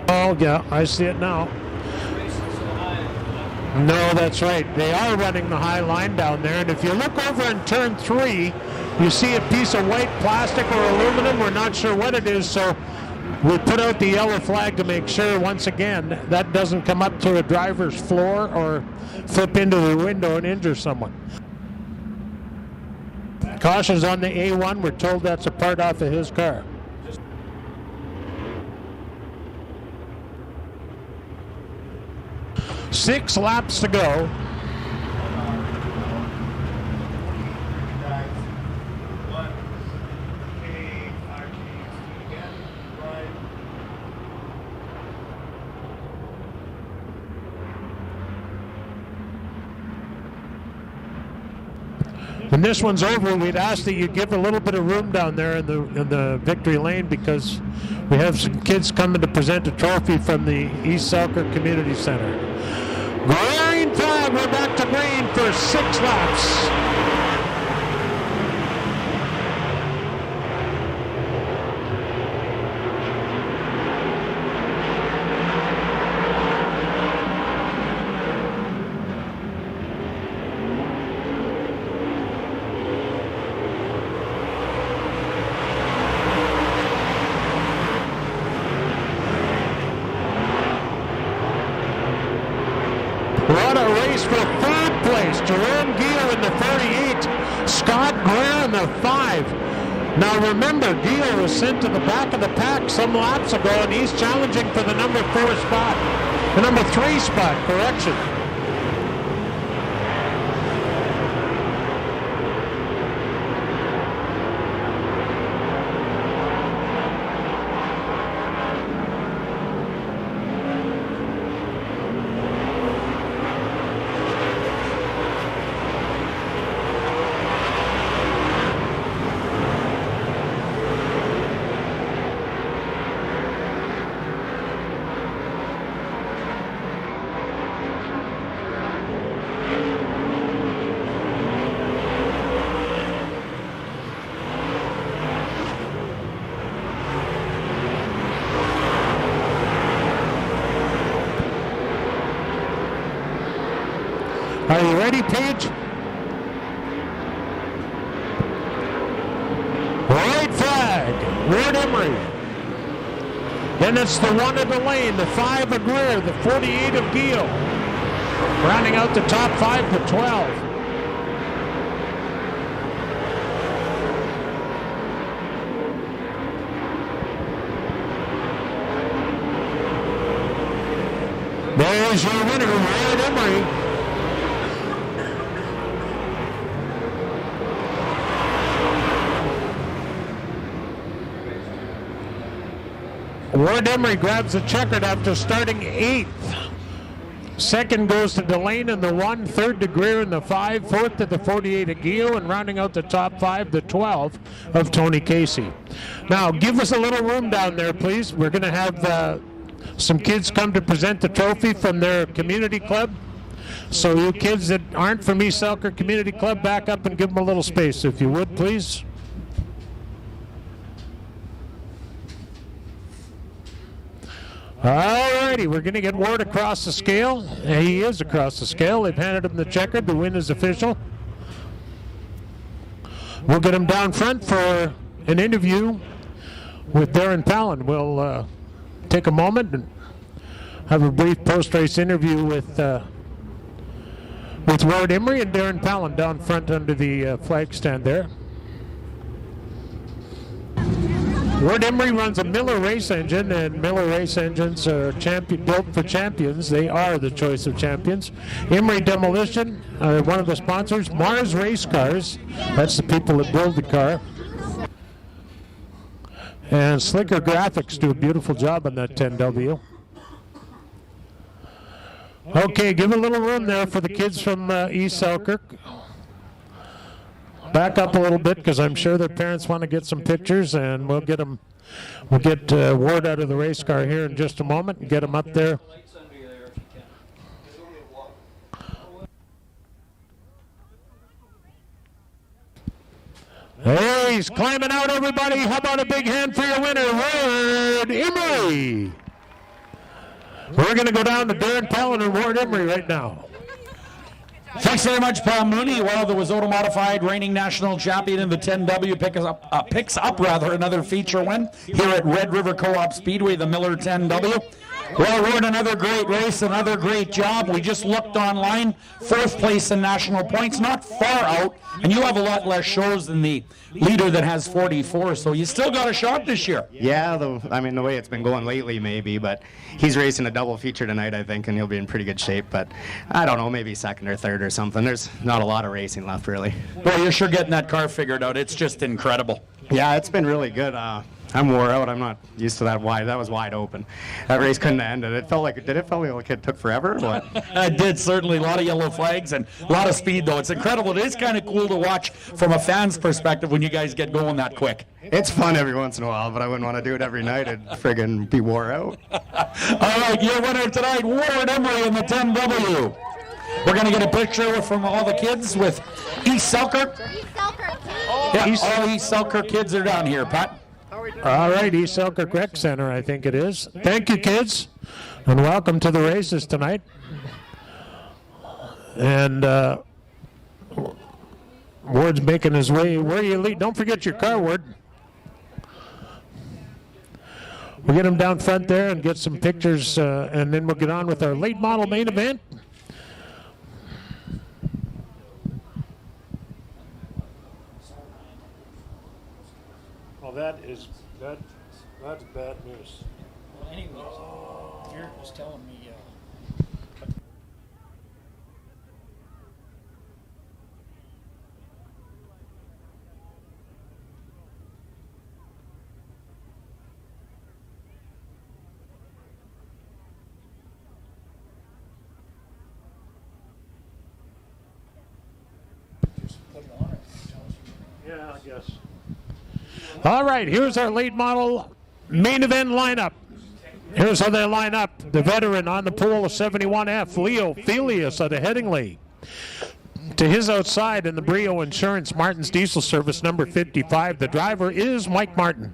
Oh, yeah, I see it now. No, that's right. They are running the high line down there. And if you look over in turn 3, you see a piece of white plastic or aluminum. We're not sure what it is, so we put out the yellow flag to make sure, once again, that doesn't come up to a driver's floor or flip into the window and injure someone. Caution's on the A1. We're told that's a part off of his car. Six laps to go. When this one's over, we'd ask that you give a little bit of room down there in the victory lane, because we have some kids coming to present a trophy from the East Selkirk Community Center. Green flag, we're back to green for 6 laps. What a race for 3rd place. Jerome Giel in the 38, Scott Greer in the 5. Now remember, Giel was sent to the back of the pack some laps ago, and he's challenging for the number 4 spot. The number 3 spot, correction. Are you ready, Paige? White flag, Ward Emery. Then it's the 1 of the lane, the 5 of Greer, the 48 of Giel. Rounding out the top 5 to 12. Here's your winner, Red Emery. Ward Emery grabs the checkered after starting 8th. Second goes to Delane in the 1, third to Greer in the 5, fourth to the 48 Aguillo, and rounding out the top 5, the 12 of Tony Casey. Now, give us a little room down there, please. We're going to have some kids come to present the trophy from their community club. So you kids that aren't from East Selkirk Community Club, back up and give them a little space, if you would, please. Alrighty, we're going to get Ward across the scale. He is across the scale. They've handed him the checkered. The win is official. We'll get him down front for an interview with Darren Palin. We'll take a moment and have a brief post-race interview with Ward Emery and Darren Palin down front under the flag stand there. Ward Emery runs a Miller race engine, and Miller race engines are built for champions. They are the choice of champions. Emery Demolition, one of the sponsors. Mars Race Cars, that's the people that build the car. And Slicker Graphics do a beautiful job on that 10W. Okay, give a little room there for the kids from East Selkirk. Back up a little bit, because I'm sure their parents want to get some pictures, and we'll get Ward out of the race car here in just a moment and get him up there. Hey, he's climbing out, everybody. How about a big hand for your winner, Ward Emery? We're going to go down to Darren Palin and Ward Emery right now. Thanks very much, Paul Mooney. Well, the Wazzoto Modified reigning national champion in the 10W picks up another feature win here at Red River Co-op Speedway, the Miller 10W. Well, Ward, another great race, another great job. We just looked online, 4th place in national points, not far out, and you have a lot less shows than the leader that has 44, so you still got a shot this year. Yeah, the way it's been going lately, maybe, but he's racing a double feature tonight, I think, and he'll be in pretty good shape, but I don't know, maybe 2nd or 3rd or something. There's not a lot of racing left, really. Well, you're sure getting that car figured out. It's just incredible. Yeah, it's been really good. I'm wore out. I'm not used to that wide. That was wide open. That race couldn't have ended. It felt like it took forever? What? It did, certainly. A lot of yellow flags and a lot of speed, though. It's incredible. It is kind of cool to watch from a fan's perspective when you guys get going that quick. It's fun every once in a while, but I wouldn't want to do it every night. It'd friggin' be wore out. All right, your winner tonight, Ward Emery in the 10W. We're going to get a picture from all the kids with East Selkirk. Yeah, all East Selkirk kids are down here, Pat. All right, East Selkirk Rec Center, I think it is. Thank you, kids, and welcome to the races tonight. And Ward's making his way. Where you lead? Don't forget your car, Ward. We'll get him down front there and get some pictures, and then we'll get on with our late model main event. Well, that's bad news. Well, anyways, Garrett was telling me. Yeah, I guess. All right, here's our late model main event lineup. Here's how they line up. The veteran on the pole of 71F, Leo Felius out of Headingley. To his outside in the Brio Insurance Martin's Diesel Service number 55, the driver is Mike Martin.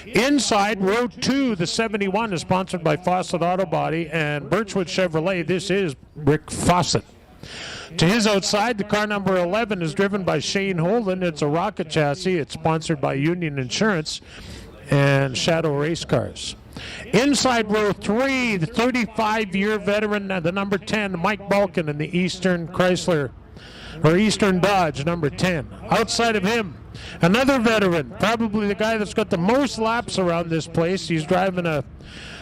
Inside row 2, the 71 is sponsored by Fawcett Auto Body and Birchwood Chevrolet. This is Rick Fawcett. To his outside, the car number 11 is driven by Shane Holden. It's a rocket chassis. It's sponsored by Union Insurance and Shadow Race Cars. Inside row 3, the 35-year veteran, the number 10, Mike Balkin in the Eastern Chrysler or Eastern Dodge, number 10. Outside of him, another veteran, probably the guy that's got the most laps around this place. He's driving a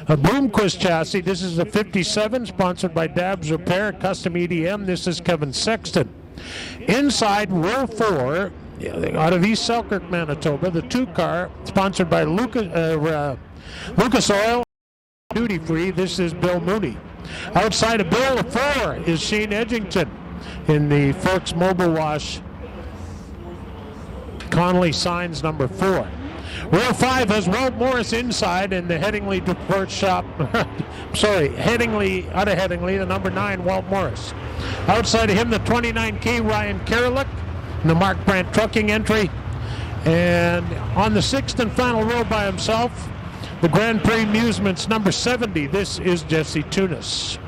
Bloomquist chassis. This is a 57, sponsored by Dabs Repair, Custom EDM. This is Kevin Sexton. Inside row 4, out of East Selkirk, Manitoba, the 2-car, sponsored by Lucas Oil, duty free. This is Bill Mooney. Outside of Bill, 4 is Shane Edgington in the Forks Mobile Wash Connolly Signs number 4. Row 5 has Walt Morris inside in the Headingley Deport Shop. Headingley, out of Headingley, the number 9, Walt Morris. Outside of him, the 29K, Ryan Karalik, in the Mark Brandt Trucking entry. And on the 6th and final row by himself, the Grand Prix Amusements number 70. This is Jesse Tunis.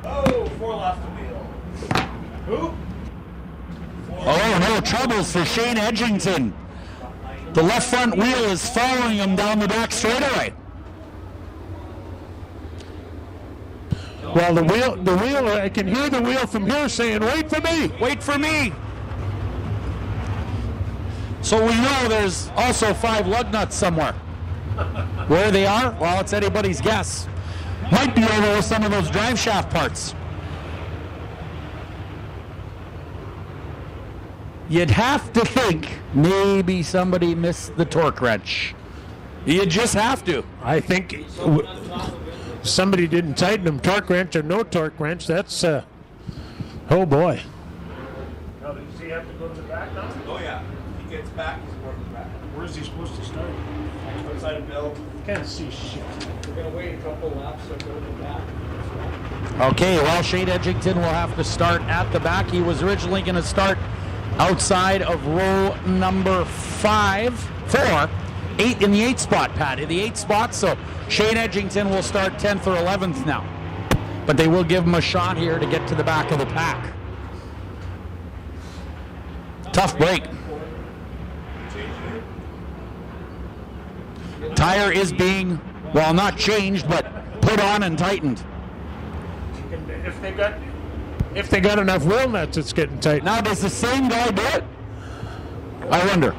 Oh, 4 left the wheel. Who? Oh, no troubles for Shane Edgington. The left front wheel is following him down the back straightaway. Well, the wheel, I can hear the wheel from here saying, "Wait for me, wait for me." So we know there's also 5 lug nuts somewhere. Where they are? Well, it's anybody's guess. Might be over some of those drive shaft parts. You'd have to think maybe somebody missed the torque wrench. You just have to. I think somebody didn't tighten them, torque wrench or no torque wrench. That's, oh boy. Now, does he have to go to the back now? Oh, yeah. If he gets back, he's going to the back. Where's he supposed to start? Outside of Bill. Can't see shit. We're going to wait a couple laps so go to the back. Okay, well, Shane Edgington will have to start at the back. He was originally going to start outside of row number 4, 8 in the 8 spot, Pat. In the 8 spot, so Shane Edgington will start 10th or 11th now. But they will give him a shot here to get to the back of the pack. Tough break. Tire is being, well, not changed, but put on and tightened. If they got enough wheel nuts, it's getting tight. Now, does the same guy do it? I wonder.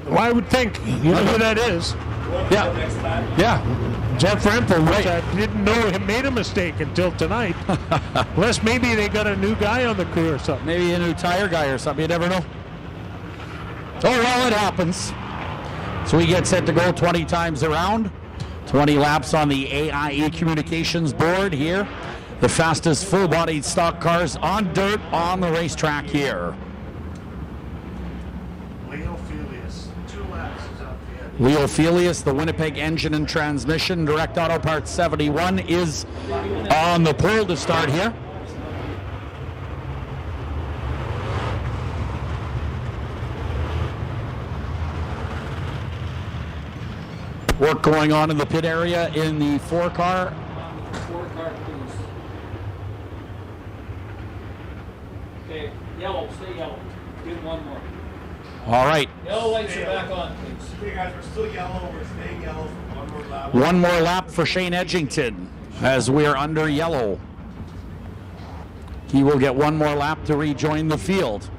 Well, I would think. You know who that is? Yeah. Yeah. Jeff Rempel, which I didn't know he made a mistake until tonight. Unless maybe they got a new guy on the crew or something. Maybe a new tire guy or something. You never know. Oh, well, it happens. So he gets set to go 20 times around. 20 laps on the AIE Communications board here. The fastest full-bodied stock cars on dirt on the racetrack here. Leo Felius, 2 laps is up the end. Leo Felius, the Winnipeg Engine and Transmission, Direct Auto Parts 71, is on the pole to start here. Work going on in the pit area in the 4-car. 4-car, please. Okay, yellow, stay yellow. Give one more. All right. Yellow lights are back on, please. Okay, guys, we're still yellow. We're staying yellow for 1 more lap. One more lap for Shane Edgington as we are under yellow. He will get 1 more lap to rejoin the field.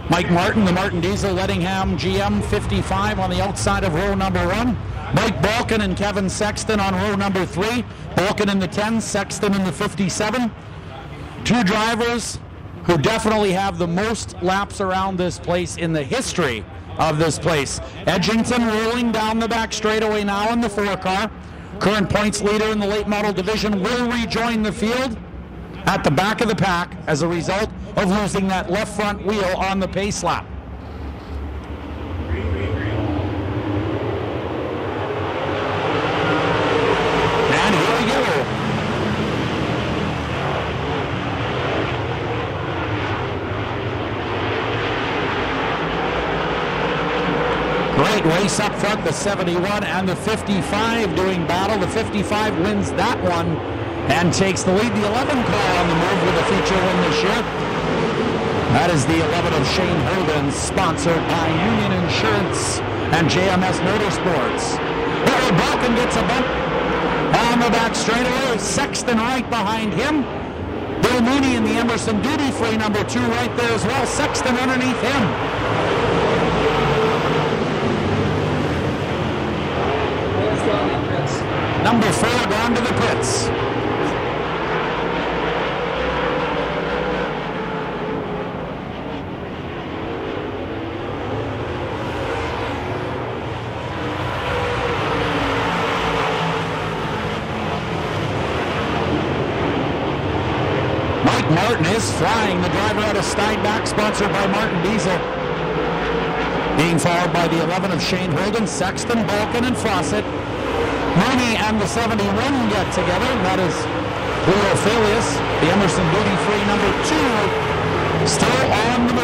Mike Martin, the Martin Diesel Lettingham GM 55 on the outside of row number 1. Mike Balkin and Kevin Sexton on row number 3. Balkin in the 10, Sexton in the 57. 2 drivers who definitely have the most laps around this place in the history of this place. Edgington rolling down the back straightaway now in the 4-car. Current points leader in the late model division will rejoin the field at the back of the pack as a result of losing that left front wheel on the pace lap. Green, green, green. And here we go. Great race up front, the 71 and the 55 doing battle. The 55 wins that one and takes the lead. The 11 car on the move with a feature win this year. That is the 11 of Shane Holden, sponsored by Union Insurance and JMS Motorsports. Well, Balkan gets a bump on the back straightaway. Sexton right behind him. Bill Mooney in the Emerson Duty Free number 2 right there as well. Sexton underneath him. Number 4 gone to the pits. Martin is flying, the driver out of Steinbach, sponsored by Martin Diesel. Being followed by the 11 of Shane Holden, Sexton, Balkan, and Fawcett. Mooney and the 71 get together. That is Julio Filius, the Emerson Duty Free number 2, still on the move.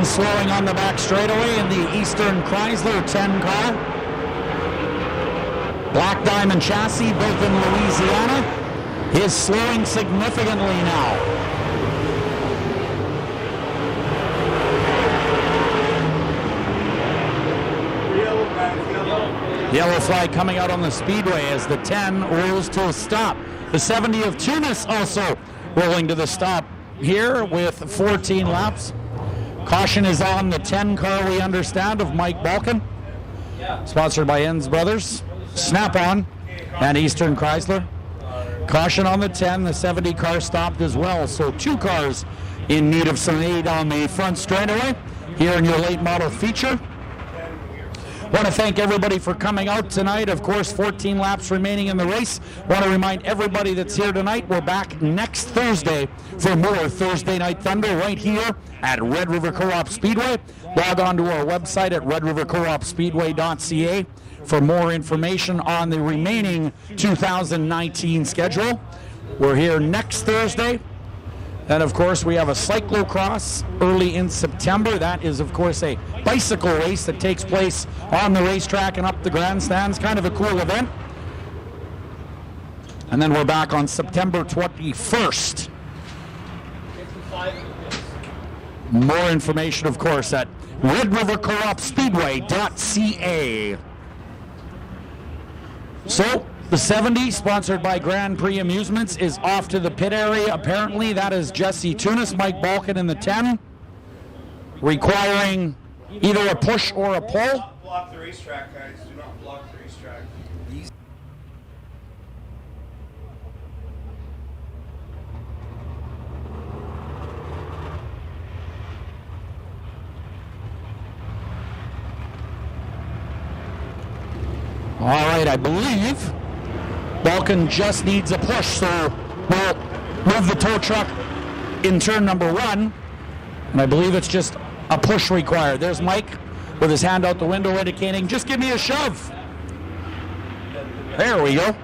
Slowing on the back straightaway in the Eastern Chrysler 10 car. Black Diamond chassis built in Louisiana is slowing significantly now. Yellow flag coming out on the speedway as the 10 rolls to a stop. The 70 of Tunis also rolling to the stop here with 14 laps. Caution is on the 10 car, we understand, of Mike Balkan. Sponsored by Enns Brothers, Snap-on, and Eastern Chrysler. Caution on the 10, the 70 car stopped as well. So 2 cars in need of some aid on the front straightaway here in your late model feature. Want to thank everybody for coming out tonight. Of course, 14 laps remaining in the race. Want to remind everybody that's here tonight, we're back next Thursday for more Thursday Night Thunder right here at Red River Co-op Speedway. Log on to our website at redrivercoopspeedway.ca for more information on the remaining 2019 schedule. We're here next Thursday. And of course, we have a cyclocross early in September. That is, of course, a bicycle race that takes place on the racetrack and up the grandstands. Kind of a cool event. And then we're back on September 21st. More information, of course, at redrivercoopspeedway.ca. So, the 70, sponsored by Grand Prix Amusements, is off to the pit area. Apparently, that is Jesse Tunis, Mike Balkan in the 10, requiring either a push or a pull. Do not block the racetrack, guys. Do not block the racetrack. All right, I believe Balkan just needs a push, so we'll move the tow truck in turn number 1, and I believe it's just a push required. There's Mike with his hand out the window indicating, just give me a shove. There we go.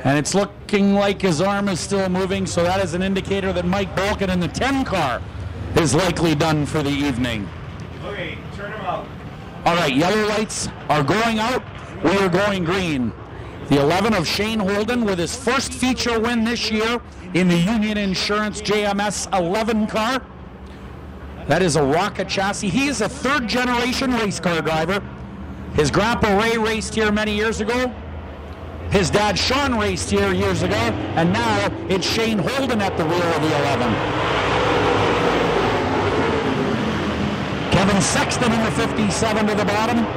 And it's looking like his arm is still moving, so that is an indicator that Mike Balkan in the 10 car is likely done for the evening. Okay, turn him out. All right, yellow lights are going out. We are going green. The 11 of Shane Holden with his first feature win this year in the Union Insurance JMS 11 car. That is a rocket chassis. He is a 3rd generation race car driver. His grandpa Ray raced here many years ago. His dad Sean raced here years ago, and now it's Shane Holden at the rear of the 11. Kevin Sexton in the 57 to the bottom.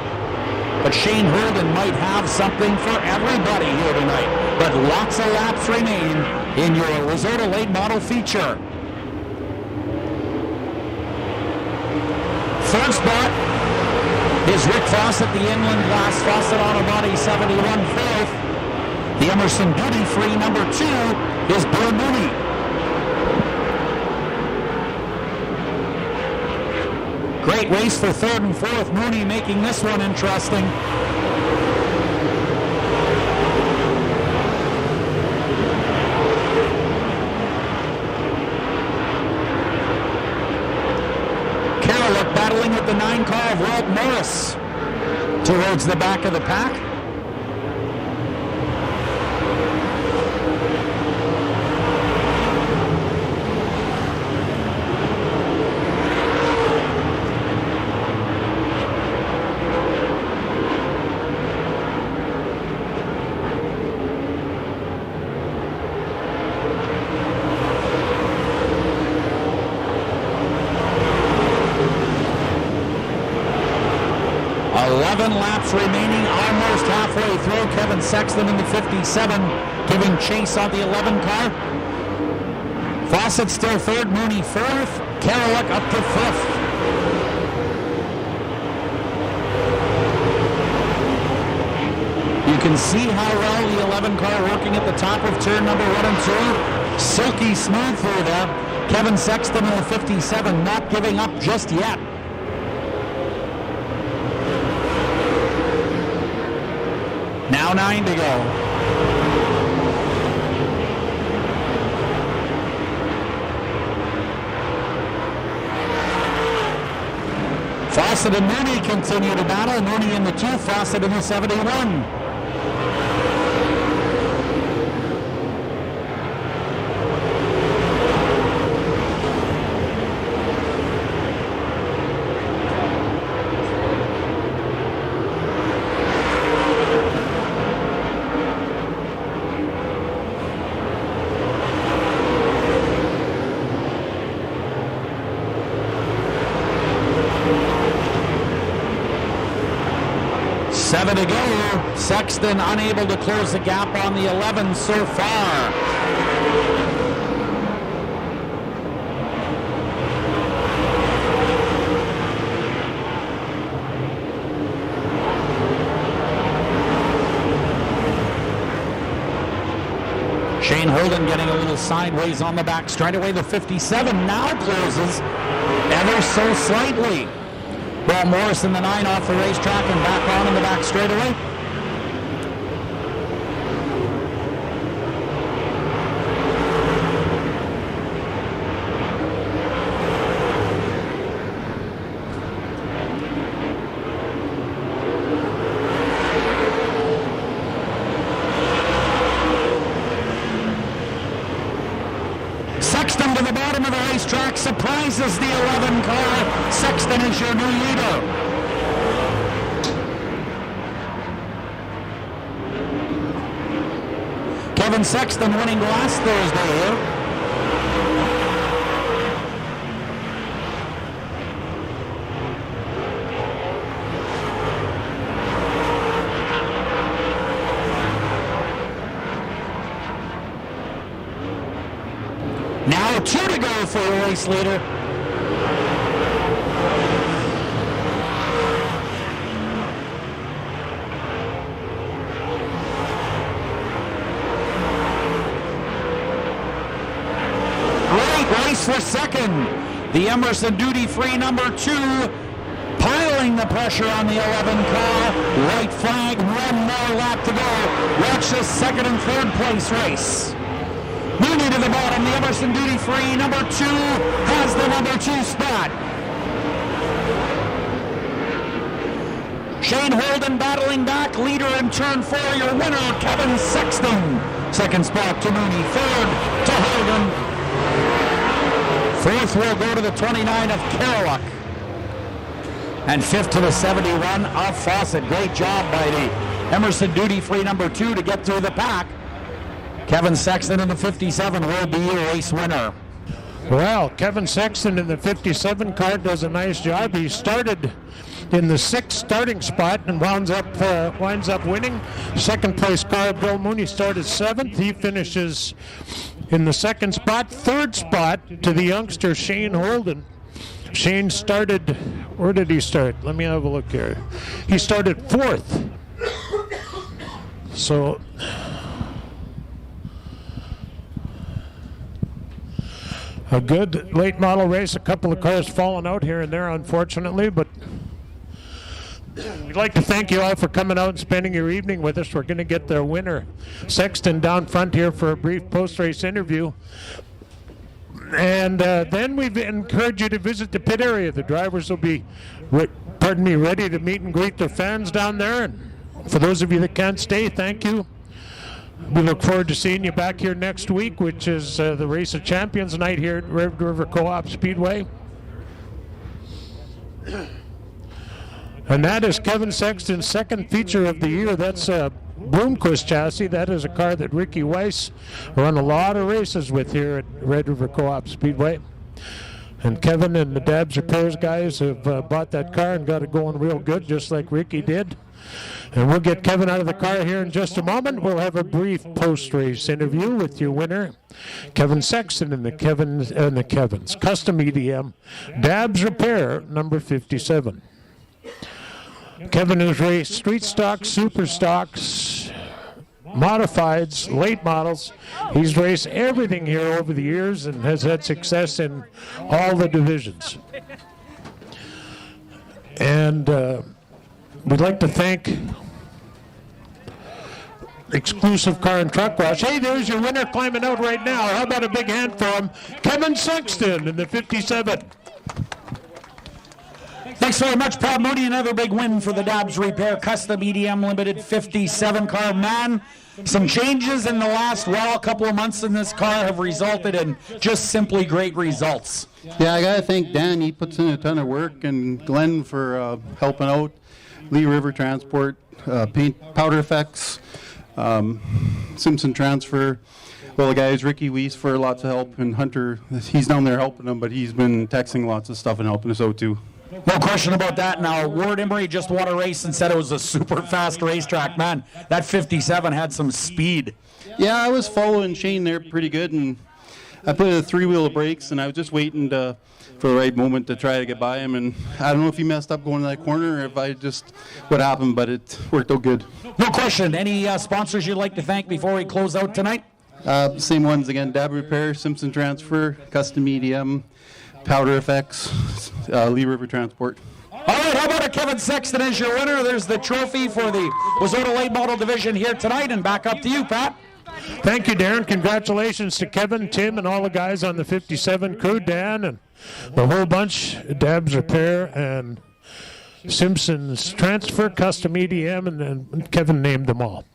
But Shane Holden might have something for everybody here tonight. But lots of laps remain in your Risotto late model feature. 3rd spot is Rick Fawcett, the Inland Glass Fawcett Auto Body 71 4th. The Emerson duty-free number 2 is Bill Mooney. Great race for third and fourth. Mooney making this one interesting. Kerlick battling with the 9 car of Walt Morris towards the back of the pack. Laps remaining, almost halfway through. Kevin Sexton in the 57, giving chase on the 11 car. Fawcett still third, Mooney fourth, Kerlick up to fifth. You can see how well the 11 car working at the top of turn number 1 and 2. Silky smooth through there. Kevin Sexton in the 57, not giving up just yet. Now 9 to go. Fawcett and Mooney continue to battle. Mooney in the 2, Fawcett in the 71. To go. Sexton unable to close the gap on the 11 so far. Shane Holden getting a little sideways on the back straightaway. The 57 now closes ever so slightly. Well, Morris in the 9 off the racetrack and back on in the back straightaway. Sexton to the bottom of the racetrack, surprises the 11 car. Sexton is your new leader. Kevin Sexton winning last Thursday here. Now 2 to go for the race leader. Great race for second. The Emerson duty-free number 2 piling the pressure on the 11 car. White flag, 1 more lap to go. Watch this second and third place race. Mooney to the bottom, the Emerson duty-free number 2 has the number 2 spot. Shane Holden battling back, leader in turn 4, your winner, Kevin Sexton. Second spot to Mooney, third to Holden. Fourth will go to the 29 of Kerlick. And fifth to the 71 of Fawcett. Great job by the Emerson duty-free number 2 to get through the pack. Kevin Sexton in the 57 will be your race winner. Well, Kevin Sexton in the 57 car does a nice job. He started in the 6th starting spot and winds up winning. Second place car, Bill Mooney, started 7th. He finishes in the 2nd spot. 3rd spot to the youngster Shane Holden. Shane started, where did he start? Let me have a look here. He started 4th. So A good late model race. A couple of cars falling out here and there, unfortunately, but we'd like to thank you all for coming out and spending your evening with us. We're going to get the winner, Sexton, down front here for a brief post-race interview. And then we encourage you to visit the pit area. The drivers will be, ready to meet and greet their fans down there. And for those of you that can't stay, thank you. We look forward to seeing you back here next week, which is the Race of Champions night here at Red River Coop Speedway. And that is Kevin Sexton's second feature of the year. That's a Broomquist chassis. That is a car that Ricky Weiss run a lot of races with here at Red River Co-op Speedway. And Kevin and the Dabs Repairs guys have bought that car and got it going real good, just like Ricky did. And we'll get Kevin out of the car here in just a moment. We'll have a brief post-race interview with your winner, Kevin Sexton and the Kevins. Custom EDM, Dabs Repair, number 57. Kevin has raced street stocks, super stocks, modifieds, late models. He's raced everything here over the years and has had success in all the divisions. And we'd like to thank Exclusive Car and Truck Wash. Hey, there's your winner climbing out right now. How about a big hand for him? Kevin Sexton in the 57. Thanks very much, Paul Mooney. Another big win for the Dabs Repair Custom EDM Limited 57 car. Man, some changes in the last, couple of months in this car have resulted in just simply great results. Yeah, I got to thank Dan. He puts in a ton of work, and Glenn for helping out. Lee River Transport, Paint Powder Effects, Simpson Transfer. Well, the guys, Ricky Weiss for lots of help, and Hunter, he's down there helping them, but he's been texting lots of stuff and helping us out too. No question about that. Now, Ward Emery just won a race and said it was a super fast racetrack. Man, that 57 had some speed. Yeah, I was following Shane there pretty good, and I put a three-wheel of brakes, and I was just waiting for the right moment to try to get by him. And I don't know if he messed up going to that corner or if I just what happened, but it worked out good. No question. Any sponsors you'd like to thank before we close out tonight? Same ones again: Dab Repair, Simpson Transfer, Custom EDM, Powder Effects, Lee River Transport. All right, how about a Kevin Sexton as your winner? There's the trophy for the Wazota Late Model Division here tonight, and back up to you, Pat. Thank you, Darren. Congratulations to Kevin, Tim, and all the guys on the 57 crew, Dan, and the whole bunch, Dabs Repair and Simpson's Transfer, Custom EDM, and then Kevin named them all.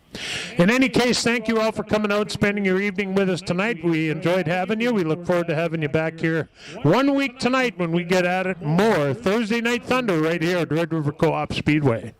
In any case, thank you all for coming out and spending your evening with us tonight. We enjoyed having you. We look forward to having you back here 1 week tonight when we get at it more Thursday Night Thunder right here at Red River Co-op Speedway.